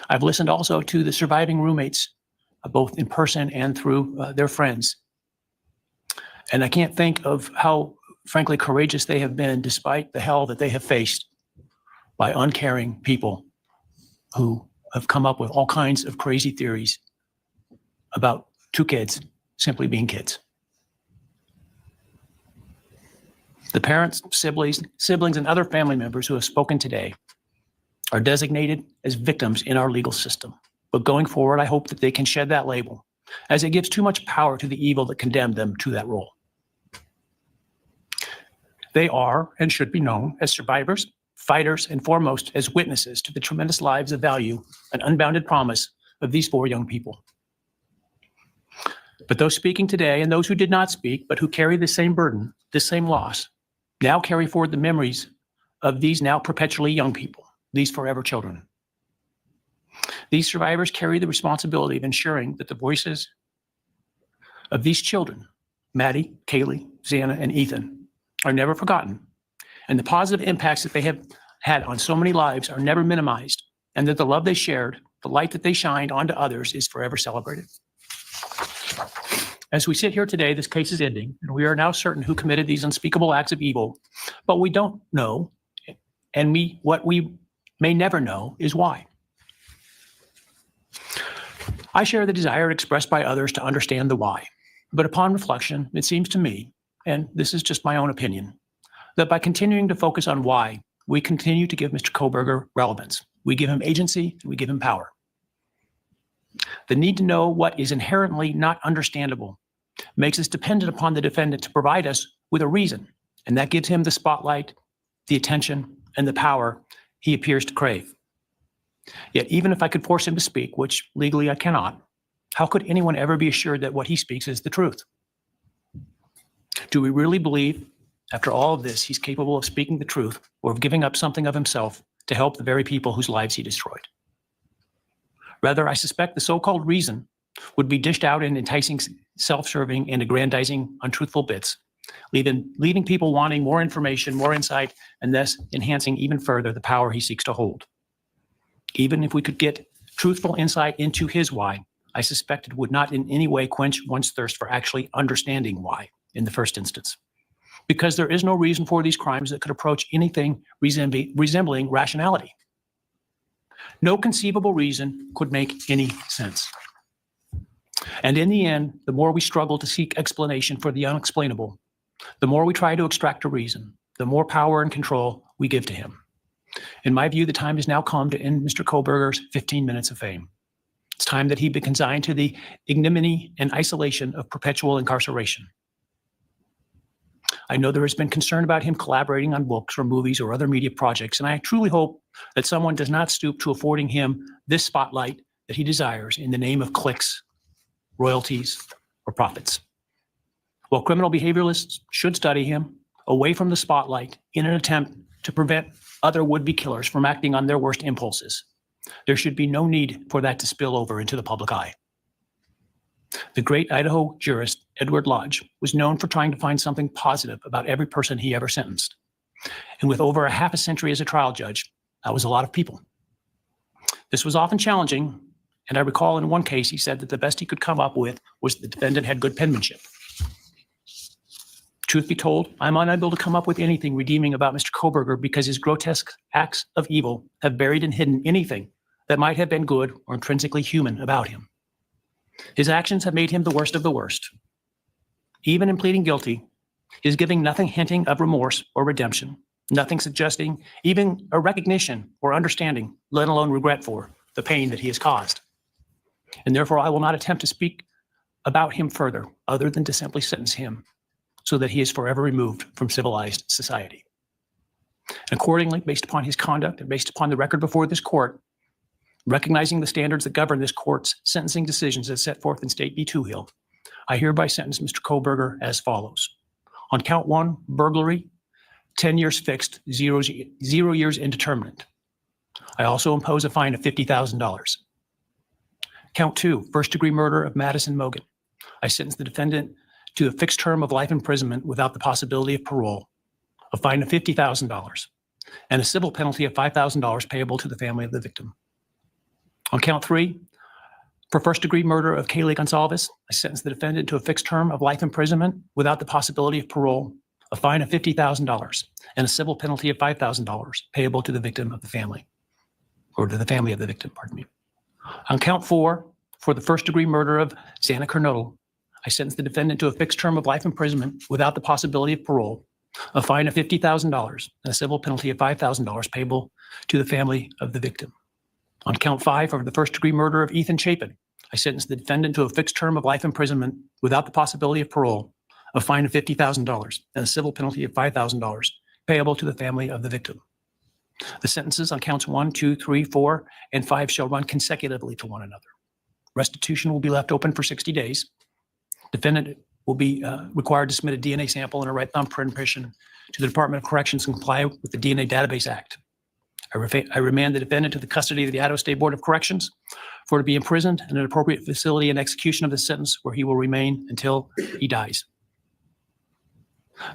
I've listened also to the surviving roommates, both in person and through their friends. And I can't think of how, frankly, courageous they have been despite the hell that they have faced by uncaring people who have come up with all kinds of crazy theories about 2 kids simply being kids. The parents, siblings, and other family members who have spoken today are designated as victims in our legal system. But going forward, I hope that they can shed that label, as it gives too much power to the evil that condemned them to that role. They are and should be known as survivors, fighters, and foremost as witnesses to the tremendous lives of value and unbounded promise of these 4 young people. But those speaking today and those who did not speak, but who carry the same burden, this same loss, now carry forward the memories of these now perpetually young people, these forever children. These survivors carry the responsibility of ensuring that the voices of these children, Maddie, Kaylee, Xana, and Ethan, are never forgotten, and the positive impacts that they have had on so many lives are never minimized, and that the love they shared, the light that they shined onto others is forever celebrated. As we sit here today, this case is ending, and we are now certain who committed these unspeakable acts of evil, but we don't know, and what we may never know is why. I share the desire expressed by others to understand the why, but upon reflection, it seems to me, and this is just my own opinion, that by continuing to focus on why, we continue to give Mr. Kohberger relevance. We give him agency, and we give him power. The need to know what is inherently not understandable makes us dependent upon the defendant to provide us with a reason, and that gives him the spotlight, the attention, and the power he appears to crave. Yet even if I could force him to speak, which legally I cannot, how could anyone ever be assured that what he speaks is the truth? Do we really believe, after all of this, he's capable of speaking the truth or of giving up something of himself to help the very people whose lives he destroyed? Rather, I suspect the so-called reason would be dished out in enticing, self-serving, and aggrandizing, untruthful bits, leaving people wanting more information, more insight, and thus enhancing even further the power he seeks to hold. Even if we could get truthful insight into his why, I suspect it would not in any way quench one's thirst for actually understanding why in the first instance. Because there is no reason for these crimes that could approach anything resembling rationality. No conceivable reason could make any sense. And in the end, the more we struggle to seek explanation for the unexplainable, the more we try to extract a reason, the more power and control we give to him. In my view, the time has now come to end Mr. Kohberger's 15 minutes of fame. It's time that he be consigned to the ignominy and isolation of perpetual incarceration. I know there has been concern about him collaborating on books or movies or other media projects, and I truly hope that someone does not stoop to affording him this spotlight that he desires in the name of clicks, royalties, or profits. While criminal behavioralists should study him away from the spotlight in an attempt to prevent other would-be killers from acting on their worst impulses, there should be no need for that to spill over into the public eye. The great Idaho jurist Edward Lodge was known for trying to find something positive about every person he ever sentenced. And with over a half a century as a trial judge, that was a lot of people. This was often challenging, and I recall in one case he said that the best he could come up with was the defendant had good penmanship. Truth be told, I'm unable to come up with anything redeeming about Mr. Kohberger because his grotesque acts of evil have buried and hidden anything that might have been good or intrinsically human about him. His actions have made him the worst of the worst. Even in pleading guilty, he is giving nothing hinting of remorse or redemption, nothing suggesting even a recognition or understanding, let alone regret for the pain that he has caused. And therefore, I will not attempt to speak about him further, other than to simply sentence him so that he is forever removed from civilized society. And accordingly, based upon his conduct and based upon the record before this court, recognizing the standards that govern this court's sentencing decisions as set forth in State v. Hill, I hereby sentence Mr. Kohberger as follows. On count 1, burglary, 10 years fixed, 0 years indeterminate. I also impose a fine of $50,000. Count 2, first-degree murder of Madison Mogan. I sentence the defendant to a fixed term of life imprisonment without the possibility of parole, a fine of $50,000, and a civil penalty of $5,000 payable to the family of the victim. On count 3, for first-degree murder of Kaylee Gonzalez, I sentence the defendant to a fixed term of life imprisonment without the possibility of parole, a fine of $50,000, and a civil penalty of $5,000 payable to the victim of the family, or to the family of the victim, pardon me. On count 4, for the first-degree murder of Xana Kernodal, I sentence the defendant to a fixed term of life imprisonment without the possibility of parole, a fine of $50,000, and a civil penalty of $5,000 payable to the family of the victim. On count 5, for the first-degree murder of Ethan Chapin, I sentence the defendant to a fixed term of life imprisonment without the possibility of parole, a fine of $50,000, and a civil penalty of $5,000 payable to the family of the victim. The sentences on counts 1, 2, 3, 4, and 5 shall run consecutively to one another. Restitution will be left open for 60 days. Defendant will be required to submit a DNA sample and a right thumbprint impression to the Department of Corrections and comply with the DNA Database Act. I remand the defendant to the custody of the Idaho State Board of Corrections for to be imprisoned in an appropriate facility and execution of the sentence where he will remain until he dies.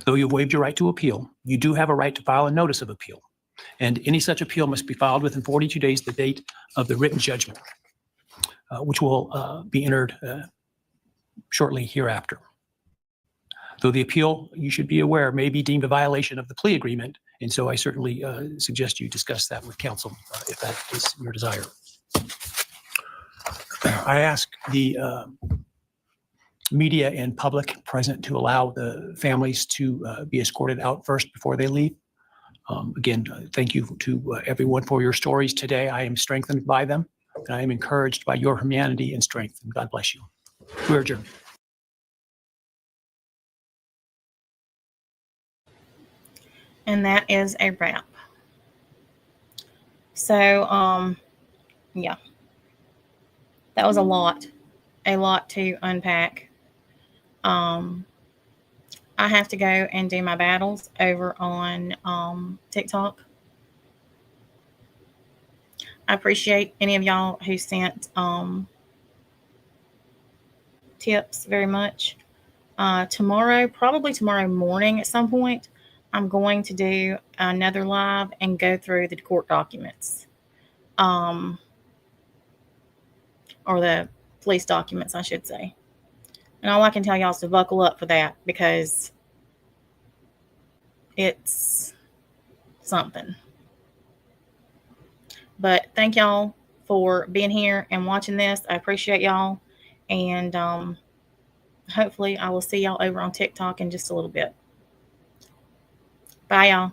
Though you've waived your right to appeal, you do have a right to file a notice of appeal, and any such appeal must be filed within 42 days of the date of the written judgment, which will be entered shortly hereafter. Though the appeal, you should be aware, may be deemed a violation of the plea agreement, and so I certainly suggest you discuss that with counsel if that is your desire. I ask the media and public present to allow the families to be escorted out first before they leave. Again, thank you to everyone for your stories today. I am strengthened by them, and I am encouraged by your humanity and strength. And God bless you. We're adjourned. And that is a wrap. So yeah, that was a lot to unpack. I have to go and do my battles over on TikTok. I appreciate any of y'all who sent tips very much. Tomorrow, probably tomorrow morning at some point, I'm going to do another live and go through the court documents, or the police documents, I should say. And all I can tell y'all is to buckle up for that, because it's something. But thank y'all for being here and watching this. I appreciate y'all. And hopefully I will see y'all over on TikTok in just a little bit. Bye, y'all.